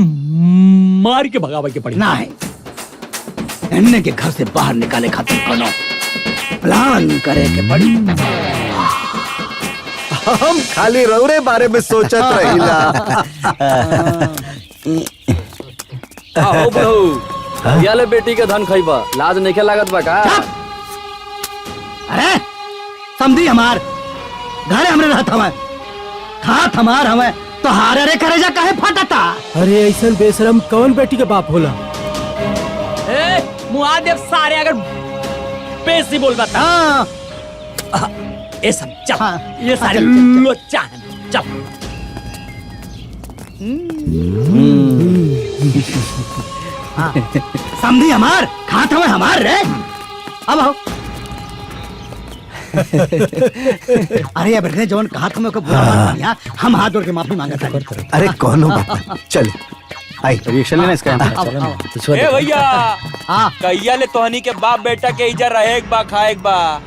मार के भगावे के पड़ी ना है। अन्य के घर से बाहर निकाले खातिर कोनो प्लान करे के पड़ी। हम खाली रौरे बारे में सोचत रहिला। आओ बहू, याले बेटी के धन खइबा, लाज नइखे लागत बा का? अरे समझी हमार घरे हमरे रहत हवे, खात हमार हवे, तो हारे रे करेजा काहे फटता? अरे ऐसा बेशरम कौन बेटी के बाप होला? ए मुआदेव सारे अगर बेसी बोल बता। हाँ ये सब चल, हाँ, ये सारे चल, चल, चल। लोचा हैं, चल। हाँ समझी हमार खात हवे हमार रे। अब आओ। अरे ये बैठने जवन कहा तुम्हें को बुरा मत मानिया, हम हाथ जोड़ के माफी मांगते हैं। अरे कौन बात, चल आई रिएक्शन लेना इसका। ए भैया, हाँ कहिया ले तोहनी के बाप बेटा के इधर रहे एक बा खाए एक बा।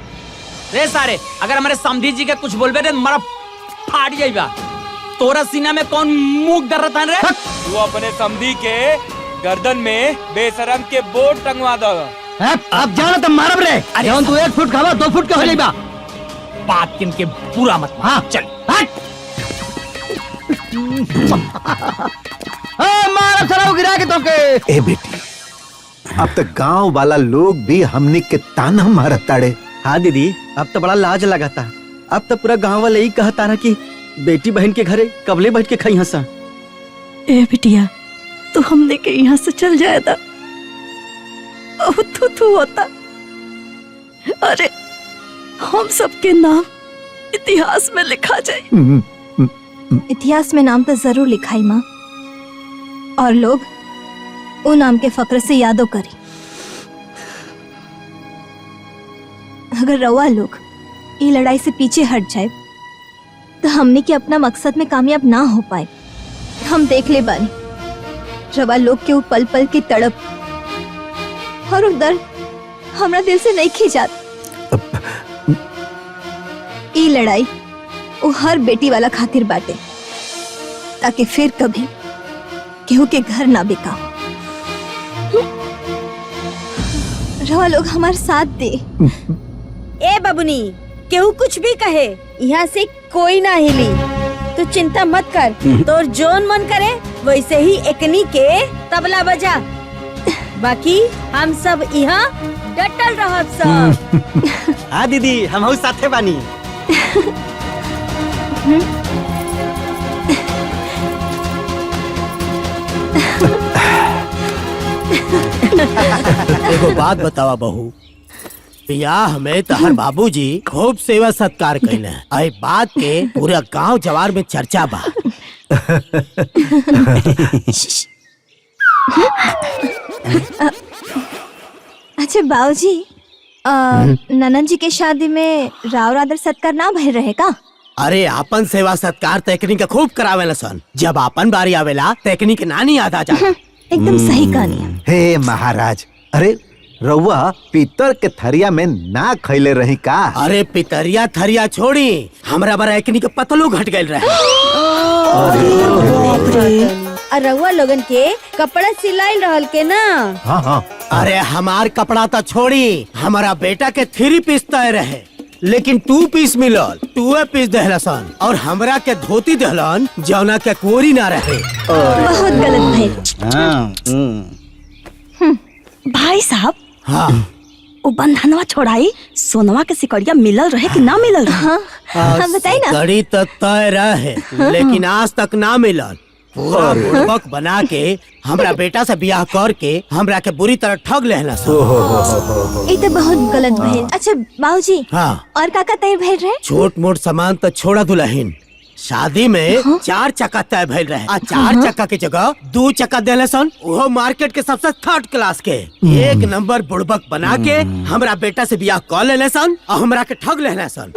रे सारे अगर हमारे समधी जी के कुछ बोलबे तो मारा फाड़ जाइबा। तोरा सीना में कौन मुंह दर्द है रे? तू अपने समधी के गर्दन में बेशरम के बोर्ड टंगवा दो। अब जाना तुम मारब रे। अरे तू 1 फुट खावा 2 फुट के हो जाइबा। बात किनके पूरा मत। हाँ चल हट। मारा चलाओ गिरा के तो के। ए बेटी, अब तक गांव वाला लोग भी हमने के ताना मारत ताड़े। हाँ दीदी, अब तो बड़ा लाज लगा था। अब तो पूरा गांव वाले यही कहता ना कि बेटी बहन के घरे कबले बैठ के खाई हंसा। ए बिटिया, तू हमने के यहाँ से चल जाए था, तू होता। अरे हम सबके नाम इतिहास में लिखा जाए। इतिहास में नाम तो जरूर लिखाई माँ, और लोग वो नाम के फक्र से यादो करी। अगर रवा लोग ये लड़ाई से पीछे हट जाए तो हमने के अपना मकसद में कामयाब ना हो पाए। हम देख ले बानी रवा लोग के वो पल पल की तड़प और वो दर्द हमरा दिल से नहीं खींचात। ये लड़ाई वो हर बेटी वाला खातिर बाटे, ताकि फिर कभी केहू के घर ना बिका। रवा लोग हमारे साथ दे। ए बबुनी, केहू कुछ भी कहे, यहाँ से कोई ना हिली। तू चिंता मत कर, तोर जोन मन करे वैसे ही एकनी के तबला बजा। बाकी हम सब यहाँ डटल रहब सब। हाँ दीदी, हम साथे बानी। एगो बात बतावा बहू, बियाह में तहर बाबूजी खूब सेवा सत्कार कैले। आई बात के पूरा गांव जवार में चर्चा बा। अच्छा बाबूजी, ननन जी के शादी में राव आदर सत्कार ना भय रहे का? अरे आपन सेवा सत्कार तकनीक खूब करावेला सन, जब आपन बारी आवेला तकनीक नानी याद आ जा। एकदम सही कहानी। हे महाराज, अरे रउआ पीतल के थरिया में ना खैले रही का? अरे पितरिया थरिया छोड़ी, हमरा बरा एकनी के पतलू घट गइल रहे। रउआ लोगन के कपड़ा सिलाई रहल के ना? हाँ हाँ। अरे हमार कपड़ा तो छोड़ी, हमारा बेटा के 3 पीस तय रहे, लेकिन 2 पीस मिलल, 2 पीस दहलसन, और हमरा के धोती दहलन जौना के कोरी ना रहे। बहुत गलत भाई। भाई साहब, हाँ, वो बंधनवा छोड़ाई सोनवा के सिकड़िया मिलल रहे कि ना मिलल रहे? हम बताई ना। गड़ी तो तय रहे लेकिन आज तक ना मिलल। पूरा बुड़बक बना के हमरा बेटा से ब्याह करके हमरा के बुरी तरह ठग लेहला सन। ये तो बहुत गलत भइल। अच्छा बाबूजी, हाँ और काका तय भइल रहे? छोट मोट सामान तो छोड़ा दुल्हन, शादी में 4 चक्का तय भइल रहे आ 4 चक्का के जगह 2 चक्का देले सन, वो मार्केट के सबसे थर्ड क्लास के। 1 नंबर बुड़बक बना के हमरा बेटा से ब्याह कर लेले सन और हमरा के ठग लेले सन।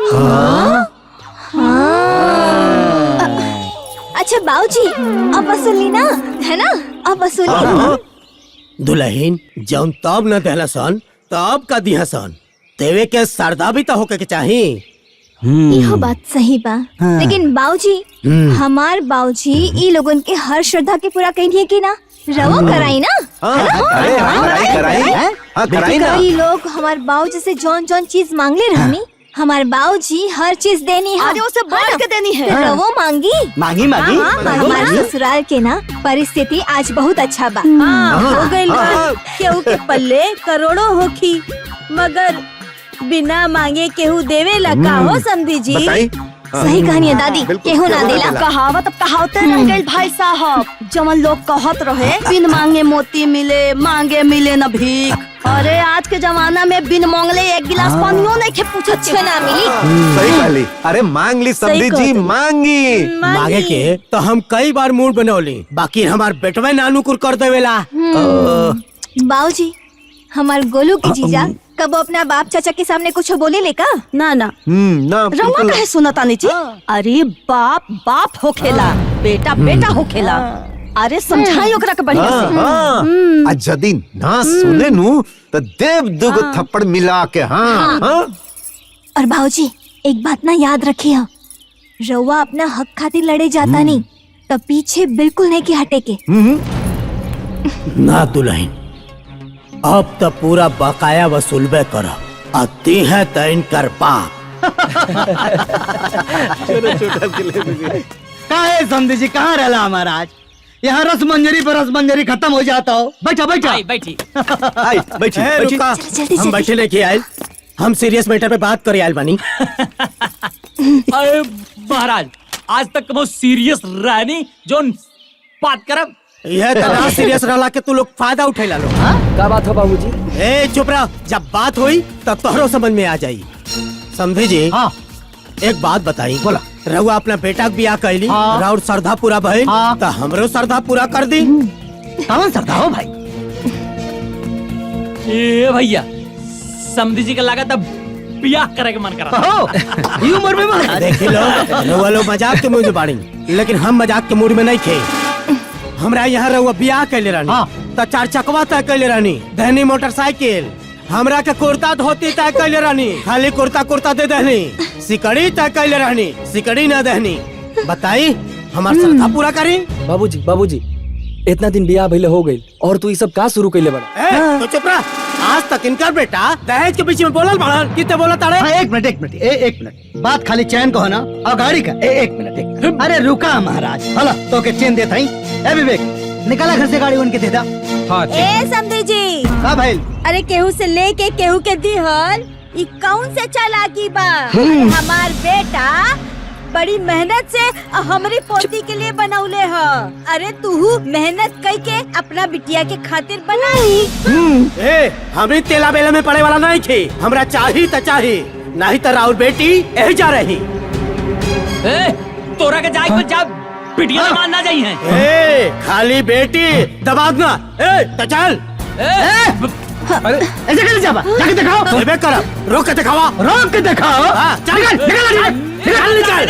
अच्छा बाबूजी, अब वसूली ना, है ना? अब वसूली। दुल्हन जौन तब न देहला सन तब का दिया सन, तेवे के सरदा भी तो होके के चाही। इहो बात सही बा। लेकिन बाबूजी, हमार बाबूजी ई लोगन के हर श्रद्धा के पूरा कहिए कि ना? रवो कराई ना? कराई ना। कई लोग हमार बाबूजी से जौन जौन चीज मांगले रहनी, हमार बाबूजी हर चीज देनी है। अरे उसे बढ़ के देनी है। रवो मांगी मांगी मांगी। हमारे ससुराल के ना परिस्थिति आज बहुत अच्छा बा। हो गइल बा। केहू के पल्ले करोड़ों होखी मगर बिना मांगे केहू देवे लगा हो समझी जी। सही कहानी है दादी, केहू ना देला। कहावत अब कहावते रह गइल भाई साहब। जमन लोग कहत रहे बिन मांगे मोती मिले, मांगे मिले न भीख। अरे आज के जमाना में बिन मांगले 1 गिलास पानियो नहीं के पूछत छे ना मिली। सही कहली। अरे मांग ली समधी जी, मांगी। मांगे के तो हम कई बार मूड बनौली, बाकी हमार बेटवे नानुकुर कर देवेला। बाबूजी, हमार गोलू के जीजा कब अपना बाप चाचा के सामने कुछ बोले लेका? ना ना ना रवा काहे सुनतानी जी? अरे बाप बाप होखेला, बेटा बेटा होखेला। अरे समझाई ओकरा के बढ़िया से। आ जदी ना सुने नु तो देव दुगो थप्पड़ मिला के। हाँ और बाबूजी, एक बात ना याद रखिए, रउआ अपना हक खातिर लड़े जाता नहीं तो पीछे बिल्कुल नहीं की हटे के। ना दुल्हन, अब तो पूरा बकाया वसूलबे कर। अति है तो इनकर पाप। काहे समझी जी, कहाँ रहला हमारा आज? यहाँ रस मंजरी पर रस मंजरी खत्म हो जाता हो। बैठा बैठा बैठी। बैठी ए, रुका। हम बैठे लेके आए, हम सीरियस मैटर पे बात करे आयल बानी। अरे महाराज, आज तक बहुत सीरियस रहनी जोन बात करब। यह तना सीरियस रहला के तू लोग फायदा उठेला लो। क्या बात है बाबूजी? ए चुप रह, जब बात हुई तब तोहरो समझ में आ जाई। समझी जी? हाँ। एक बात बताई, बोला। रहुआ अपना बेटा के ब्याह कैली, राउर श्रद्धा पूरा भइल, तो हमरो श्रद्धा पूरा कर दी। कौन श्रद्धा हो भाई? ए भैया, समधी जी के लागत अब ब्याह करे के मन करा। ये उम्र में महाराज। देख लो, रहुआ लोग मजाक के मूड में बाड़ी, लेकिन हम मजाक के मूड में नहीं थे। हमरा यहाँ रहुआ ब्याह कैले रहनी, तो 4 चकवा तय कैले रहनी, दहनी मोटरसाइकिल। हमरा के कुर्ता धोती तय कैले रहनी, खाली कुर्ता दे दहनी। सिकड़ी तय कैले रहनी, सिकड़ी न दहनी। बताई हमार श्रद्धा पूरा करी। बाबूजी इतना दिन बियाह भइले हो गइल और तू ये सब का शुरू कइले बड़ा? तो चुप रह। आज तक इनकर बेटा दहेज के बीच में बोलल बड़न, कितने बोला ताड़े? एक मिनट, बात खाली चैन को है ना और गाड़ी का। एक मिनट। अरे रुका महाराज, हला तो के चैन देता ही। ए विवेक, निकाला घर से गाड़ी उनके दे दा। हाँ, ए समझी जी। का भाई? अरे केहू से लेके केहू के दिहल ई कौन से चालाकी बा? हमार बेटा बड़ी मेहनत से हमारी पोती के लिए बनौले ह। अरे तू मेहनत कई के अपना बिटिया के खातिर बनाई। हमें तेला बेला में पड़े वाला नहीं थे। हमरा चाही त चाही, नहीं तो राउर बेटी यही जा रही। तोरा के जाए को जा बिटिया मान ना जाई है। खाली बेटी दबाव ना। तो चल। अरे ऐसे कैसे जाबा? जाके दिखाओ। अबे कर, रोक के दिखावा। रोक के दिखाओ। चल निकल।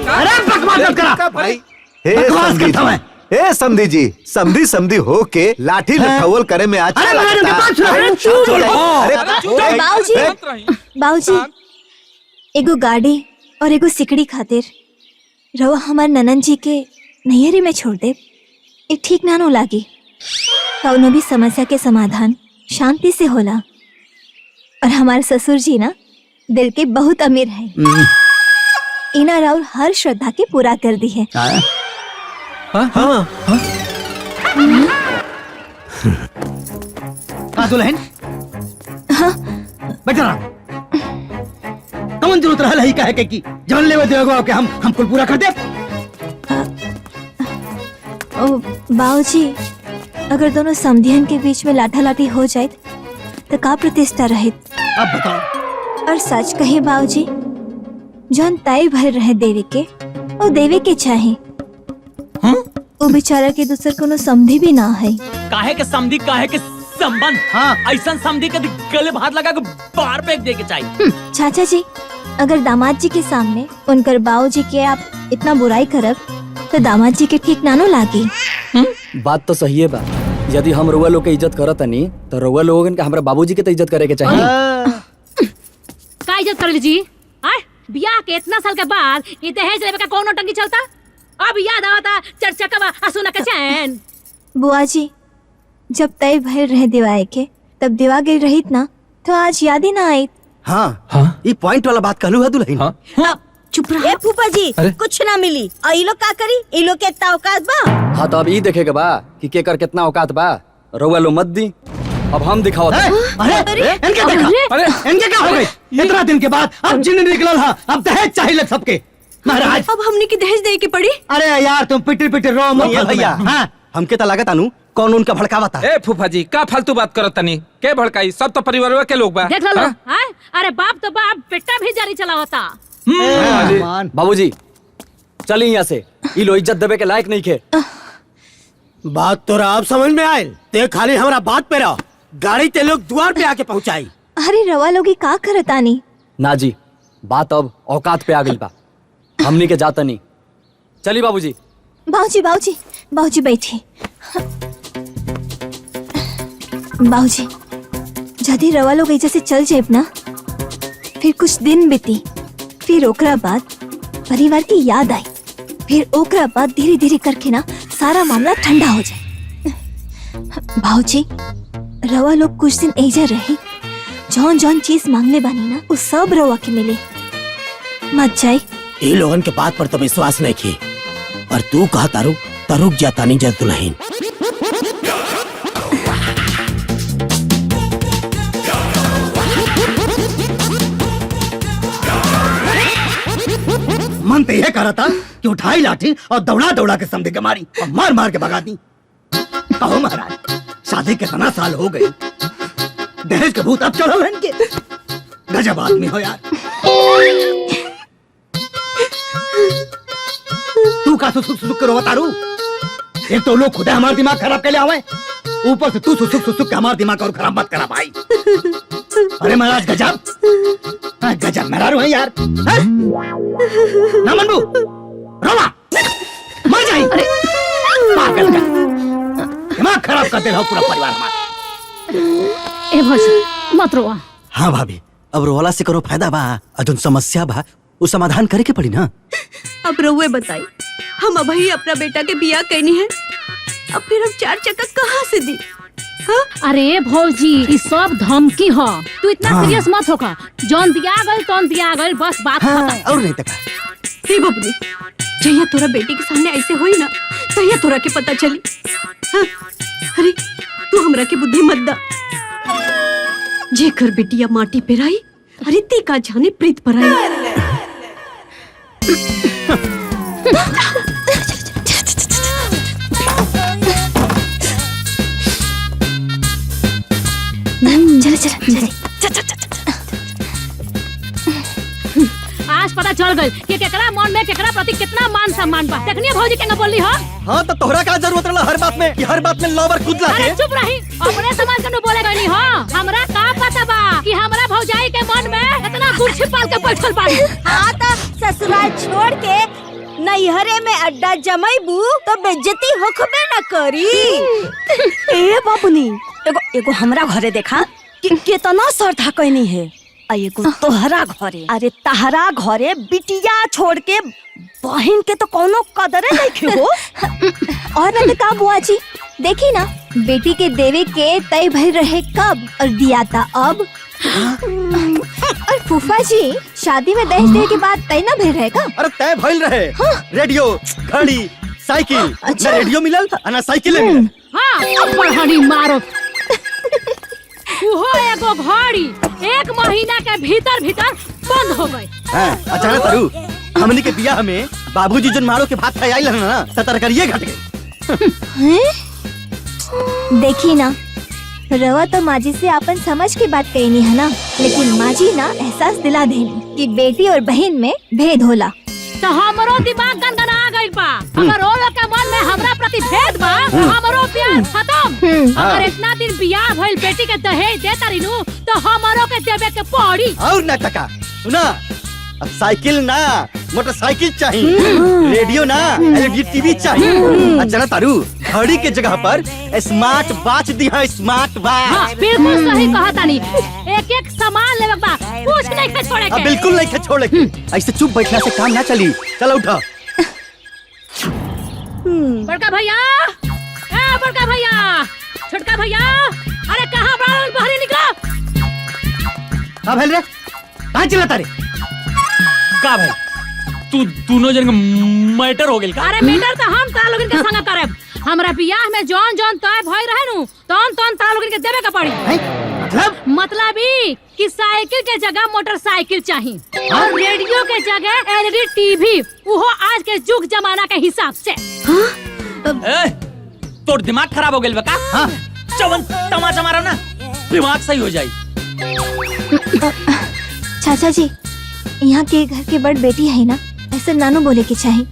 अरे बकवास मत करा। ए समधी जी, समधी हो के लाठी लठौल करे में अच्छा बाबूजी, एगो गाड़ी और एगो सिकड़ी खातिर रवा हमार ननन जी के नैहरी में छोड़ दे, एक ठीक ना नो लागी। कौनो भी समस्या के समाधान शांति से होला। और हमारे ससुर जी ना दिल के बहुत अमीर है। इना राउर हर श्रद्धा के पूरा कर दी है। हाँ? हाँ दुल्हन, बैठा रहा। कौन जरूरत रहा ही कहे कि जवन लेवे देवे के हम कुल पूरा कर दे। ओ बाबूजी, अगर दोनों समधियन के बीच में लाठा लाठी हो जाए तो का प्रतिष्ठा रहे? अब बताओ। और सच कहे बाबूजी, जौन तय भर रहे देवे के वो देवे के चाहे। वो बेचारा के दूसर कोनो समधी भी ना है। काहे के समधी, काहे के संबंध। हाँ, ऐसा समधी के गले में हाथ लगा के बाहर फेंक दे के चाहिए। चाचा जी, अगर दामाद जी के सामने उनकर बाबूजी के आप इतना बुराई करब तो दामाद जी के ठीक नानो लागी। बात तो सही है बा। यदि हम रउआ लोग के इज्जत करत नहीं तो रउआ लोगन के हमरा बाबूजी के तो इज्जत करे के चाहिए। का इज्जत कर लीजिए? बियाह के इतना साल के बाद ये दहेज लेवे का कौन टंकी चलता? अब याद आवता चर्चा का असुना के चैन। बुआ जी, जब तय भर रहे दिवाए के तब दिवा गिर रहित ना तो आज याद ही ना आई। हाँ, ये पॉइंट वाला बात कहलू है दुल्हन। चुप रह। फूफा जी, कुछ ना मिली और ये लोग का करी? ये लोग के इतना औकात बा? हाँ तो अब ये देखेगा बा कि केकर कितना औकात बा। रउआ लोग मत दी, अब हम दिखाओ। अरे इनके देखा, इनके क्या हो गई? इतना दिन के बाद अब जिन निकलल हा, अब दहेज चाहिए सबके। महाराज, अब हमने की दहेज दे के पड़ी? अरे यार तुम पिटी पिटी रो मत भैया। हाँ, हमके तो लागत आनू कौन उनका भड़कावा था। ए फूफा जी, का फालतू बात करत तनी? के भड़काई? सब तो परिवार के लोग बा। देख लो। अरे बाप तो बाप, बेटा भी जारी चला होता। बाबूजी चलिए यहाँ से, ये लो इज्जत देवे के लायक नहीं खे। बात तो अब समझ में आयल। ते खाली हमारा बात पे रहो, गाड़ी ते लोग द्वार पे आके पहुँचाई। अरे रवा लोगी का करतानी? ना जी, बात अब औकात पे आ गई बा। हमनी के जाता नहीं। चलिए बाबूजी। बाबूजी बाबूजी बाबूजी बैठी। बाबूजी, यदि रवा लोग ऐसे से चल जाए ना, फिर कुछ दिन बीती, फिर ओकरा बाद परिवार की याद आई, फिर ओकरा बाद धीरे धीरे करके ना सारा मामला ठंडा हो जाए। बाबूजी, रवा लोग कुछ दिन ऐजा रही, जौन जौन चीज मांगले बानी ना वो सब रवा के मिले। मत जाए। ये लोगन के बात पर तो विश्वास नहीं की, पर तू कहा तारू तो रुक जाता नहीं जद दुल्हन। मन तो यह करा था कि उठाई लाठी और दौड़ा दौड़ा के समझे के मारी और मार मार के भगा दी। कहो महाराज, शादी के कितना साल हो गए, दहेज के भूत अब चढ़ल है इनके। गजब आदमी हो यार। तू का सुसुक करो तारू? एक तो लोग खुद हमारा दिमाग खराब कर ले आवे, ऊपर से तू सुसुक सुसुक के हमारा दिमाग और खराब मत करा भाई। अरे महाराज गजब, गजब मेहरारू है यार। ना मनबू, रोवा, मर जाई। पागल का दिमाग खराब कर दे रहा पूरा परिवार हमारा। ए भौजी मत रोवा। हाँ भाभी, अब रोवाला से करो फायदा बा, अजून समस्या बा, वो समाधान करे के पड़ी ना। अब रउए बताई, हम अभी अपना बेटा के बियाह कहनी है, अब फिर हम 4 चक्का कहाँ से दी? अरे भौजी, ये सब धमकी हो, तू इतना सीरियस मत होका। जौन दिया गल तौन दिया गल, बस बात खत्म। और नहीं तक हे बबली, जहिया तोरा बेटी के सामने ऐसे होई ना, तहिया तोरा के पता चली। हाँ? अरे तू हमरा के बुद्धि मत दा। जेकर बेटिया माटी पे रही, अरे ती का जाने प्रीत पर आई। आज पता चल गई कि केकरा मन में केकरा प्रति कितना मान सम्मान बा। देखनिए भौजी केंगा बोली हो? हाँ तो तोहरा का जरूरत रहा हर बात में कि हर बात में लवर कूद लाके? अरे चुप रही, अपने समाज के नु बोले गई हो। हमरा का पता बा कि हमरा भौजाई के मन में इतना कुर्सी पाल के बैठल बाड़ी। हाँ तो ससुराल छोड़ के नैहरे में अड्डा जमाईबू तो बेइज्जती होखबे न करी। ए बाबूनी, एगो हमरा घरे देखा कि कितना श्रद्धा कहनी है, एगो तोहरा घरे। अरे तहरा घरे बिटिया छोड़ के बहन के तो कोनो कदरे नहीं हो। और न का बुआ जी, देखी ना बेटी के देवे के तय भर रहे कब और दिया था अब। और फूफा जी, शादी में दहेज देने के बाद तय ना भर रहेगा? अरे तय भइल रहे। रेडियो, घड़ी, साइकिल ना रेडियो मिलल और ना साइकिल मिलल। हाँ अब बढ़नी मारो उहो एगो घड़ी 1 महीना के भीतर भीतर बंद हो गई। हां अचानक तारू हमनी के बियाह में बाबूजी जन मारो के भात खाई आइल ना त तरकारिए घट गई। देखी ना रवा तो माजी से अपन समझ की बात कही नहीं है ना, लेकिन माजी ना एहसास दिला देनी कि बेटी और बहन में भेद होला। तो हमरो दिमाग गनगना गइल बा। अगर ओ लोग के मन में हमरा प्रति भेद बा तो हमरो प्यार खत्म। अगर इतना दिन बियाह भइल बेटी के दहेज दे तारीनु तो हमरो के देवे के पड़ी। और ना टका सुना अब साइकिल ना मोटरसाइकिल चाहिए, रेडियो ना एलईडी टीवी चाहिए। अच्छा ना तारू घड़ी के जगह पर स्मार्ट वॉच दी है, स्मार्ट वॉच। हाँ, बिल्कुल सही कहा तानी। एक एक सामान लेवे बा कुछ नहीं के छोड़े के। बिल्कुल नहीं के छोड़े के। ऐसे चुप बैठना से काम ना चली। चलो उठा। बड़का भैया ए बड़का भैया छोटका भैया अरे कहाँ बाहर बाहर निकलो। का भेल रे कहाँ चिल्लाता रे? का भाई तू दोनों जन मैटर हो गेल का? अरे मैटर तो हम तारा लोगन के संग करब। हमरा बियाह में जौन जौन तय भई रहे नु तौन तौन तारा लोगन के देवे के पड़ी। मतलब ई कि साइकिल के जगह मोटरसाइकिल चाहिए और रेडियो के जगह एलईडी टीवी, वो आज के जुग जमाना के हिसाब से। ए, तोर दिमाग खराब हो गेल बा का? हाँ? चवन तमाचा मारो ना दिमाग सही हो जाई। चाचा जी यहाँ के घर के बड़ बेटी है ना, ऐसे नानू बोले के चाहिए।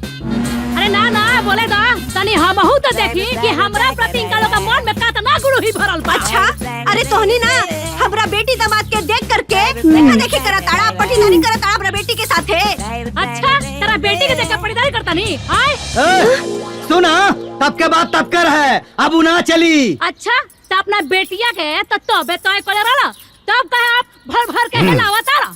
अरे ना ना बोले दा तनी हमहू तो देखी कि हमरा प्रति इनका लोग मन में कितना गुरु ही भरल बा। अच्छा अरे तोहनी ना हमरा बेटी दामाद के देख करके देखा देखी करा ताड़ा पटीदारी करा ताड़ा हमरा बेटी के साथे। अच्छा तेरा बेटी के देख के पटीदारी करता नहीं आए? सुना तब के बात तब कर है अब ना चली। अच्छा तो अपना बेटिया के तबे तय कर रहा तब कहे आप भर भर के हिलावा तारा।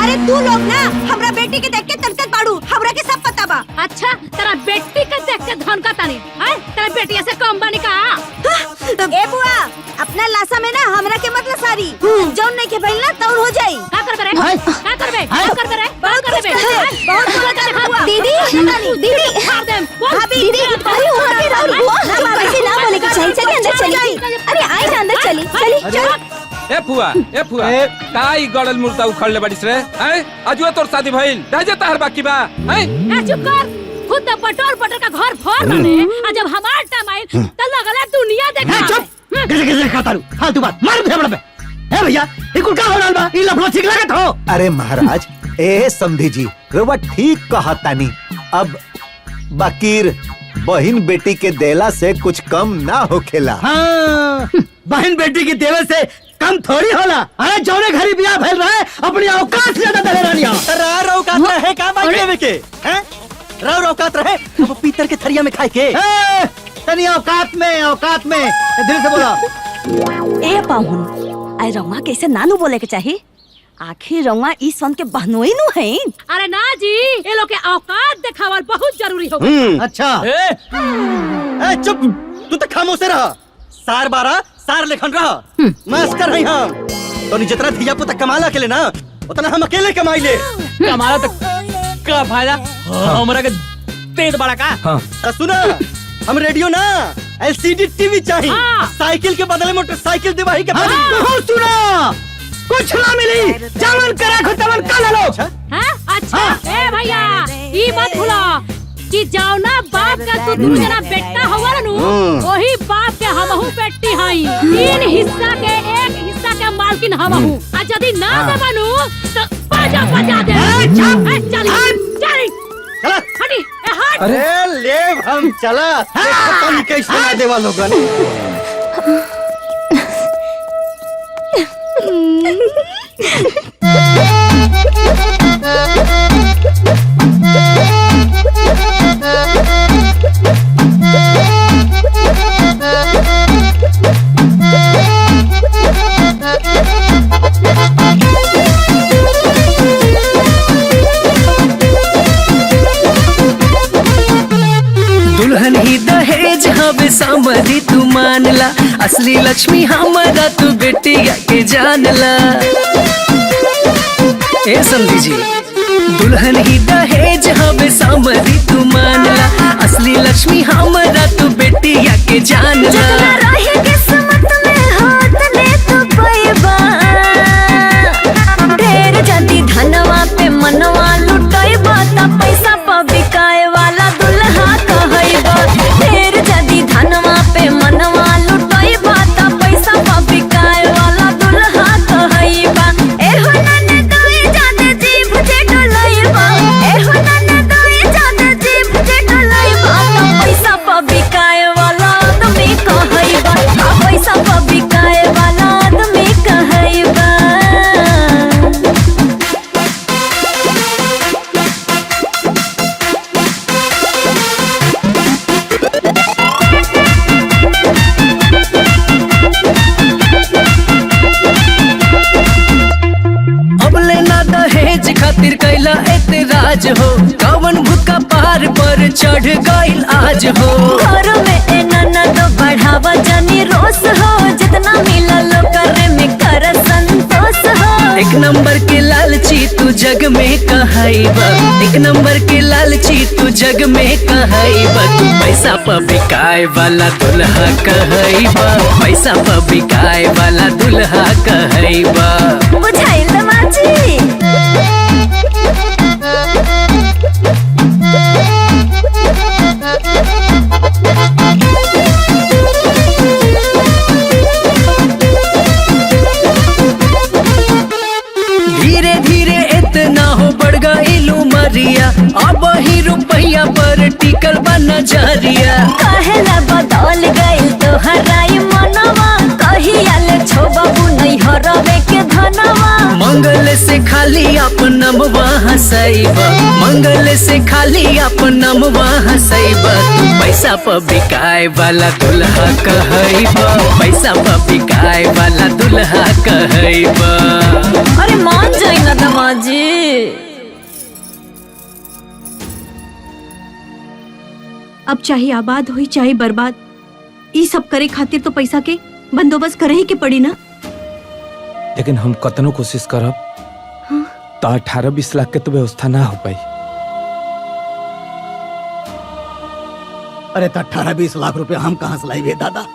अरे तू लोग ना हमरा बेटी के देख के तनकत बाड़ू, हमरा के सब पता बा। अच्छा तेरा बेटी के देख के धन का तानी आए तेरा बेटिया से कम बनी का? ए बुआ अपना लाशा में ना हमरा के मतलब सारी जौन नहीं के भइल ना तौन हो जाई। का करबे रे का करबे का करबे रे बहुत करबे बहुत बोलत है बुआ। दीदी दीदी मार देम भाभी दीदी अरे वहाँ के राहुल बुआ वैसे ना बोले के चाहिए। चलिए अंदर चलिए। अरे आई ना अंदर चली चली। ए फुआ काई गड़ल मुर्दा उखड़ ले बड़िस रे हैं? अजुए तोर शादी भइल रह जाता हर बाकी बा हैं? ए चुप कर खुद तो पटोर पटोर का घर फोड़ बने और जब हमार टाइम आई तो लगला दुनिया देखा। चुप किसे कहता रू फालतू बात मार फेफड़ा पे। ए भैया ई कुल का हो रहल बा? ई लफड़ा ठीक लागत हो? अरे महाराज ए समधी जी रउआ ठीक कहतानी। अब बाकीर बहन बेटी के देला से कुछ कम ना होखेला। हाँ बहन बेटी की देवे से कम थोड़ी होला। अरे जौने घरी बियाह भइल रहे अपनी औकात से ज्यादा दहे रानिया। रार औकात रहे का बात लेवे के हैं? रार औकात रहे अब पीतर के थरिया में खाए के। तनी औकात में दिल से बोला। ए पाहुन आई रउआ कैसे नानू बोले के चाहिए? आखिर रउआ ई सन के बहनोई नु है। अरे ना जी ये लोग के औकात दिखावल बहुत जरूरी हो। अच्छा ए चुप तू तो खामोश रह। सार बारा सार लेखन रह मास्टर है हम तो जितना धिया पुता कमाला के ले ना उतना हम अकेले कमाई ले। कमाला तक का फायदा हमरा के तेज बड़ा का? हाँ। सुना हम रेडियो ना एलसीडी टीवी चाहिए। साइकिल के बदले मोटरसाइकिल दिवाही के सुना कुछ ना मिली जावन करा खुतवन का ले लो। अच्छा ए भैया ई मत भूलो कि जौना बाप का तू दू जना बेटा हवा नु वही बाप के हमहू बेटी हई। 3 हिस्सा के 1 हिस्सा के मालकिन हमहू। आ यदि ना देबनु तो बाजा बजा दे। चली चला हटी ए हट। अरे ले हम चला पता नहीं कैसे ना देवा लोगन। दुल्हन ही दहेज हवे समधी तू मानला, असली लक्ष्मी हमारा तू बेटी के जानला। ए समधी जी दुल्हन ही दहेज हवे समधी तू मानला, असली लक्ष्मी हमरा तू बेटिया के जानला। जितना रहे किस्मत में हाथ ने तो पैबा, ढेर जदी धनवा पे मनवा लुटाइबा त पैसा प बिकाए वाला दुल्हा कहैबा। ढेर जदी धनवा पे मनवा लुटाइबा त पैसा प बिकाए वाला दुल्हा कहैबा। एहो नन्हे दोए जादे जीभ जे डोलैबा, एहो नन्हे दोए जादे जीभ जे डोलैबा त पैसा प बिकाए वाला आदमी कहैबा। पैसा प बिकाए वाला आदमी कहैबा। अब लेना दहेज खातिर कैला एतराज हो, कवन भूत पार पर चढ़ गइल आज हो। घर में एना न तो बढ़ावा जानी रोस हो, जितना मिलल करे में कर संतोष हो। एक नंबर के लालची तू जग में कहैबा, एक नंबर के लालची तू जग में कहैबा। तू पैसा प बिकाए वाला दुल्हा कहैबा, पैसा प बिकाए वाला दुल्हा कहैबा। बुझाइल माची। धीरे धीरे इतना हो बढ़ गइल उमरिया, अब ही रुपया पर टिकल बा नजरिया। कहेला बदल गइल तोहराई मनवा, कहिया ले छोबबू नहीं हरवे के धनवा। मंगल से खाली अपनमवा हंसैबा, मंगल से खाली अपनमवा हंसैबा। तू पैसा प बिकाए वाला दुल्हा कहैबा, पैसा प बिकाए वाला दुल्हा कहैबा। अरे मान जाई ना दमाजी। अब चाहे आबाद हुई चाहे बर्बाद, ई सब करे खातिर तो पैसा के बंदोबस्त करे ही के पड़ी ना। लेकिन हम कतनो कोशिश करब तो 18-20 लाख के तो व्यवस्था ना हो पाई। अरे तो 18-20 लाख रुपया हम कहाँ से लाइबे दादा?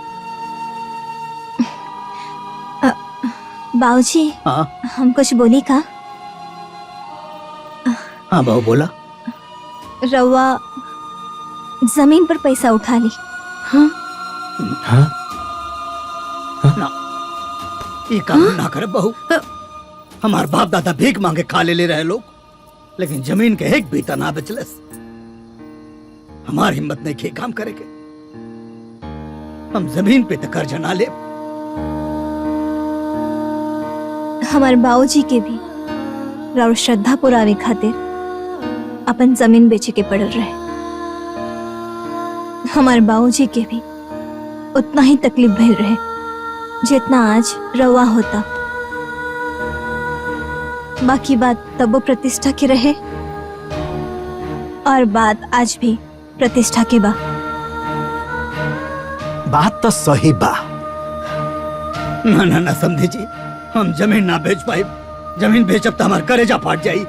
बाबूजी, हाँ हम कुछ बोली का? हाँ बहू बोला। रउआ जमीन पर पैसा उठा ली। हाँ हाँ ना ये काम ना करे बहू। हमार बाप दादा भीख मांगे खा ले रहे लोग, लेकिन जमीन के एक बीता ना बचलस। हमार हिम्मत नहीं खे काम करे के। हम जमीन पे तो कर्ज ना ले। हमार बाबूजी के भी राउर श्रद्धा पुरावे खातिर अपन जमीन बेचे के पड़ल रहे। हमार बाबूजी के भी उतना ही तकलीफ भइल रहे जितना आज रवा होता। बाकी बात तब प्रतिष्ठा की रहे और बात आज भी प्रतिष्ठा के बा। बात तो सही बा। ना ना ना समझी जी, हम जमीन ना बेच पाए। जमीन बेचब तो हमार कलेजा फाट जाई।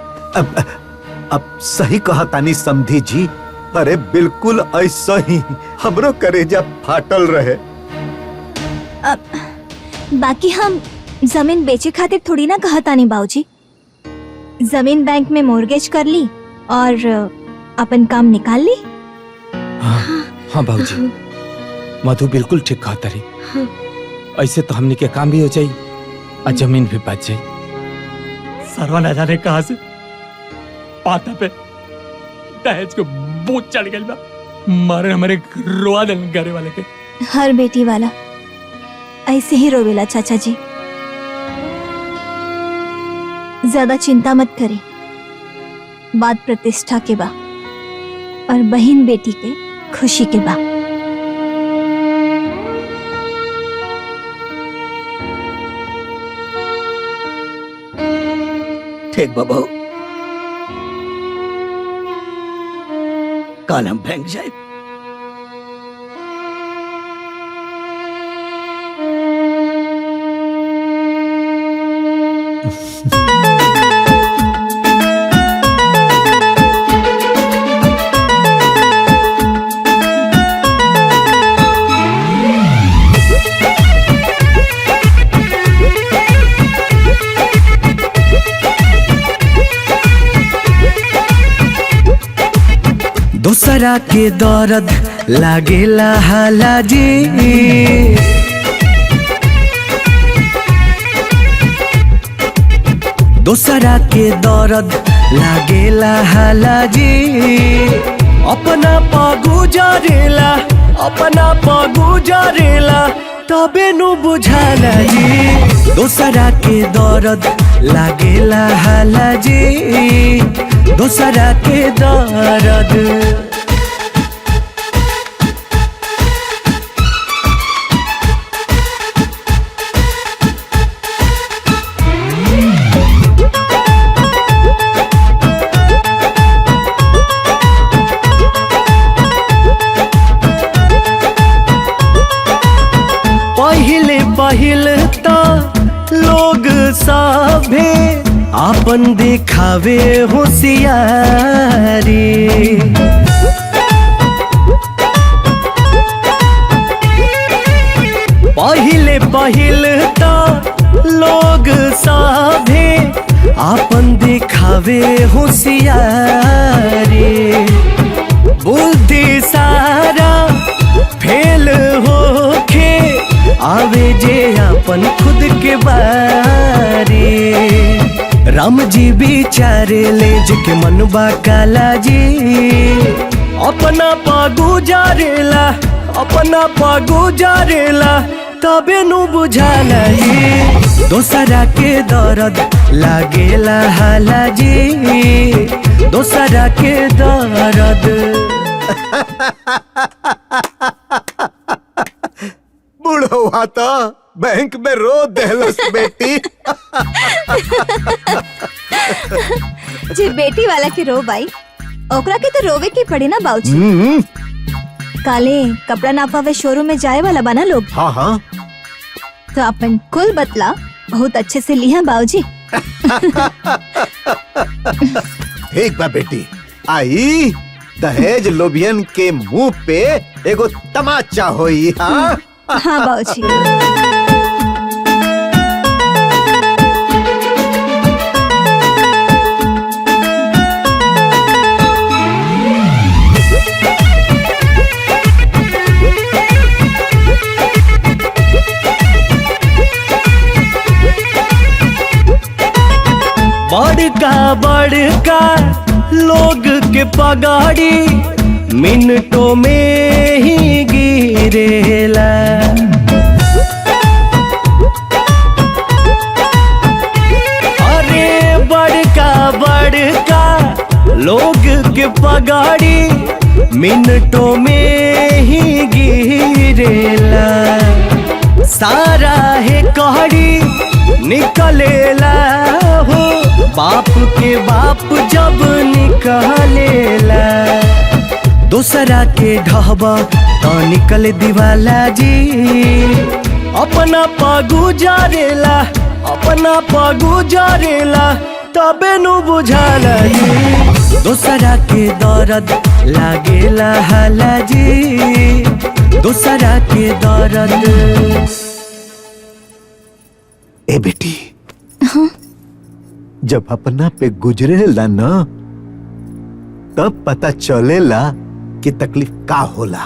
अब सही कहा तानी समधी जी। अरे बिल्कुल ऐसा ही हमरो कलेजा फाटल रहे। बाकी हम जमीन बेचे खातिर थोड़ी ना कहा तानी बाबूजी। जमीन बैंक में मोर्गेज कर ली और अपन काम निकाल ली। हाँ बाबूजी, मधु बिल्कुल ठीक कहा तारी। ऐसे तो हमने के काम भी हो जाई और जमीन भी बच जाई। सरवा न जाने कहां से पाता पे दहेज को बोझ चढ़ गई बा। मारे हमारे रोआ दल घरे वाले के। हर बेटी वाला ऐसे ही रोवेला चाचा जी। ज्यादा चिंता मत करी, बात प्रतिष्ठा के बा और बहन बेटी के खुशी के बा। ठीक बाबू, कल हम बैंक जाए। दूसरा के दर्द लागेला हाला जी दूसरा के दर्द लागेला हाला जी अपना पगु जरेला तबे नु बुझाला जी दूसरा के दर्द लागेला हाला जी दूसरा के दर्द पहिल तो लोग सभे आपन दिखावे होशियारी पहिल तो लोग सभे आपन दिखावे होशियारी बुद्धि सारा फेल होके आवे जे अपन खुद के बारे राम जी बिचारे ले के मनबा काला जी अपना पगु जारेला तबे नु बुझाला जी दोसरा के दर्द लागेला हाला जी दोसरा के दर्द बुढ़वा तो बैंक में रो देलस बेटी जे बेटी वाला के रो भाई ओकरा के तो रोवे के पड़े ना बाबूजी काले कपड़ा नापावे शोरूम में जाए वाला बना लोग हाँ हाँ तो अपन कुल बतला बहुत अच्छे से लिया बाबूजी ठीक बा बेटी आई दहेज लोबियन के मुंह पे एगो तमाचा होई हाँ हाँ बाबूजी बड़का लोग के पगाड़ी मिनटों में ही गिरेला अरे बड़का लोग के पगाड़ी मिनटों में ही गिरेला सारा है कहड़ी निकलेला हो बाप के बाप जब निकलेला दूसरा के ढहबा तो निकले दीवाला जी अपना पगु जारेला तबे नु बुझाला जी दूसरा के दर्द लागेला हाला जी दूसरा के दर्द ए बेटी हाँ? जब अपना पे गुजरेला ना तब पता चलेला कि तकलीफ का होला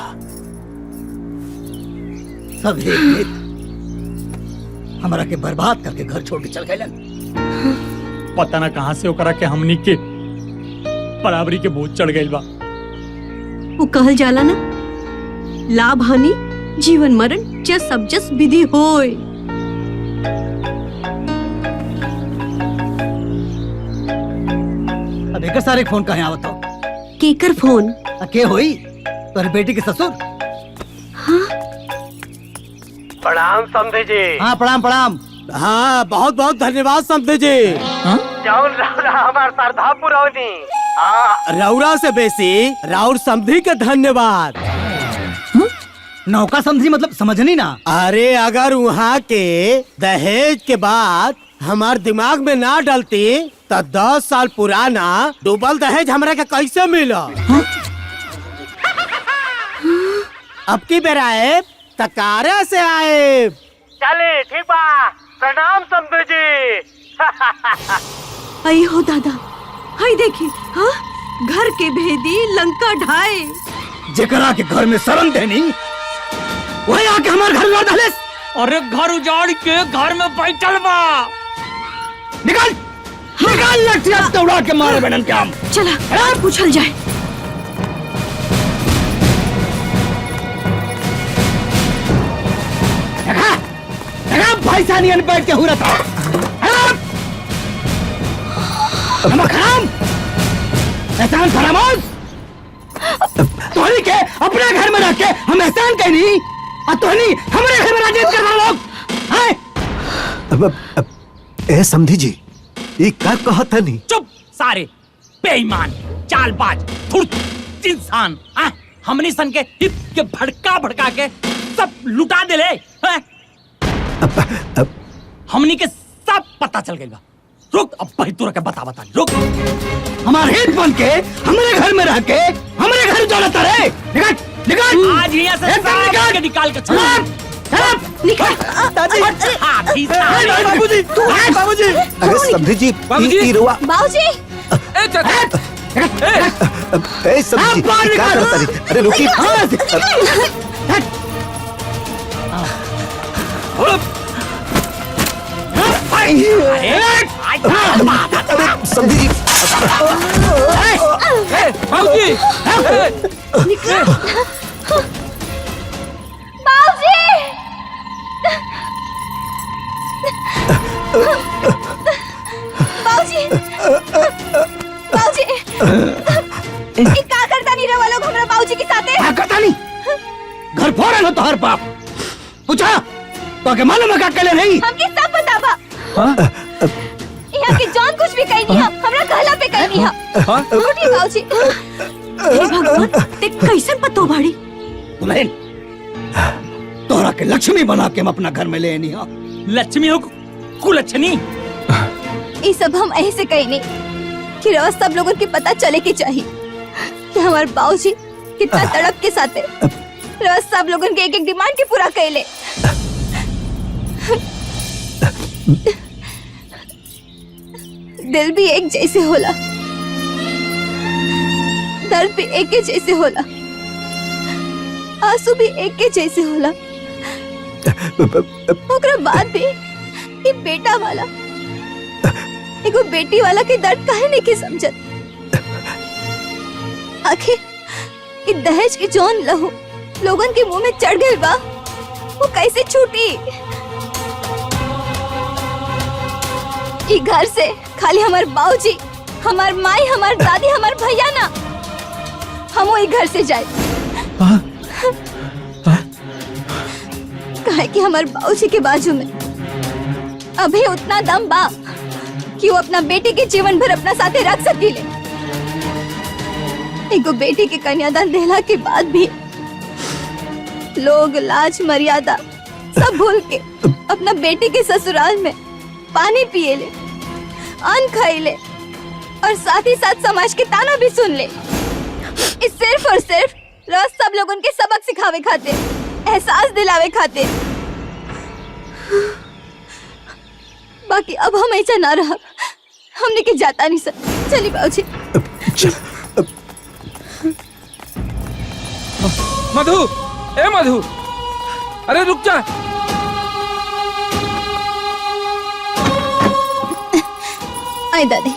सब एक हमारा के बर्बाद करके घर छोड़ के चल गए पता ना कहां से ओकरा के हमनी के बराबरी के बोझ चढ़ गइल बा वो कहल जाला ना लाभ हानि जीवन मरण जस सब जस विधि होय अब एक सारे फोन कहाँ आवत हो केकर फोन के होई तोरे बेटी के ससुर प्रणाम समझे जी हाँ प्रणाम प्रणाम हाँ बहुत बहुत धन्यवाद समझे जी जौन रौरा हमार श्रद्धा पुरौनी रौरा से बेसी राउर समझी के धन्यवाद नौका समझी मतलब समझनी ना अरे अगर वहाँ के दहेज के बाद हमार दिमाग में ना डलती तो 10 साल पुराना डूबल दहेज हमरा के कैसे मिला अब की बेरा आए तकारे से आए चले ठीक बा प्रणाम समझे जी आई हो दादा हाय देखी हाँ घर के भेदी लंका ढाए। जेकरा के घर में शरण देनी वही आके हमारे घर लौट डाले। अरे घर उजाड़ के घर में बैठल बा। निकल निकल लठिया दौड़ा के मारे बेनन के हम। चला पूछल जाए। पैसा नहीं बैठ के हुआ था। खराम एहसान फरामोश तोहनी के अपने घर में रख के हम एहसान कहनी और तोहनी हमारे घर में राजनीति करना लोग हैं। ए समधी जी ये क्या कहत है नहीं? चुप सारे बेईमान चालबाज धूर्त इंसान। हमनी सन के हित के भड़का के सब लुटा दे ले। हमनी के सब पता चल गई बा। रुक अब भाई तू के बता रुक। हमारे हित बन के हमारे घर में रह के हमारे घर उजाड़ता रहे। निकल निकल आज यहाँ से निकल के निकाल के छोड़। निकल बाबूजी बाबूजी अरे समधी जी ई रुआ बाबूजी ए समधी जी क्या करता रही? अरे रुकी समधी जी बाबूजी बाबूजी बाबूजी ये का करता नहीं रहा लोग हमरा बाबूजी के साथे? क्या करता नहीं? घर फोड़े लो तो हर बाप पूछा तो के मालूम है क्या कहले नहीं? हमके सब बतावा। यहाँ के जान कुछ भी कही नहीं हमरा कहला पे कही नहीं रोटी बाबूजी। हे भगवान ते कैसे पतो बाड़ी? दुल्हन तोहरा के लक्ष्मी बना के हम अपना घर में ले आनी हा। लक्ष्मी हो कुलच्छनी। ये सब हम ऐसे कही नहीं कि रोज सब लोगों के पता चले के चाहिए कि हमारे बाबूजी कितना तड़प के साथ है। रोज सब लोगों के एक एक डिमांड के पूरा कैले। दिल भी एक जैसे होला, दर्द भी एक के जैसे होला, आंसू भी एक के जैसे होला। ओकरा बाद भी ये बेटा वाला एगो बेटी वाला के दर्द काहे नहीं के समझत? आखिर ये दहेज के जौन लहू लोगन के मुंह में चढ़ गइल बा वो कैसे छूटी? ये घर से खाली हमार बाबूजी, हमार माई, हमार दादी, हमार भैया ना हम वही घर से जाए। काहे कि हमार बाबूजी के बाजू में अभी उतना दम बा कि वो अपना बेटी के जीवन भर अपना साथे रख सकीले। एगो बेटी के कन्यादान देला के बाद भी लोग लाज मर्यादा सब भूल के अपना बेटी के ससुराल में पानी पिए ले, अन्न खाए ले और साथ ही साथ समाज के ताना भी सुन ले। इस सिर्फ और सिर्फ रोज सब लोग उनके सबक सिखावे खाते, एहसास दिलावे खाते। बाकी अब हम ऐसा ना रहा, हमने के जाता नहीं सर। चलिए बाबूजी। मधु, ए मधु, अरे रुक जा। आई दादी।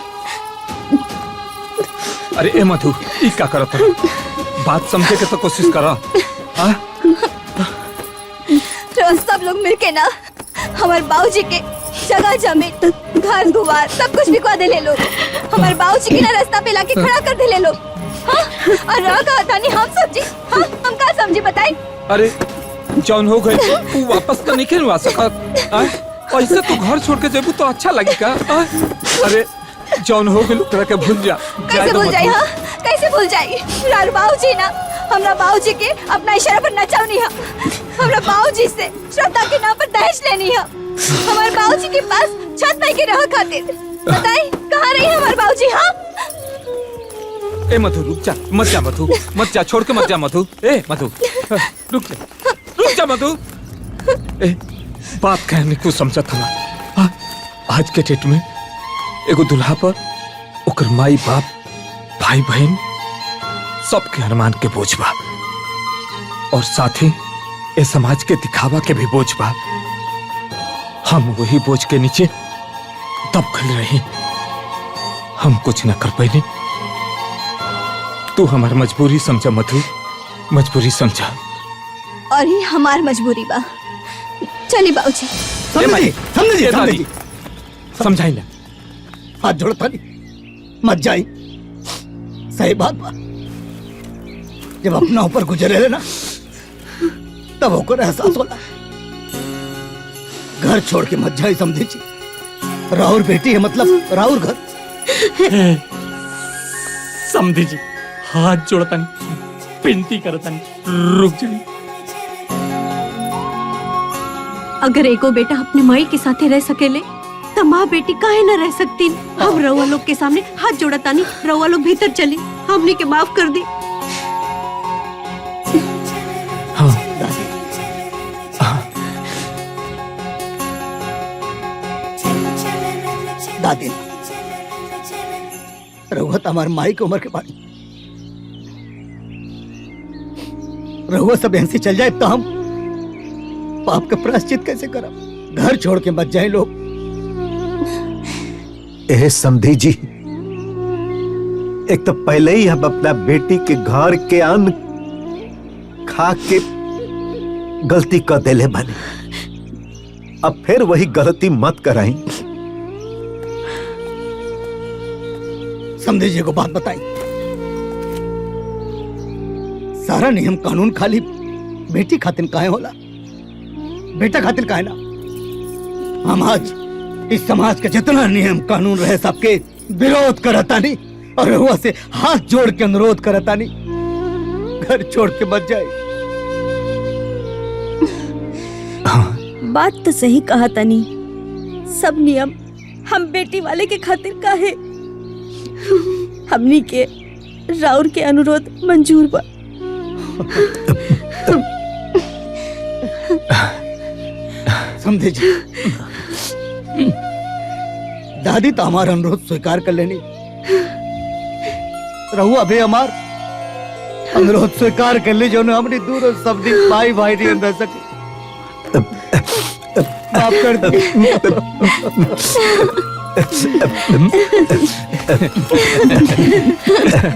अरे ए मधु, ई क्या करत है? बात समझे के तो कोशिश करा। रोज सब लोग मिलके ना हमारे बाबूजी के जगह जमीन घर दुआर सब कुछ बिकवा दे ले लोग। हमारे बाबूजी के ना रास्ता पे लाके खड़ा कर दे ले लोग। हाँ? और रह कहा था नहीं हम समझी। हाँ? हम क्या समझे बताए? अरे जौन हो गई तू वापस तो नहीं खेलवा सकत। ऐसे तू घर छोड़ के जेबू तो अच्छा लगेगा। अरे जौन हो गई ओकरा के भूल जा। कैसे भूल जाए? हाँ कैसे भूल जाए? रार बाबूजी ना हमरा बाबूजी के अपना इशारा पर नचावनी है। हमरा बाबूजी से श्रद्धा के नाम पर दहेज लेनी है। हमारे बाबूजी के पास छत नहीं के रह खातिर। बताए कहाँ रही हमारे बाबूजी? हाँ ए मधु रुक जा, मत जा मधु, मत जा, छोड़ के मत जा मधु। ए मधु रुक जा मधु। ए बात कहने को समझत हमार। आज के डेट में एगो दुल्हा पर ओकर माई बाप भाई बहन सबके अरमान के बोझ बा और साथ ही ये समाज के दिखावा के भी बोझ बा। हम वही बोझ के नीचे दबकल रही, हम कुछ न कर पाए। तू हमारी मजबूरी समझा मधु, मजबूरी समझा। और ही हमार मजबूरी बा। चली बाबूजी। समझी समझाई ना। हाथ जोड़ता नहीं, मत जाई। सही बात बा, जब अपना ऊपर गुजरे लेना तब होकर एहसास होला। घर छोड़ के मत जाई, समझी जी। राहुल बेटी है, मतलब राहुल घर। समझी जी, हाथ जोड़ता नहीं, विनती करता नहीं, रुक जाइए। अगर एको बेटा अपने माई के साथे रह सकेले तो माँ बेटी काहे न रह सकती। हम रउआ लोग के सामने हाथ जोड़ता नहीं, रउआ लोग भीतर चली, हमने के माफ कर दी। दादी, रहुआ तो हमारे माई की उम्र के बानी। रहुआ सब यहाँ से चल जाए तो हम पाप का प्रायश्चित कैसे करब? घर छोड़ के मत जाए लोग। ए समधी जी, एक तो पहले ही हम अपना बेटी के घर के अन्न खा के गलती कर देले बने, अब फिर वही गलती मत कराई। समझे जी को बात बताई, सारा नियम कानून खाली बेटी खातिर काहे होला, बेटा खातिर काहे ना। हम आज इस समाज के जितना नियम कानून रहे सबके विरोध करता नहीं, और रहुआ से हाथ जोड़ के अनुरोध करता नहीं, घर छोड़ के मत जाए। बात तो सही कहा तनी, सब नियम हम बेटी वाले के खातिर काहे, हमनी के राउर के अनुरोध मंजूर बा। समझे जी, दादी तो हमारा अनुरोध स्वीकार कर लेनी, रहुआ भी हमार अनुरोध स्वीकार कर ली, जो हमने दूर सब दिन भाई भाई नहीं रह सके। माफ कर दी।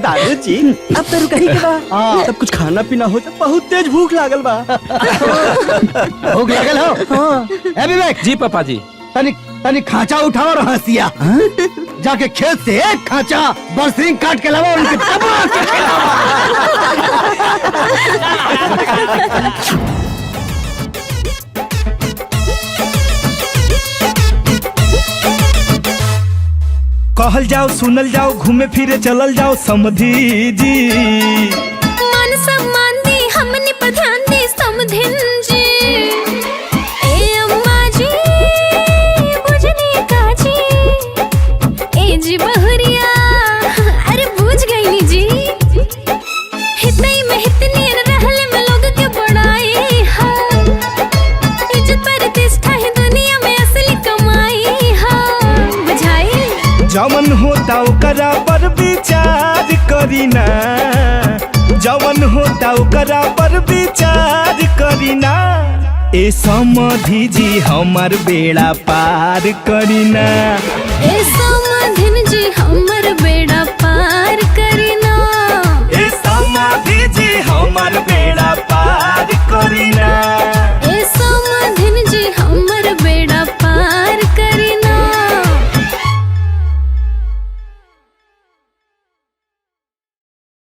दादू जी, अब तो रुकही के बा, सब कुछ खाना पीना हो जाए, बहुत तेज भूख लागल बा। भूख लागल हो? ए विवेक जी पापा जी। तनी खांचा उठाओ और हंसिया, जाके खेत से एक खांचा बरसिंग काट के लाओ, उनके दबा के खिलाओ। कहल जाओ सुनल जाओ घूमे फिरे चलल जाओ समधी जी। मान सम्मान दी हमने पर ध्यान दी समधिन जी। ए अम्मा जी बुझने का जी, ए जी बहुरिया अरे बुझ गई नी जी। हितई में हितनी रहले में लोग के बड़ाई है, इज्जत प्रतिष्ठा है दुनिया में असली कमाई है, बुझाई। जवन होता ओकरा पर विचार करीना, जवन होता ओकरा पर विचार करीना। ए समधी जी हमार बेड़ा पार करीना। ए